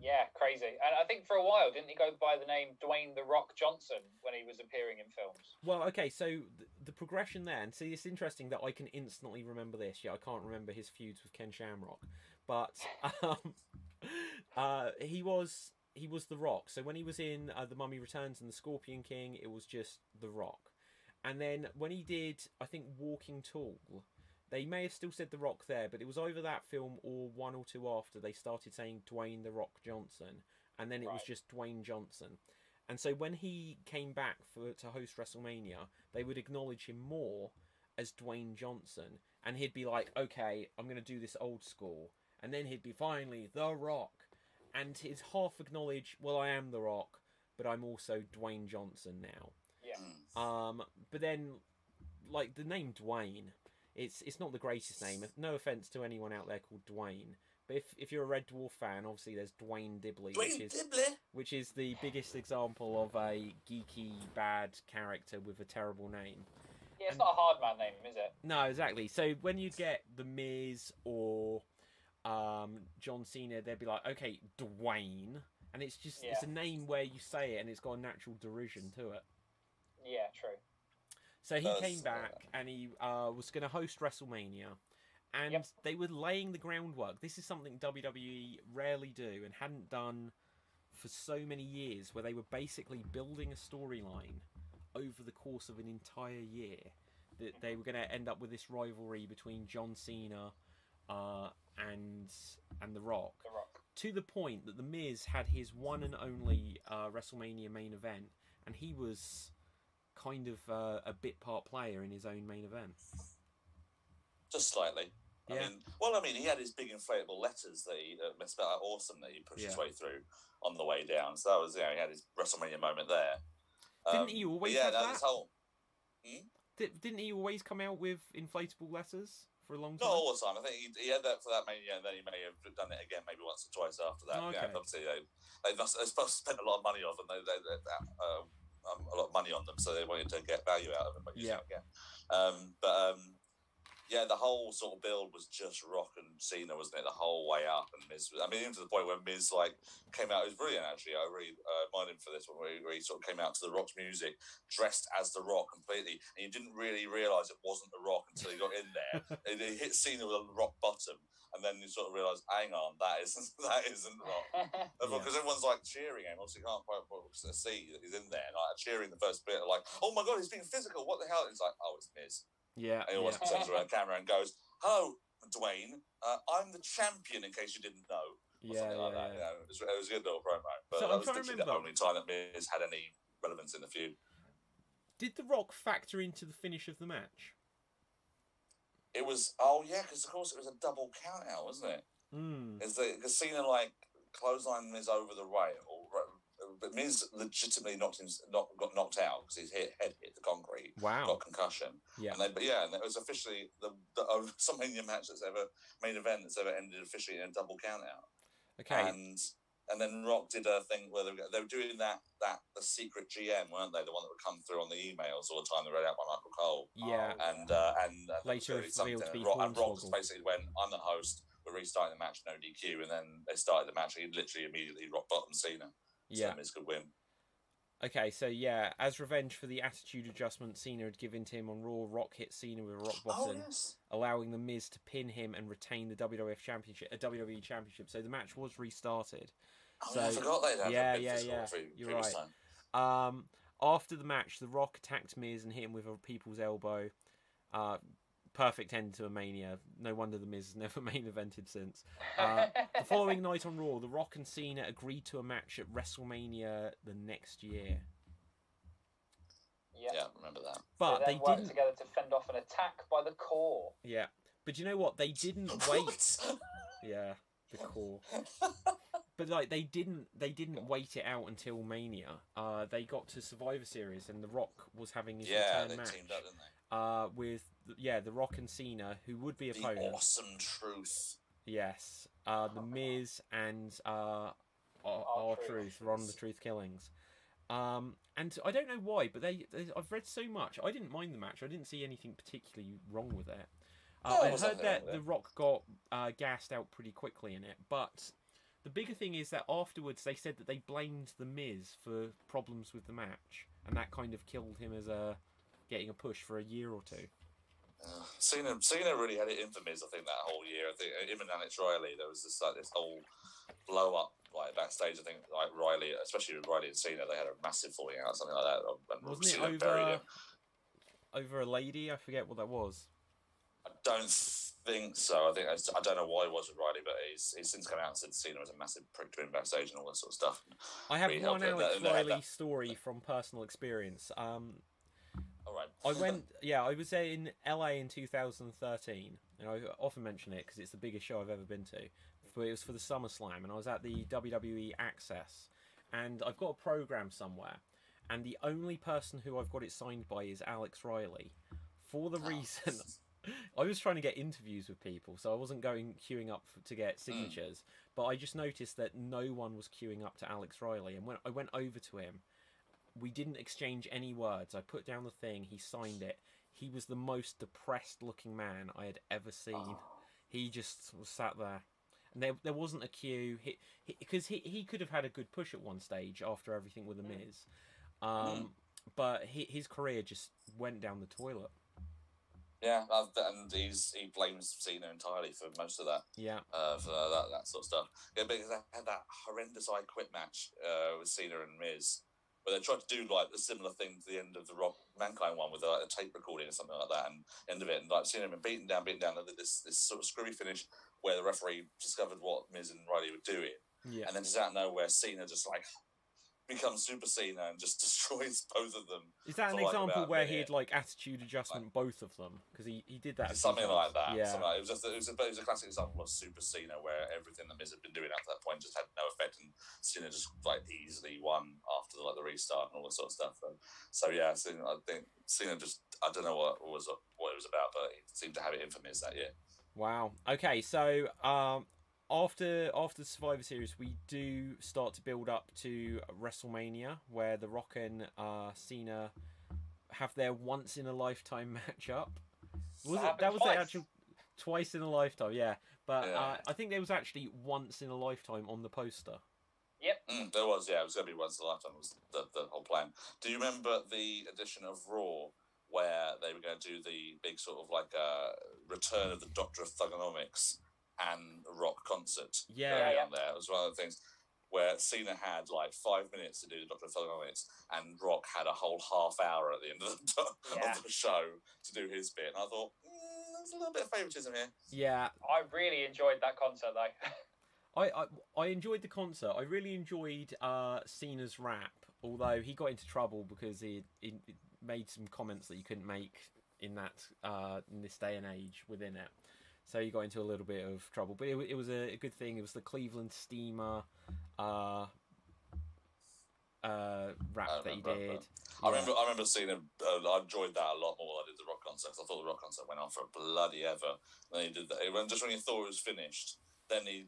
[SPEAKER 2] Yeah, crazy. And I think for a while, didn't he go by the name Dwayne "The Rock" Johnson when he was appearing in films?
[SPEAKER 1] Well, okay, so the progression there, and see, it's interesting that I can instantly remember this. Yeah, I can't remember his feuds with Ken Shamrock, but he was The Rock. So when he was in The Mummy Returns and The Scorpion King, it was just The Rock. And then when he did, I think, Walking Tall, they may have still said The Rock there, but it was either that film or one or two after they started saying Dwayne The Rock Johnson, and then it was just Dwayne Johnson. And so when he came back to host WrestleMania, they would acknowledge him more as Dwayne Johnson, and he'd be like, okay, I'm going to do this old school. And then he'd be finally The Rock. And he'd half acknowledge, well, I am The Rock, but I'm also Dwayne Johnson now.
[SPEAKER 2] Yeah.
[SPEAKER 1] But then, like, the name Dwayne, it's not the greatest name. No offense to anyone out there called Dwayne, but if you're a Red Dwarf fan, obviously there's Dwayne Dibley, which is the biggest example of a geeky bad character with a terrible name.
[SPEAKER 2] Yeah, it's not a hard man name, is it?
[SPEAKER 1] No, exactly. So when you get The Miz or John Cena, they'd be like, okay, Dwayne, and it's just it's a name where you say it and it's got a natural derision to it.
[SPEAKER 2] Yeah, true.
[SPEAKER 1] So he came back and he was going to host WrestleMania, and they were laying the groundwork. This is something WWE rarely do and hadn't done for so many years, where they were basically building a storyline over the course of an entire year. That they were going to end up with this rivalry between John Cena and The Rock. To the point that The Miz had his one and only WrestleMania main event, and he was kind of a bit part player in his own main event.
[SPEAKER 3] Just slightly.
[SPEAKER 1] Yeah.
[SPEAKER 3] I mean, he had his big inflatable letters that it's about awesome that he pushed his way through on the way down. So that was, he had his WrestleMania moment there.
[SPEAKER 1] Didn't he always have that?
[SPEAKER 3] This whole...
[SPEAKER 1] Didn't he always come out with inflatable letters for a long time?
[SPEAKER 3] Not all the time. I think he had that for that Mania, and then he may have done it again maybe once or twice after that.
[SPEAKER 1] Okay.
[SPEAKER 3] Obviously, they must have spent a lot of money on them. A lot of money on them, so they wanted to get value out of them. The whole sort of build was just Rock and Cena, wasn't it? The whole way up, and Miz. I mean, even to the point where Miz came out. It was brilliant, actually. I really admired him for this one, where he sort of came out to the Rock's music, dressed as the Rock completely, and you didn't really realise it wasn't the Rock until he got in there. He hit Cena with a rock bottom, and then you sort of realise, hang on, that isn't Rock. Because everyone's cheering him. Obviously, you can't quite see that he's in there, cheering the first bit, oh my god, he's being physical. What the hell? It's oh, it's Miz.
[SPEAKER 1] Yeah.
[SPEAKER 3] And he always turns around the camera and goes, "Hello, Dwayne. I'm the champion, in case you didn't know." Or something like that. It was a good little promo. But
[SPEAKER 1] so
[SPEAKER 3] that was literally the only time that Miz had any relevance in the feud. Did
[SPEAKER 1] The Rock factor into the finish of the match?
[SPEAKER 3] It was, because of course it was a double count out, wasn't it? Because Cena clotheslined Miz over the rail, but Miz legitimately got knocked out because his head hit the concrete.
[SPEAKER 1] Wow.
[SPEAKER 3] Got concussion. Yeah. And it was officially the WrestleMania match main event that's ever ended officially in a double count out.
[SPEAKER 1] Okay.
[SPEAKER 3] And then Rock did a thing where they were doing the secret GM, weren't they? The one that would come through on the emails all the time. They read out by Michael Cole.
[SPEAKER 1] Yeah.
[SPEAKER 3] And
[SPEAKER 1] later
[SPEAKER 3] revealed to be Rock just basically went, "I'm the host. restarting the match, no DQ, and then they started the match. He literally immediately rock bottom Cena. So Miz could win.
[SPEAKER 1] Okay, so yeah, as revenge for the attitude adjustment Cena had given to him on Raw, Rock hit Cena with a rock bottom, allowing the Miz to pin him and retain the WWE Championship. So the match was restarted.
[SPEAKER 3] Oh, so, I forgot they'd have that big
[SPEAKER 1] You're right. Time. After the match, The Rock attacked Miz and hit him with a people's elbow. Perfect end to a Mania. No wonder the Miz has never main evented since. The following night on Raw, The Rock and Cena agreed to a match at WrestleMania the next year.
[SPEAKER 3] Yeah, remember that.
[SPEAKER 2] But they didn't together to fend off an attack by the Core.
[SPEAKER 1] Yeah, but you know what? They didn't wait. Yeah, the Core. But like they didn't wait it out until Mania. They got to Survivor Series, and The Rock was having his return match.
[SPEAKER 3] Teamed up, didn't they?
[SPEAKER 1] With The Rock and Cena, who would be opponents.
[SPEAKER 3] The Awesome Truth.
[SPEAKER 1] Yes, the Miz and R-Truth, Ron the Truth Killings. And I don't know why, but I've read so much. I didn't mind the match. I didn't see anything particularly wrong with it. I heard that The Rock got gassed out pretty quickly in it, but the bigger thing is that afterwards they said that they blamed The Miz for problems with the match, and that kind of killed him as getting a push for a year or two.
[SPEAKER 3] Cena really had it in for Miz, I think, that whole year. I think him and Alex Riley, there was this whole blow up backstage. I think Riley, especially with Riley and Cena, they had a massive falling out, something like that.
[SPEAKER 1] Wasn't it over a lady? I forget what that was.
[SPEAKER 3] I don't think so. I don't know why it was with Riley, but he's since come out and said Cena was a massive prick to him backstage and all that sort of stuff.
[SPEAKER 1] I have really one Alex Riley story from personal experience.
[SPEAKER 3] All right.
[SPEAKER 1] I was there in LA in 2013, and I often mention it because it's the biggest show I've ever been to. But it was for the SummerSlam, and I was at the WWE Access, and I've got a program somewhere, and the only person who I've got it signed by is Alex Riley, for the reason I was trying to get interviews with people, so I wasn't queuing up to get signatures, but I just noticed that no one was queuing up to Alex Riley, and when I went over to him, we didn't exchange any words. I put down the thing, he signed it. He was the most depressed looking man I had ever seen. He just was sat there. And there wasn't a queue. Because he could have had a good push at one stage after everything with The Miz. But his career just went down the toilet.
[SPEAKER 3] Yeah, and he blames Cena entirely for most of that.
[SPEAKER 1] Yeah.
[SPEAKER 3] For that sort of stuff. Yeah, because they had that horrendous I Quit match with Cena and Miz, where they tried to do a similar thing to the end of the Rock Mankind one with a tape recording or something like that, and end of it, and Cena had been beaten down, and this sort of screwy finish where the referee discovered what Miz and Riley were doing, and then just out of nowhere, Cena just becomes Super Cena and just destroys both of them.
[SPEAKER 1] Is that an example where he had attitude adjustment both of them? Because he did that.
[SPEAKER 3] Something like that. Yeah. It was a classic example of Super Cena where everything that Miz had been doing up to that point just had no effect, and Cena just easily won after the restart and all that sort of stuff. So yeah, I think Cena just, I don't know what it was about, but he seemed to have it in for Miz that year.
[SPEAKER 1] Wow. Okay, so after the Survivor Series, we do start to build up to WrestleMania, where The Rock and Cena have their once in a lifetime matchup. That was the actual twice in a lifetime, yeah. But yeah. I think there was actually once in a lifetime on the poster.
[SPEAKER 2] Yep.
[SPEAKER 3] There was, yeah. It was going to be once in a lifetime. Was the whole plan. Do you remember the edition of Raw where they were going to do the big sort of return of the Doctor of Thugonomics and the Rock concert?
[SPEAKER 1] Yeah.
[SPEAKER 3] On there. It was one of the things where Cena had 5 minutes to do the Doctor of Thugonomics, and Rock had a whole half hour at the end of the show to do his bit. And I thought, there's a little bit of favouritism here.
[SPEAKER 1] Yeah.
[SPEAKER 2] I really enjoyed that concert, though.
[SPEAKER 1] I enjoyed the concert. I really enjoyed Cena's rap, although he got into trouble because he made some comments that you couldn't make in this day and age within it. So he got into a little bit of trouble, but it was a good thing. It was the Cleveland Steamer rap that he did.
[SPEAKER 3] I remember seeing him. I enjoyed that a lot more than I did the Rock concert. I thought the Rock concert went on for bloody ever. And then he did that. Just when you thought it was finished, then he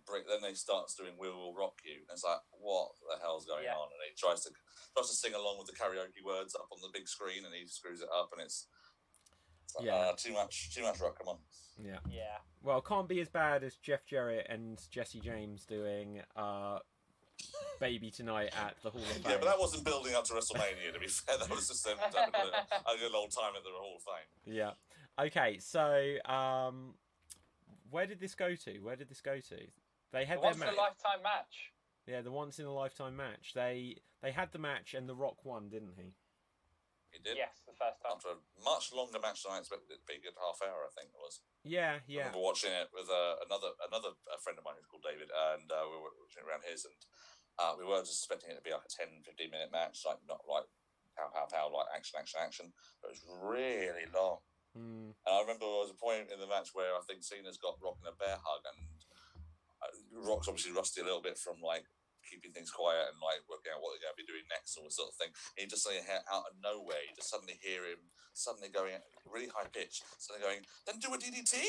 [SPEAKER 3] starts doing "We Will Rock You," and it's what the hell's going on? And he tries to sing along with the karaoke words up on the big screen, and he screws it up, and it's Too much Rock. Come on.
[SPEAKER 1] Yeah.
[SPEAKER 2] Yeah.
[SPEAKER 1] Well, it can't be as bad as Jeff Jarrett and Jesse James doing Baby Tonight at the Hall of Fame.
[SPEAKER 3] Yeah, but that wasn't building up to WrestleMania, to be fair. That was just them having a good old time at the Hall of Fame.
[SPEAKER 1] Yeah. Okay, so where did this go to? They had their match.
[SPEAKER 2] Once in a lifetime match.
[SPEAKER 1] Yeah, the once in a lifetime match. They had the match and The Rock won, didn't he?
[SPEAKER 3] He did.
[SPEAKER 2] Yes, the first time.
[SPEAKER 3] After a much longer match than I expected it to be, a good half hour, I think it was.
[SPEAKER 1] Yeah.
[SPEAKER 3] I remember watching it with another friend of mine who's called David, and we were watching it around his, and we were just expecting it to be like a 10-15 minute match, like not like pow, like action, but it was really long. And I remember there was a point in the match where I think Cena's got Rock in a bear hug, and Rock's obviously rusty a little bit from like keeping things quiet and like working out what they're going to be doing next, all this sort of thing. And you just suddenly hear out of nowhere, you just suddenly hear him suddenly going really high pitch, suddenly going, "Then do a DDT."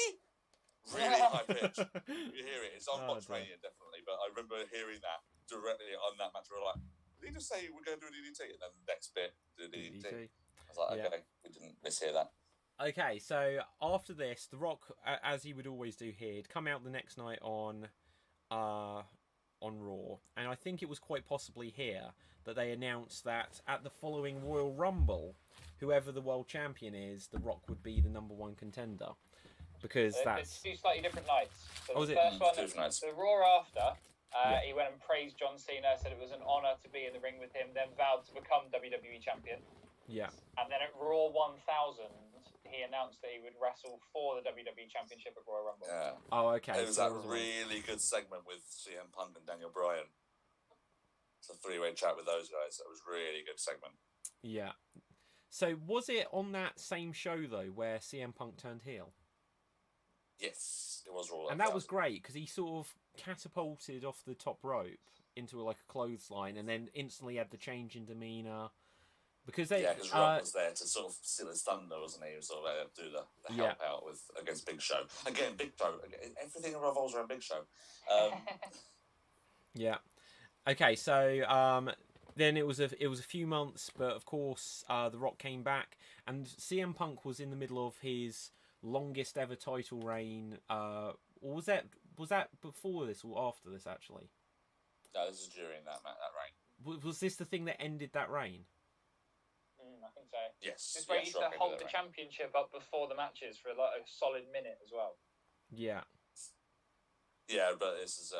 [SPEAKER 3] Really high pitch. You hear it. It's on Boxmania definitely, but I remember hearing that directly on that match. We were like, "Did he just say we're going to do a DDT?" And then the next bit, do a DDT. I was like, "Okay, we didn't mishear that."
[SPEAKER 1] Okay, so after this, The Rock, as he would always do here, he'd come out the next night on Raw, and I think it was quite possibly here that they announced that at the following Royal Rumble, whoever the world champion is, The Rock would be the #1 contender, because that's
[SPEAKER 2] two slightly different nights. So
[SPEAKER 1] the
[SPEAKER 2] first one, the Raw after, he went and praised John Cena, said it was an honour to be in the ring with him, then vowed to become WWE champion.
[SPEAKER 1] Yeah.
[SPEAKER 2] And then at Raw 1000, he announced that he would wrestle for the WWE Championship at Royal Rumble.
[SPEAKER 3] Yeah.
[SPEAKER 1] Oh, okay.
[SPEAKER 3] It was that really good segment with CM Punk and Daniel Bryan. It's a three-way chat with those guys. That was a really good segment.
[SPEAKER 1] Yeah. So was it on that same show, though, where CM Punk turned heel?
[SPEAKER 3] Yes, it was Raw.
[SPEAKER 1] And that was great, because he sort of catapulted off the top rope into like a clothesline, and then instantly had the change in demeanour. Because
[SPEAKER 3] Rock was there to sort of steal his thunder, wasn't he? He was sort of do the help out against Big Show. Again, Big Show. Everything revolves around Big Show.
[SPEAKER 1] Yeah. Okay, so then it was a few months, but of course The Rock came back, and CM Punk was in the middle of his longest ever title reign. Or was that before this or after this? Actually,
[SPEAKER 3] no, this is during that reign.
[SPEAKER 1] Was this the thing that ended that reign?
[SPEAKER 2] I think so.
[SPEAKER 3] Yes.
[SPEAKER 2] This where he used to hold the championship up before the matches for like a solid minute as well.
[SPEAKER 1] Yeah.
[SPEAKER 3] Yeah, but this is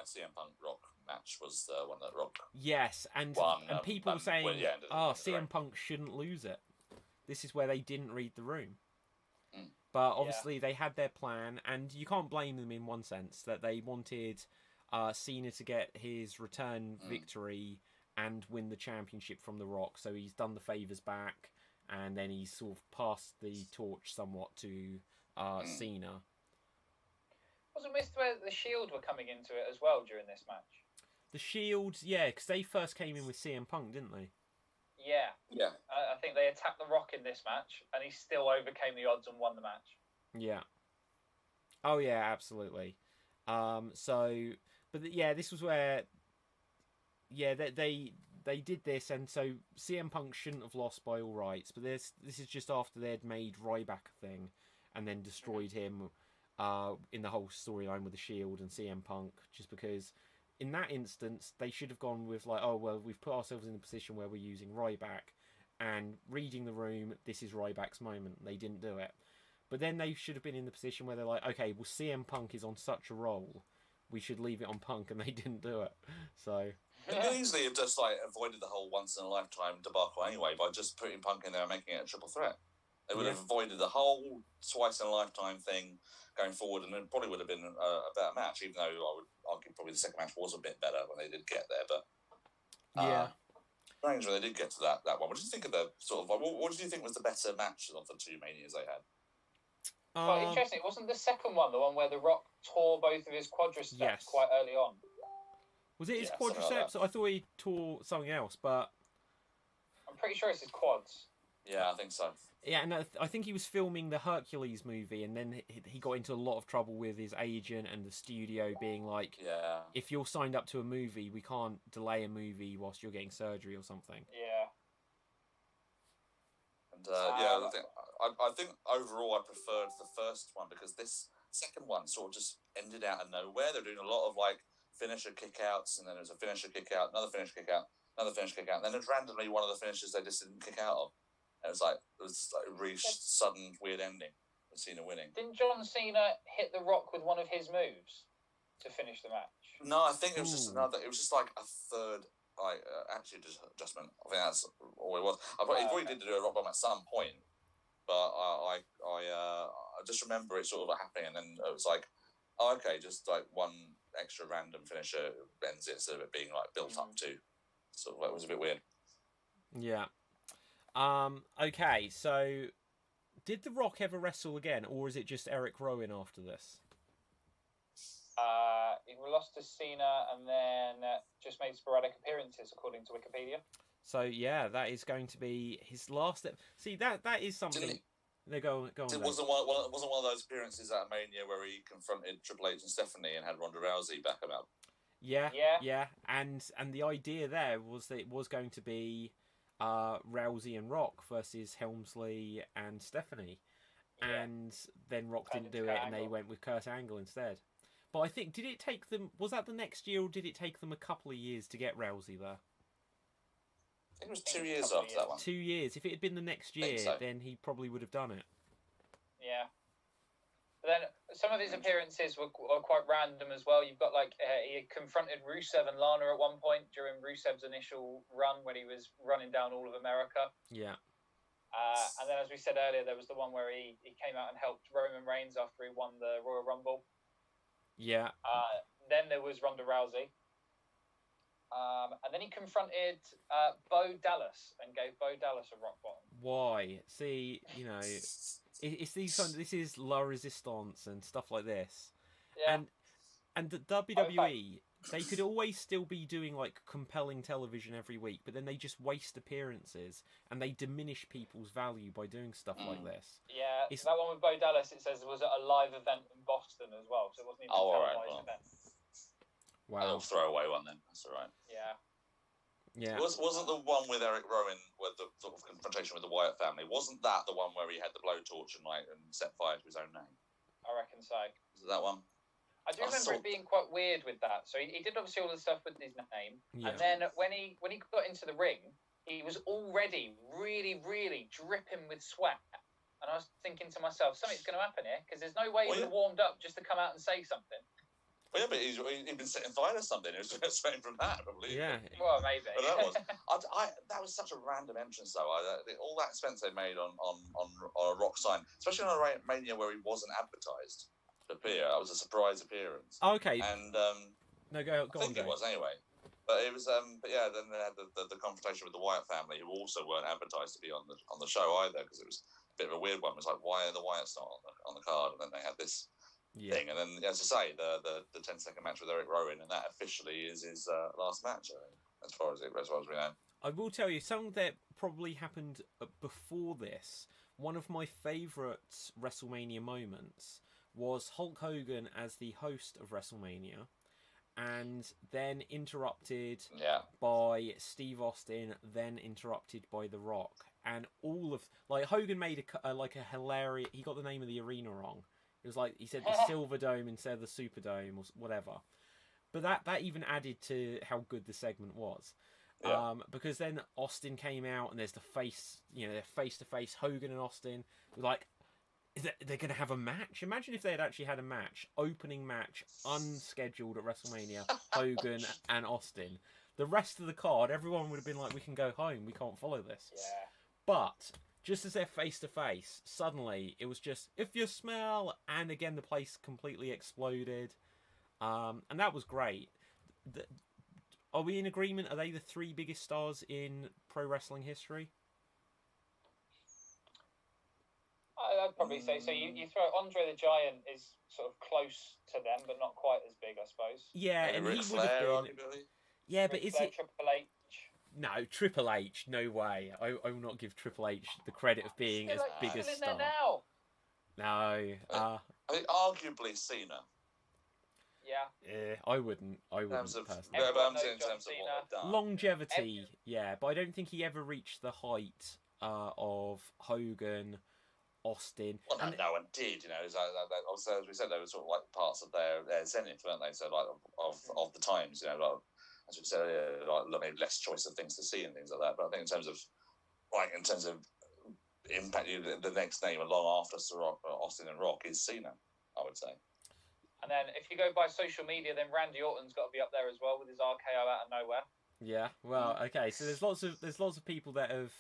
[SPEAKER 3] CM Punk Rock match was the one that Rock.
[SPEAKER 1] Yes, and
[SPEAKER 3] won,
[SPEAKER 1] and people were saying, CM Punk shouldn't lose it. This is where they didn't read the room. But obviously they had their plan, and you can't blame them in one sense that they wanted Cena to get his return victory and win the championship from The Rock. So he's done the favours back, and then he's sort of passed the torch somewhat to Cena.
[SPEAKER 2] Wasn't this where the Shield were coming into it as well during this match?
[SPEAKER 1] The Shield, yeah, because they first came in with CM Punk, didn't they?
[SPEAKER 2] Yeah.
[SPEAKER 3] Yeah.
[SPEAKER 2] I think they attacked The Rock in this match, and he still overcame the odds and won the match.
[SPEAKER 1] Yeah. Oh, yeah, absolutely. This was where... Yeah, they did this, and so CM Punk shouldn't have lost by all rights, but this is just after they'd made Ryback a thing, and then destroyed him in the whole storyline with the Shield and CM Punk, just because in that instance they should have gone with like, oh well, we've put ourselves in a position where we're using Ryback, and reading the room, this is Ryback's moment. They didn't do it, but then they should have been in the position where they're like, okay, well CM Punk is on such a roll, we should leave it on Punk, and they didn't do it, so.
[SPEAKER 3] They could easily have just like avoided the whole once in a lifetime debacle anyway by just putting Punk in there and making it a triple threat. They would have avoided the whole twice in a lifetime thing going forward, and it probably would have been a better match. Even though I would argue probably the second match was a bit better when they did get there, but strange when they did get to that one. What did you think of the sort of? What did you think was the better match of the two Manias they had?
[SPEAKER 2] Quite interesting. It wasn't the second one, the one where The Rock tore both of his quadriceps quite early on.
[SPEAKER 1] Was it his quadriceps? I thought he tore something else, but...
[SPEAKER 2] I'm pretty sure it's his quads.
[SPEAKER 3] Yeah, I think so.
[SPEAKER 1] Yeah, and I think he was filming the Hercules movie, and then he got into a lot of trouble with his agent and the studio being like, if you're signed up to a movie, we can't delay a movie whilst you're getting surgery or something.
[SPEAKER 2] Yeah.
[SPEAKER 3] And I think overall I preferred the first one because this second one sort of just ended out of nowhere. They're doing a lot of like finisher kickouts, and then there's a finisher kick out, another finisher kick out, another finisher kick out, and then there's randomly one of the finishers they just didn't kick out of. And it was like a really sudden weird ending with Cena winning.
[SPEAKER 2] Didn't John Cena hit The Rock with one of his moves to finish the match?
[SPEAKER 3] No, I think it was just another. It was just like a third. Adjustment. I think that's all it was. He probably did do a rock bomb at some point, but I just remember it sort of happening, and then it was like, oh, okay, just like one extra random finisher ends it instead of it being like built up to. So it was a bit weird.
[SPEAKER 1] Yeah. Okay, so did The Rock ever wrestle again, or is it just Eric Rowan after this?
[SPEAKER 2] He lost to Cena and then just made sporadic appearances, according to Wikipedia.
[SPEAKER 1] So yeah, that is going to be his last. See, that is something. They go on.
[SPEAKER 3] It wasn't one of those appearances at Mania where he confronted Triple H and Stephanie and had Ronda Rousey back him up.
[SPEAKER 1] Yeah. And the idea there was that it was going to be Rousey and Rock versus Helmsley and Stephanie, and then Rock didn't do it, and they went with Kurt Angle instead. But I think, did it take them, was that the next year, or did it take them a couple of years to get Rousey there?
[SPEAKER 3] I think it was 2 years after that one.
[SPEAKER 1] 2 years. If it had been the next year, then he probably would have done it.
[SPEAKER 2] Yeah. But then some of his appearances were quite random as well. You've got like, he confronted Rusev and Lana at one point during Rusev's initial run when he was running down all of America.
[SPEAKER 1] Yeah.
[SPEAKER 2] And then, as we said earlier, there was the one where he came out and helped Roman Reigns after he won the Royal Rumble.
[SPEAKER 1] Yeah.
[SPEAKER 2] Then there was Ronda Rousey. And then he confronted Bo Dallas and gave Bo Dallas a rock bottom.
[SPEAKER 1] Why? See, it's these. This is La Resistance and stuff like this. Yeah. And the WWE, they could always still be doing like compelling television every week, but then they just waste appearances and they diminish people's value by doing stuff like this.
[SPEAKER 2] Yeah, that one with Bo Dallas, it says it was at a live event in Boston as well, so it wasn't even a televised event.
[SPEAKER 1] Wow.
[SPEAKER 3] A little throwaway one then. That's all right.
[SPEAKER 2] Yeah.
[SPEAKER 1] Yeah.
[SPEAKER 3] Wasn't the one with Eric Rowan, with the sort of confrontation with the Wyatt family, wasn't that the one where he had the blowtorch and set fire to his own name?
[SPEAKER 2] I reckon so.
[SPEAKER 3] Was it that one?
[SPEAKER 2] I do remember it being quite weird with that. So he did obviously all the stuff with his name, and then when he got into the ring, he was already really, really dripping with sweat. And I was thinking to myself, something's going to happen here, because there's no way he would have warmed up just to come out and say something.
[SPEAKER 3] Well, yeah, but he'd been setting fire to something. It was straight from that, probably.
[SPEAKER 2] Yeah. Well, maybe.
[SPEAKER 3] But that was such a random entrance, though. All that expense they made on a Rock sign, especially on a Mania where he wasn't advertised to appear. That was a surprise appearance.
[SPEAKER 1] Okay.
[SPEAKER 3] And
[SPEAKER 1] no, go
[SPEAKER 3] I think it was anyway. But it was. But yeah, then they had the confrontation with the Wyatt family, who also weren't advertised to be on the show either, because it was a bit of a weird one. It was like, why are the Wyatts not on the card? And then they had this thing, and then, as I say, the 10-second match with Eric Rowan, and that officially is his last match, as far as we know.
[SPEAKER 1] I will tell you something that probably happened before this. One of my favourite WrestleMania moments was Hulk Hogan as the host of WrestleMania, and then interrupted by Steve Austin, then interrupted by The Rock, and all of Hogan made a hilarious. He got the name of the arena wrong. It was like he said the Silver Dome instead of the Superdome or whatever. But that even added to how good the segment was. Yeah. Because then Austin came out and there's the face, they're face to face, Hogan and Austin. Like, they're going to have a match? Imagine if they had actually had a match, opening match, unscheduled at WrestleMania, Hogan and Austin. The rest of the card, everyone would have been like, we can go home, we can't follow this.
[SPEAKER 2] Yeah.
[SPEAKER 1] But just as they're face to face, suddenly it was just, if you smell, and again the place completely exploded, and that was great. Are we in agreement? Are they the three biggest stars in pro wrestling history?
[SPEAKER 2] I'd probably say so. You throw Andre the Giant is sort of close to them, but not quite as big, I suppose.
[SPEAKER 1] Yeah, and he would have been.
[SPEAKER 3] Arguably.
[SPEAKER 1] Yeah, but is it
[SPEAKER 2] Triple H?
[SPEAKER 1] No, Triple H, no way. I will not give Triple H the credit of being as big as star. No.
[SPEAKER 3] I think arguably Cena.
[SPEAKER 2] Yeah.
[SPEAKER 1] I wouldn't. I wouldn't
[SPEAKER 3] personally.
[SPEAKER 2] Everyone knows
[SPEAKER 3] In terms of what they've done.
[SPEAKER 1] Longevity, yeah, but I don't think he ever reached the height of Hogan Austin.
[SPEAKER 3] Well, no one did, Also, as we said, they were sort of like parts of their zenith, weren't they? So, like, of the times, like, as we said, like, maybe less choice of things to see and things like that. But I think in terms of impact, the next name along after Austin and Rock is Cena, I would say.
[SPEAKER 2] And then if you go by social media, then Randy Orton's got to be up there as well with his RKO out of nowhere.
[SPEAKER 1] Yeah, well, okay. So there's lots of people that have.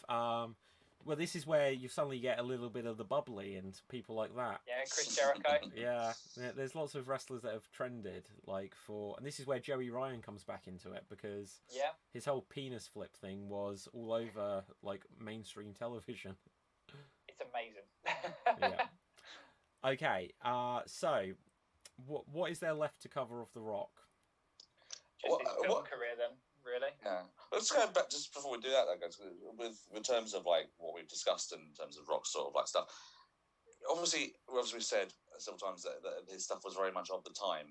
[SPEAKER 1] Well, this is where you suddenly get a little bit of the bubbly and people like that.
[SPEAKER 2] Yeah, Chris Jericho.
[SPEAKER 1] Yeah, there's lots of wrestlers that have trended and this is where Joey Ryan comes back into it because his whole penis flip thing was all over like mainstream television.
[SPEAKER 2] It's amazing.
[SPEAKER 1] Yeah. Okay. So, what is there left to cover of The Rock?
[SPEAKER 2] Just his film career, then. Really?
[SPEAKER 3] Yeah. Let's go back just before we do that, though, guys. With terms of like what we've discussed in terms of Rock sort of like stuff. Obviously, as we said sometimes that his stuff was very much of the time.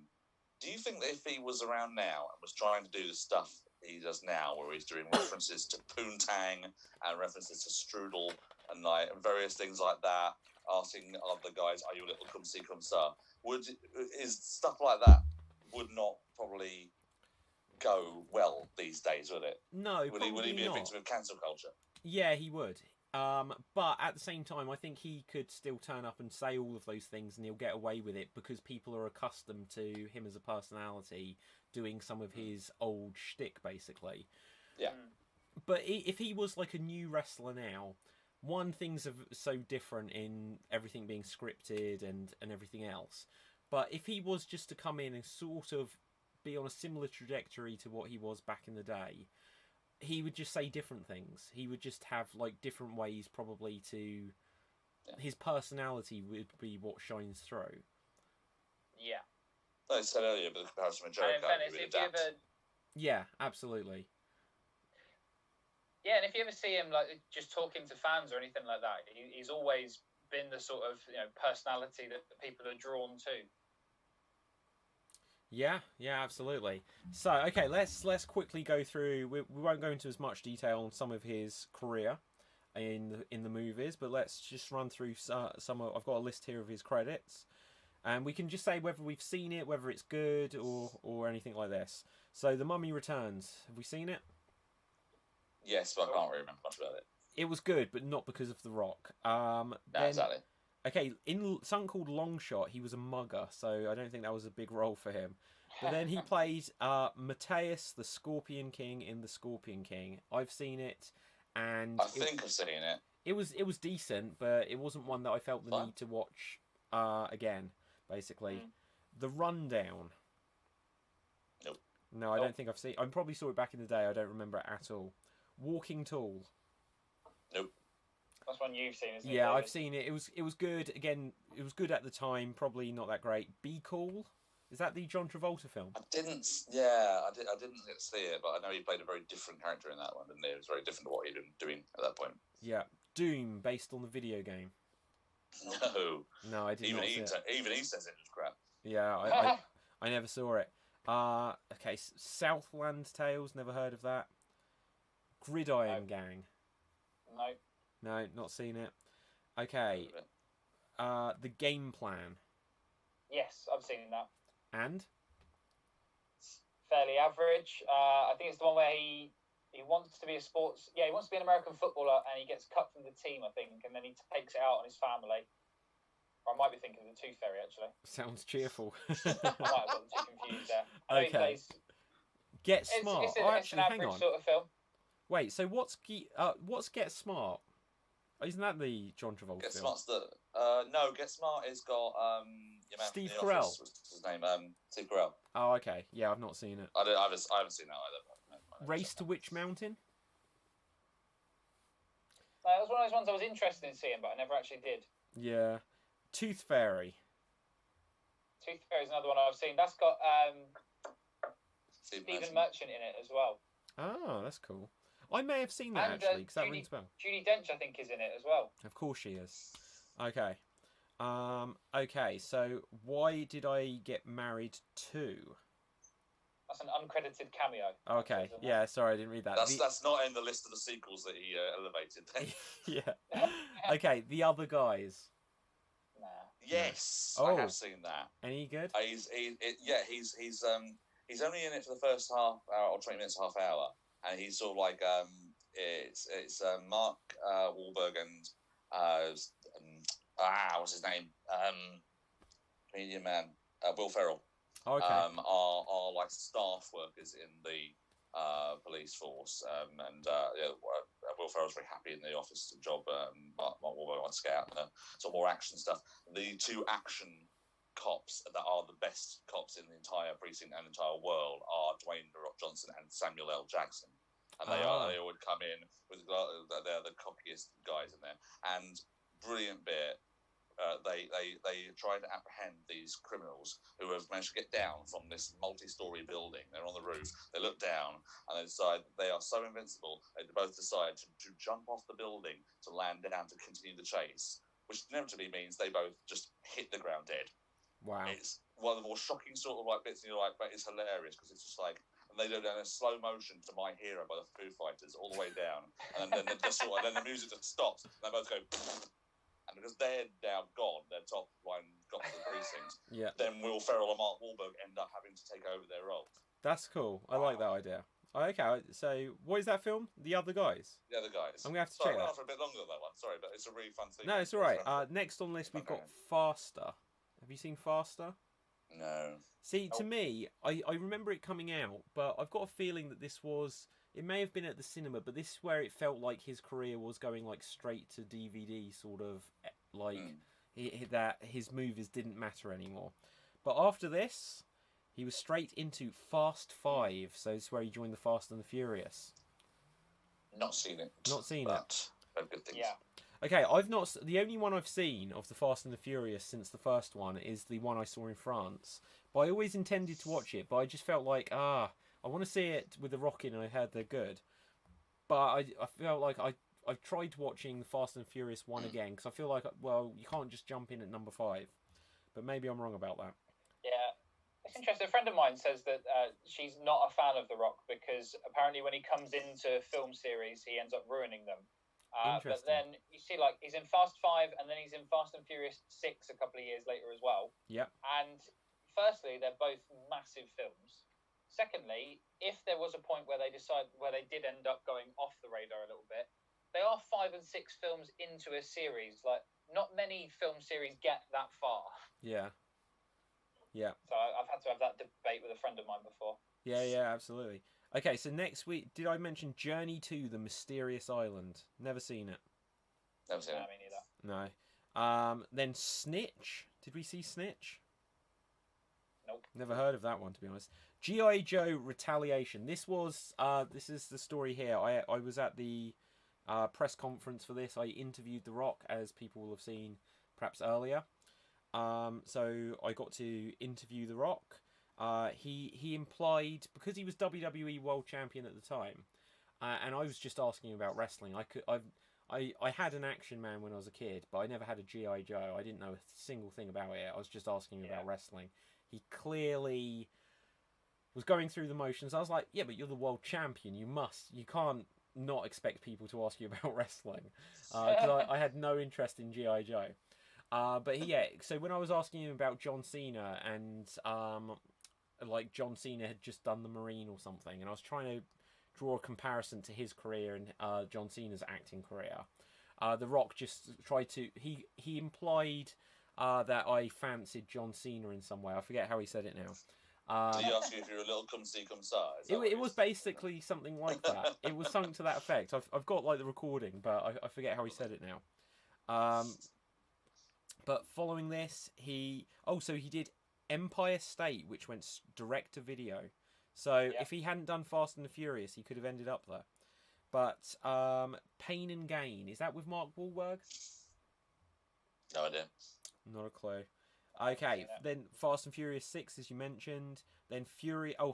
[SPEAKER 3] Do you think that if he was around now and was trying to do the stuff he does now, where he's doing references to Poontang and references to Strudel and like various things like that, asking other guys, "Are you a little cum see cum sa?" Is stuff like that would not probably go well these days, would it?
[SPEAKER 1] No,
[SPEAKER 3] would he be a victim of cancel culture?
[SPEAKER 1] Yeah, he would. But at the same time, I think he could still turn up and say all of those things, and he'll get away with it because people are accustomed to him as a personality doing some of his old shtick, basically.
[SPEAKER 3] Yeah.
[SPEAKER 1] But if he was like a new wrestler now, things are so different in everything being scripted and everything else. But if he was just to come in and sort of be on a similar trajectory to what he was back in the day, he would just say different things. He would just have like different ways probably to... His personality would be what shines through.
[SPEAKER 2] Yeah.
[SPEAKER 3] Like I said earlier, but the comparison with Jericho, he would adapt.
[SPEAKER 1] Yeah, absolutely.
[SPEAKER 2] Yeah, and if you ever see him like just talking to fans or anything like that, he's always been the sort of personality that people are drawn to. Yeah,
[SPEAKER 1] absolutely. So, okay, let's quickly go through. We won't go into as much detail on some of his career in the movies, but let's just run through some. I've got a list here of his credits, and we can just say whether we've seen it, whether it's good or anything like this. So, The Mummy Returns. Have we seen it?
[SPEAKER 3] Yes, but I can't really remember much about it.
[SPEAKER 1] It was good, but not because of The Rock.
[SPEAKER 3] Exactly.
[SPEAKER 1] Okay, in something called Long Shot, he was a mugger, so I don't think that was a big role for him. But then he played Mateus, the Scorpion King, in The Scorpion King. I've seen it, and
[SPEAKER 3] I've seen it.
[SPEAKER 1] It was decent, but it wasn't one that I felt the need to watch again. Basically, The Rundown.
[SPEAKER 3] Nope.
[SPEAKER 1] No, I don't think I've seen. I probably saw it back in the day. I don't remember it at all. Walking Tall.
[SPEAKER 3] Nope.
[SPEAKER 2] That's one you've seen, isn't it?
[SPEAKER 1] Yeah, I've seen it. It was good. Again, it was good at the time. Probably not that great. Be Cool. Is that the John Travolta film?
[SPEAKER 3] I didn't get to see it, but I know he played a very different character in that one, and it was very different to what he'd been doing at that point.
[SPEAKER 1] Yeah, Doom, based on the video game. No, I didn't.
[SPEAKER 3] Even he says it was crap.
[SPEAKER 1] Yeah, I never saw it. Okay, Southland Tales. Never heard of that. Gridiron Gang. No, not seen it. Okay. The Game Plan.
[SPEAKER 2] Yes, I've seen that.
[SPEAKER 1] And?
[SPEAKER 2] It's fairly average. I think it's the one where he wants to be a sports... Yeah, he wants to be an American footballer and he gets cut from the team, I think, and then he takes it out on his family. Or I might be thinking of the Tooth Fairy, actually.
[SPEAKER 1] Sounds cheerful.
[SPEAKER 2] I might have got the two confused there.
[SPEAKER 1] Okay. Get Smart.
[SPEAKER 2] It's an average sort of film.
[SPEAKER 1] Wait, so what's Get Smart? Isn't that the John Travolta
[SPEAKER 3] Get
[SPEAKER 1] film?
[SPEAKER 3] Smart's no, Get Smart has got
[SPEAKER 1] Steve Carell.
[SPEAKER 3] What's his name? Steve Carell.
[SPEAKER 1] Oh, okay. Yeah, I've not seen it.
[SPEAKER 3] I haven't seen that either.
[SPEAKER 1] Race to Witch Mountain?
[SPEAKER 2] No, it was one of those ones I was interested in seeing, but I never actually did.
[SPEAKER 1] Yeah. Tooth Fairy.
[SPEAKER 2] Tooth Fairy is another one I've seen. That's got Stephen Merchant in it as well.
[SPEAKER 1] Oh, that's cool. I may have seen that, actually, because that rings a bell.
[SPEAKER 2] Judi Dench, I think, is in it as well.
[SPEAKER 1] Of course she is. Okay. Okay, so why did I get married to?
[SPEAKER 2] That's an uncredited cameo.
[SPEAKER 1] Okay, yeah, sorry, I didn't read that.
[SPEAKER 3] That's not in the list of the sequels that he elevated then.
[SPEAKER 1] Yeah. Okay, The Other Guys.
[SPEAKER 3] Yes,
[SPEAKER 1] No.
[SPEAKER 3] I have seen that.
[SPEAKER 1] Any good?
[SPEAKER 3] He's only in it for the first half hour or 20 minutes, half hour, and he's sort of like it's Mark Wahlberg and what's his name? Comedian man, Will Ferrell.
[SPEAKER 1] Okay.
[SPEAKER 3] Are like staff workers in the police force, and Will Ferrell's very happy in the office job. Mark Wahlberg wants to get out and some more action stuff. The two action cops that are the best cops in the entire precinct and entire world are Dwayne The Rock Johnson and Samuel L. Jackson, and they would come in with they're the cockiest guys in there, and brilliant bit. They try to apprehend these criminals who have managed to get down from this multi-story building. They're on the roof. They look down and they decide they are so invincible. They both decide to jump off the building to land down to continue the chase, which inevitably means they both just hit the ground dead.
[SPEAKER 1] Wow!
[SPEAKER 3] It's one of the more shocking sort of like bits, and you're like, but it's hilarious because it's just like, and they do it in a slow motion to "My Hero" by the Foo Fighters all the way down, and then the music just stops, and they both go. And because they're now gone, their top line got to the precinct.
[SPEAKER 1] Yeah.
[SPEAKER 3] Then Will Ferrell and Mark Wahlberg end up having to take over their roles.
[SPEAKER 1] That's cool. I like that idea. Okay, so what is that film? The Other Guys?
[SPEAKER 3] The Other Guys.
[SPEAKER 1] I'm going to have to check that.
[SPEAKER 3] For a bit longer than that one. Sorry, but it's a really fun thing.
[SPEAKER 1] No, it's all right. Next on the list, we've got Faster. Have you seen Faster?
[SPEAKER 3] No.
[SPEAKER 1] See, to me, I remember it coming out, but I've got a feeling that this was... It may have been at the cinema, but this is where it felt like his career was going like straight to DVD, sort of like that his movies didn't matter anymore. But after this, he was straight into Fast 5, so it's where he joined the Fast and the Furious.
[SPEAKER 3] Not seen it.
[SPEAKER 1] Not seen
[SPEAKER 3] it. Good things.
[SPEAKER 2] Yeah.
[SPEAKER 1] Okay, I've not. The only one I've seen of the Fast and the Furious since the first one is the one I saw in France. But I always intended to watch it, but I just felt like I want to see it with The Rock in, and I heard they're good. But I felt like I've tried watching the Fast and Furious 1 again, because I feel like, well, you can't just jump in at number 5. But maybe I'm wrong about that.
[SPEAKER 2] Yeah. It's interesting. A friend of mine says that she's not a fan of The Rock because apparently when he comes into film series, he ends up ruining them. But then you see, like, he's in Fast 5 and then he's in Fast and Furious 6 a couple of years later as well.
[SPEAKER 1] Yeah.
[SPEAKER 2] And firstly, they're both massive films. Secondly, if there was a point where they did end up going off the radar a little bit, they are 5 and 6 films into a series. Like, not many film series get that far.
[SPEAKER 1] Yeah. Yeah.
[SPEAKER 2] So I've had to have that debate with a friend of mine before.
[SPEAKER 1] Yeah, absolutely. Okay, so next week, did I mention Journey to the Mysterious Island? Never seen it.
[SPEAKER 3] Never seen it.
[SPEAKER 2] Me neither.
[SPEAKER 1] No. Then Snitch. Did we see Snitch?
[SPEAKER 2] Nope.
[SPEAKER 1] Never heard of that one, to be honest. G.I. Joe Retaliation. This is the story here. I was at the press conference for this. I interviewed The Rock, as people will have seen perhaps earlier. So I got to interview The Rock. He implied, because he was WWE World Champion at the time, and I was just asking about wrestling. I had an Action Man when I was a kid, but I never had a G.I. Joe. I didn't know a single thing about it. I was just asking about wrestling. He clearly was going through the motions. I was like, yeah, but you're the world champion. You can't not expect people to ask you about wrestling. Because I had no interest in G.I. Joe. So when I was asking him about John Cena and like John Cena had just done the Marine or something, and I was trying to draw a comparison to his career and John Cena's acting career, The Rock just tried to... He implied that I fancied John Cena in some way. I forget how he said it now.
[SPEAKER 3] Did he ask you if you're a little come-see, come-sa?
[SPEAKER 1] It was basically something like that. It was something to that effect. I've got like the recording, but I forget how he said it now. But following this, he did Empire State, which went direct to video. So if he hadn't done Fast and the Furious, he could have ended up there. But Pain and Gain, is that with Mark Wahlberg?
[SPEAKER 3] No idea.
[SPEAKER 1] Not a clue. Okay, then Fast and Furious 6, as you mentioned. Then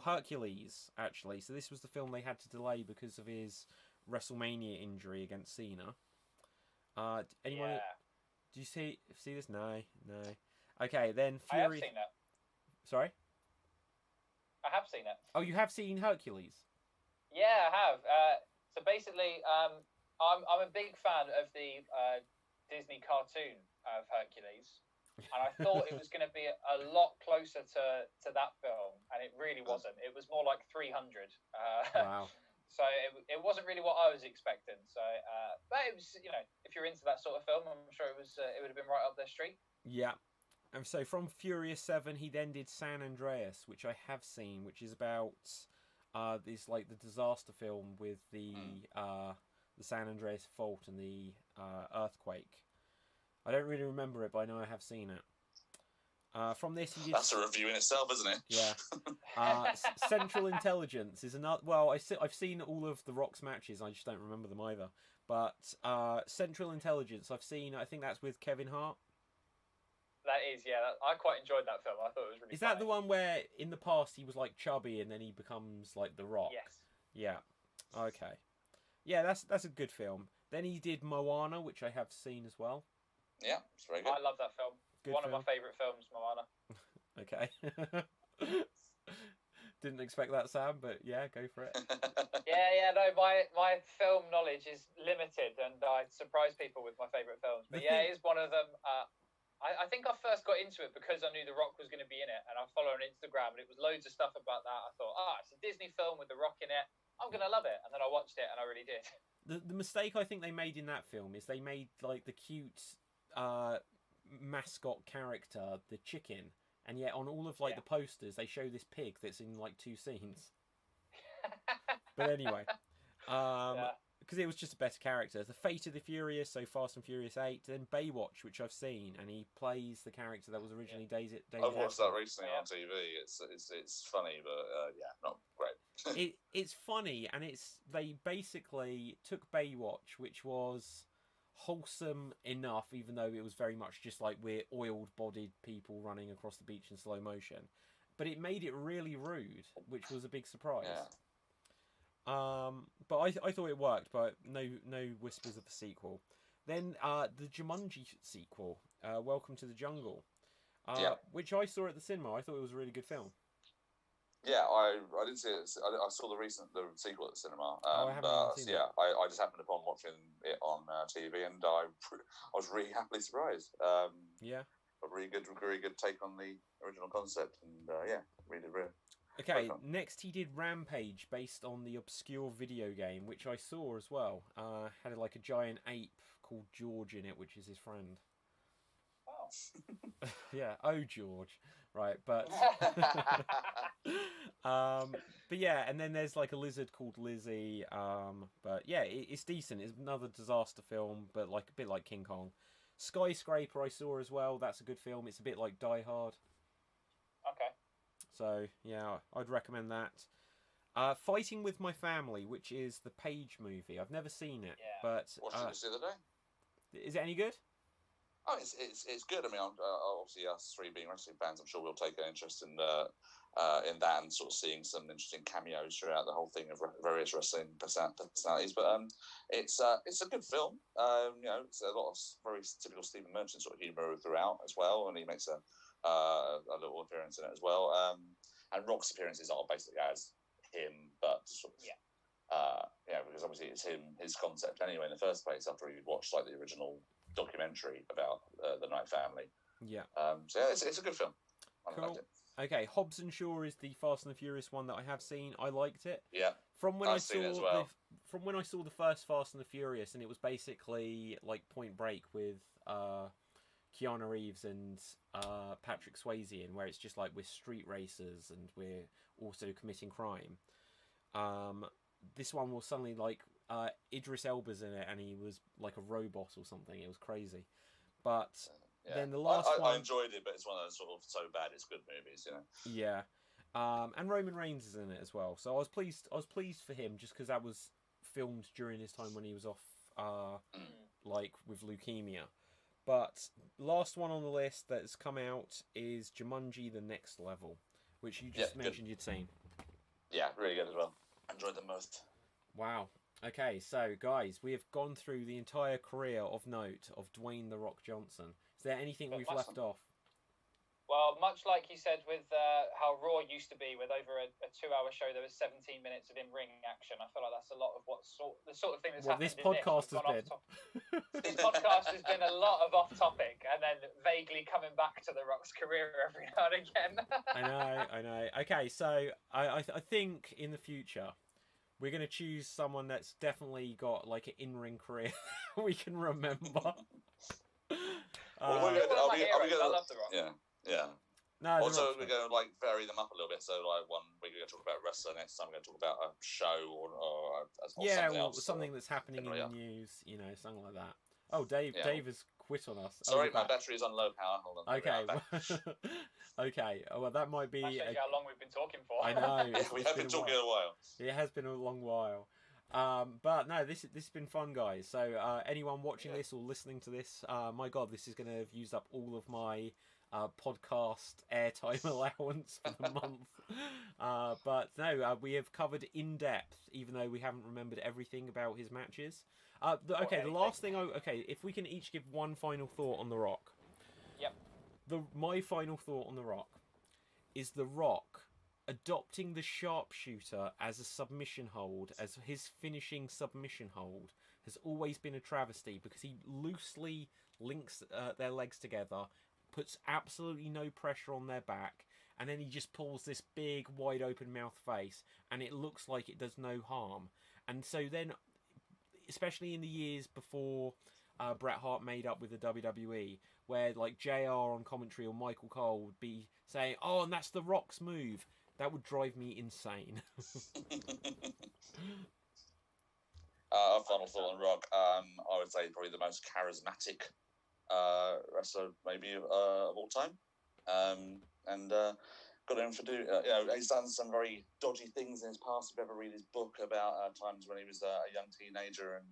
[SPEAKER 1] Hercules, actually. So this was the film they had to delay because of his WrestleMania injury against Cena. Anyone?
[SPEAKER 2] Yeah.
[SPEAKER 1] Do you see this? No. Okay, then Fury.
[SPEAKER 2] I have seen that.
[SPEAKER 1] Sorry?
[SPEAKER 2] I have seen it.
[SPEAKER 1] Oh, you have seen Hercules?
[SPEAKER 2] Yeah, I have. So basically, I'm a big fan of the Disney cartoon of Hercules. and I thought it was going to be a lot closer to that film, and it really wasn't. It was more like 300.
[SPEAKER 1] Wow.
[SPEAKER 2] So it wasn't really what I was expecting. So, but it was, if you're into that sort of film, I'm sure it would have been right up their street.
[SPEAKER 1] Yeah. And so from Furious 7, he then did San Andreas, which I have seen, which is about this like the disaster film with the San Andreas fault and the earthquake. I don't really remember it, but I know I have seen it. From this, he did...
[SPEAKER 3] That's a review in itself, isn't it?
[SPEAKER 1] Yeah. Central Intelligence is another. Well, I've seen all of the Rock's matches. I just don't remember them either. But Central Intelligence, I've seen. I think that's with Kevin Hart.
[SPEAKER 2] That is, yeah. I quite enjoyed that film. I thought it was really.
[SPEAKER 1] Is that the one where in the past he was like chubby and then he becomes like the Rock?
[SPEAKER 2] Yes.
[SPEAKER 1] Yeah. Okay. Yeah, that's a good film. Then he did Moana, which I have seen as well.
[SPEAKER 3] Yeah, it's very good.
[SPEAKER 2] I love that film.
[SPEAKER 1] Good
[SPEAKER 2] One
[SPEAKER 1] film.
[SPEAKER 2] of my favourite films, Moana.
[SPEAKER 1] Okay. Didn't expect that, Sam, but yeah, go for it.
[SPEAKER 2] Yeah, no, my film knowledge is limited, and I surprise people with my favourite films. But it is one of them. I think I first got into it because I knew The Rock was going to be in it, and I follow on Instagram, and it was loads of stuff about that. I thought, it's a Disney film with The Rock in it. I'm going to love it. And then I watched it, and I really did.
[SPEAKER 1] The mistake I think they made in that film is they made like the cute mascot character, the chicken, and yet on all of like the posters they show this pig that's in like 2 scenes. But anyway, because it was just a better character. The Fate of the Furious, so Fast and Furious 8, then Baywatch, which I've seen, and he plays the character that was originally Daisy.
[SPEAKER 3] I've watched that recently on TV. It's funny, but not great.
[SPEAKER 1] It's funny, and they basically took Baywatch, which was wholesome enough, even though it was very much just like we're oiled-bodied people running across the beach in slow motion, but it made it really rude, which was a big surprise.
[SPEAKER 3] Yeah.
[SPEAKER 1] But I thought it worked, but no whispers of a sequel. Then the Jumanji sequel, Welcome to the Jungle, which I saw at the cinema. I thought it was a really good film.
[SPEAKER 3] Yeah, I didn't see it. I saw the sequel at the cinema.
[SPEAKER 1] I haven't seen it.
[SPEAKER 3] I just happened upon watching it on TV, and I was really happily surprised. A really good take on the original concept, and really.
[SPEAKER 1] Okay, next he did Rampage, based on the obscure video game, which I saw as well. Had like a giant ape called George in it, which is his friend.
[SPEAKER 2] Oh.
[SPEAKER 1] Yeah, George. Right, but but yeah, and then there's like a lizard called Lizzie. But yeah, it's decent. It's another disaster film, but like a bit like King Kong. Skyscraper I saw as well. That's a good film. It's a bit like Die Hard.
[SPEAKER 2] Okay.
[SPEAKER 1] So yeah, I'd recommend that. Fighting with My Family, which is the Page movie. I've never seen it, but
[SPEAKER 3] watched it the other day.
[SPEAKER 1] Is it any good?
[SPEAKER 3] Oh, it's good. I mean, obviously us 3 being wrestling fans, I'm sure we'll take an interest in that and sort of seeing some interesting cameos throughout the whole thing of various wrestling personalities. But it's a good film. It's a lot of very typical Stephen Merchant sort of humour throughout as well, and he makes a little appearance in it as well. And Rock's appearances are basically as him, but sort of because obviously it's his concept anyway in the first place. After he watched like the original documentary about the Knight family. Yeah. It's a good film. I liked it.
[SPEAKER 1] Okay, Hobbs and Shaw is the Fast and the Furious one that I have seen. I liked it.
[SPEAKER 3] Yeah.
[SPEAKER 1] From when I saw the first Fast and the Furious, and it was basically like Point Break with Keanu Reeves and Patrick Swayze, in where it's just like we're street racers and we're also committing crime. This one was suddenly like Idris Elba's in it, and he was like a robot or something. It was crazy. But then the last one,
[SPEAKER 3] I enjoyed it, but it's one of those sort of so bad it's good movies,
[SPEAKER 1] Yeah, and Roman Reigns is in it as well. So I was pleased for him, just because that was filmed during his time when he was off, like with leukemia. But last one on the list that's come out is Jumanji: The Next Level, which you just mentioned you'd seen.
[SPEAKER 3] Yeah, really good as well. Enjoyed them most.
[SPEAKER 1] Wow. Okay, so guys, we have gone through the entire career of note of Dwayne "The Rock" Johnson. Is there anything we've left off?
[SPEAKER 2] Well, much like you said with how Raw used to be, with over a 2-hour show, there was 17 minutes of in-ring action. I feel like that's a lot of the sort of thing that's happened
[SPEAKER 1] this podcast
[SPEAKER 2] in
[SPEAKER 1] has
[SPEAKER 2] this.
[SPEAKER 1] been.
[SPEAKER 2] This podcast has been a lot of off-topic, and then vaguely coming back to The Rock's career every now and again.
[SPEAKER 1] I know. Okay, so I think in the future we're going to choose someone that's definitely got like an in-ring career we can remember.
[SPEAKER 2] I love The Rock.
[SPEAKER 3] Yeah.
[SPEAKER 1] No,
[SPEAKER 3] also, we're going to like vary them up a little bit. So, like one we're going to talk about wrestler, next time we're going to talk about a show or something else,
[SPEAKER 1] something that's happening in the news. You know, something like that. Oh, Dave has quit on us.
[SPEAKER 3] Sorry, my battery's on low power. Hold on.
[SPEAKER 1] Okay. Okay. Well, that might be.
[SPEAKER 2] That shows you how long we've been talking for.
[SPEAKER 1] I know.
[SPEAKER 3] We have been talking a while.
[SPEAKER 1] It has been a long while. But no, this has been fun, guys. So anyone watching this or listening to this, my God, this is going to have used up all of my podcast airtime allowance for the month. But no, we have covered in depth, even though we haven't remembered everything about his matches. The last thing. If we can each give one final thought on The Rock.
[SPEAKER 2] Yep.
[SPEAKER 1] My final thought on The Rock is The Rock adopting the sharpshooter as a submission hold, as his finishing submission hold, has always been a travesty because he loosely links their legs together, puts absolutely no pressure on their back, and then he just pulls this big, wide open mouth face, and it looks like it does no harm. And so then, especially in the years before Bret Hart made up with the WWE, where like JR on commentary or Michael Cole would be saying, "Oh, and that's The Rock's move," that would drive me insane.
[SPEAKER 3] Final thought on Rock. I would say probably the most charismatic wrestler maybe of all time. Got him for he's done some very dodgy things in his past. If you ever read his book about times when he was a young teenager and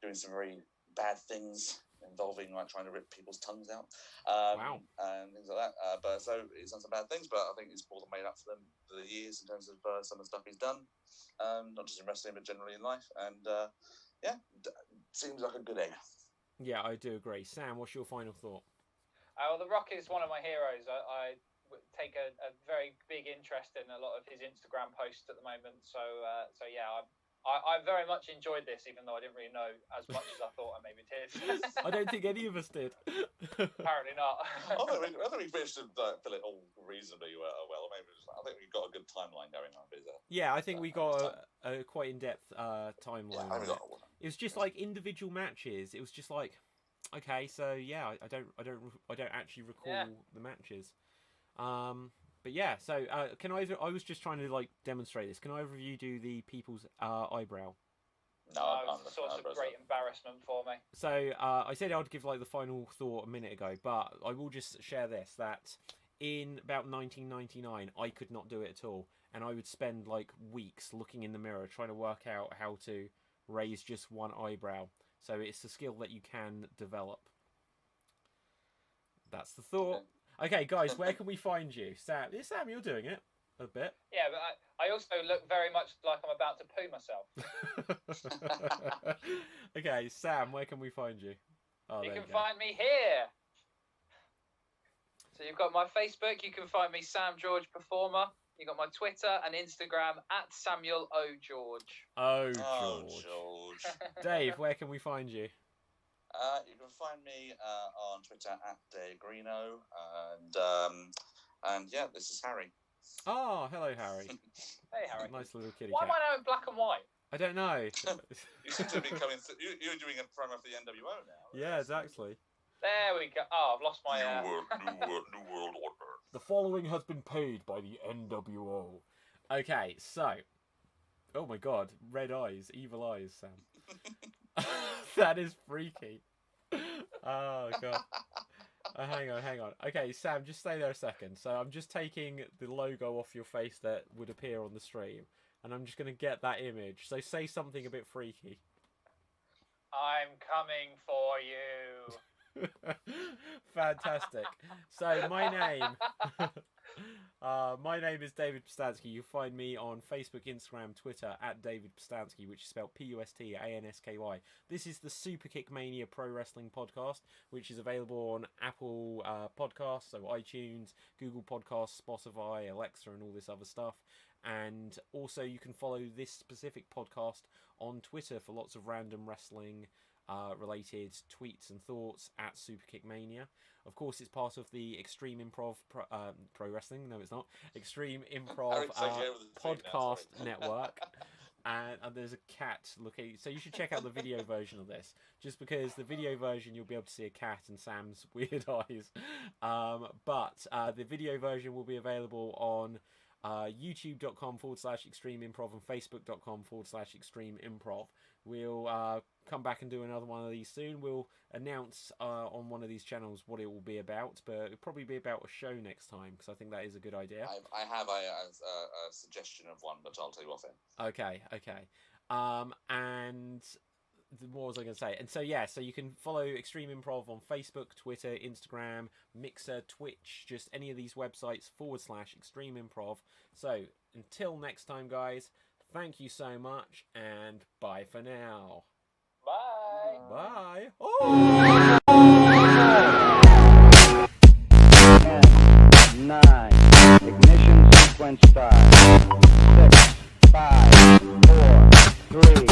[SPEAKER 3] doing some very bad things involving like trying to rip people's tongues out, and things like that. But so he's done some bad things, but I think he's more than made up for them for the years in terms of some of the stuff he's done, not just in wrestling but generally in life. And seems like a good egg.
[SPEAKER 1] Yeah, I do agree. Sam, what's your final thought?
[SPEAKER 2] Well, The Rock is one of my heroes. I take a very big interest in a lot of his Instagram posts at the moment. So yeah, I very much enjoyed this, even though I didn't really know as much as I thought I maybe did.
[SPEAKER 1] I don't think any of us did.
[SPEAKER 2] Apparently not.
[SPEAKER 3] I think we managed to fill it all reasonably well. Maybe I think we got a good timeline going on.
[SPEAKER 1] Yeah, I think we got a quite in-depth timeline. Yeah, it was just like individual matches. It was just like, okay, so yeah, I don't actually recall the matches. But yeah, so can I was just trying to like demonstrate this. Can either of you do the people's eyebrow?
[SPEAKER 2] No, it's a source of great embarrassment for me.
[SPEAKER 1] So I said I'd give like the final thought a minute ago, but I will just share this, that in about 1999 I could not do it at all, and I would spend like weeks looking in the mirror trying to work out how to raise just one eyebrow. So it's a skill that you can develop. That's the thought. Okay, guys, where can we find you? Sam, you're doing it a bit.
[SPEAKER 2] Yeah, but I also look very much like I'm about to poo myself.
[SPEAKER 1] Okay, Sam, where can we find you? Oh,
[SPEAKER 2] you can find me here. So you've got my Facebook. You can find me, Sam George Performer. You've got my Twitter and Instagram at Samuel O. George.
[SPEAKER 1] Oh, George. Dave, where can we find you?
[SPEAKER 3] You can find me on Twitter at Dagrino, and yeah, this is Harry.
[SPEAKER 1] Oh, hello, Harry.
[SPEAKER 2] Hey, Harry.
[SPEAKER 1] Nice little kitty
[SPEAKER 2] Why
[SPEAKER 1] cat.
[SPEAKER 2] am I now in black and white?
[SPEAKER 1] I don't know.
[SPEAKER 3] You seem to be coming. You're doing a promo for the NWO now.
[SPEAKER 1] Yeah, exactly.
[SPEAKER 2] There we go. Oh, I've lost my.
[SPEAKER 3] New world order.
[SPEAKER 1] The following has been paid by the NWO. Okay, so. Oh my God, red eyes, evil eyes, Sam. That is freaky. Oh God. Hang on. Okay, Sam, just stay there a second. So I'm just taking the logo off your face that would appear on the stream, and I'm just going to get that image. So say something a bit freaky.
[SPEAKER 2] I'm coming for you.
[SPEAKER 1] Fantastic. So my name. My name is David Postanski. You find me on Facebook, Instagram, Twitter at David Postanski, which is spelled Pustansky. This is the Superkick Mania Pro Wrestling Podcast, which is available on Apple Podcasts, so iTunes, Google Podcasts, Spotify, Alexa, and all this other stuff. And also you can follow this specific podcast on Twitter for lots of random wrestling related tweets and thoughts at Superkick Mania. Of course, it's part of the Extreme Improv Pro Wrestling. No, it's not. Extreme Improv podcast network. And there's a cat looking. So you should check out the video version of this. Just because the video version, you'll be able to see a cat and Sam's weird eyes. But the video version will be available on youtube.com/Extreme Improv and facebook.com/Extreme Improv. We'll come back and do another one of these soon. We'll announce on one of these channels what it will be about, but it'll probably be about a show next time, because I think that is a good idea.
[SPEAKER 3] I have a suggestion of one, but I'll tell you off it.
[SPEAKER 1] Okay. And what was I going to say? And so so you can follow Extreme Improv on Facebook, Twitter, Instagram, Mixer, Twitch, just any of these websites /Extreme Improv. So until next time, guys, thank you so much, and bye for now.
[SPEAKER 2] Bye.
[SPEAKER 1] Bye. Oh!
[SPEAKER 4] 10, 9, ignition sequence start. 6, 5, 4, 3.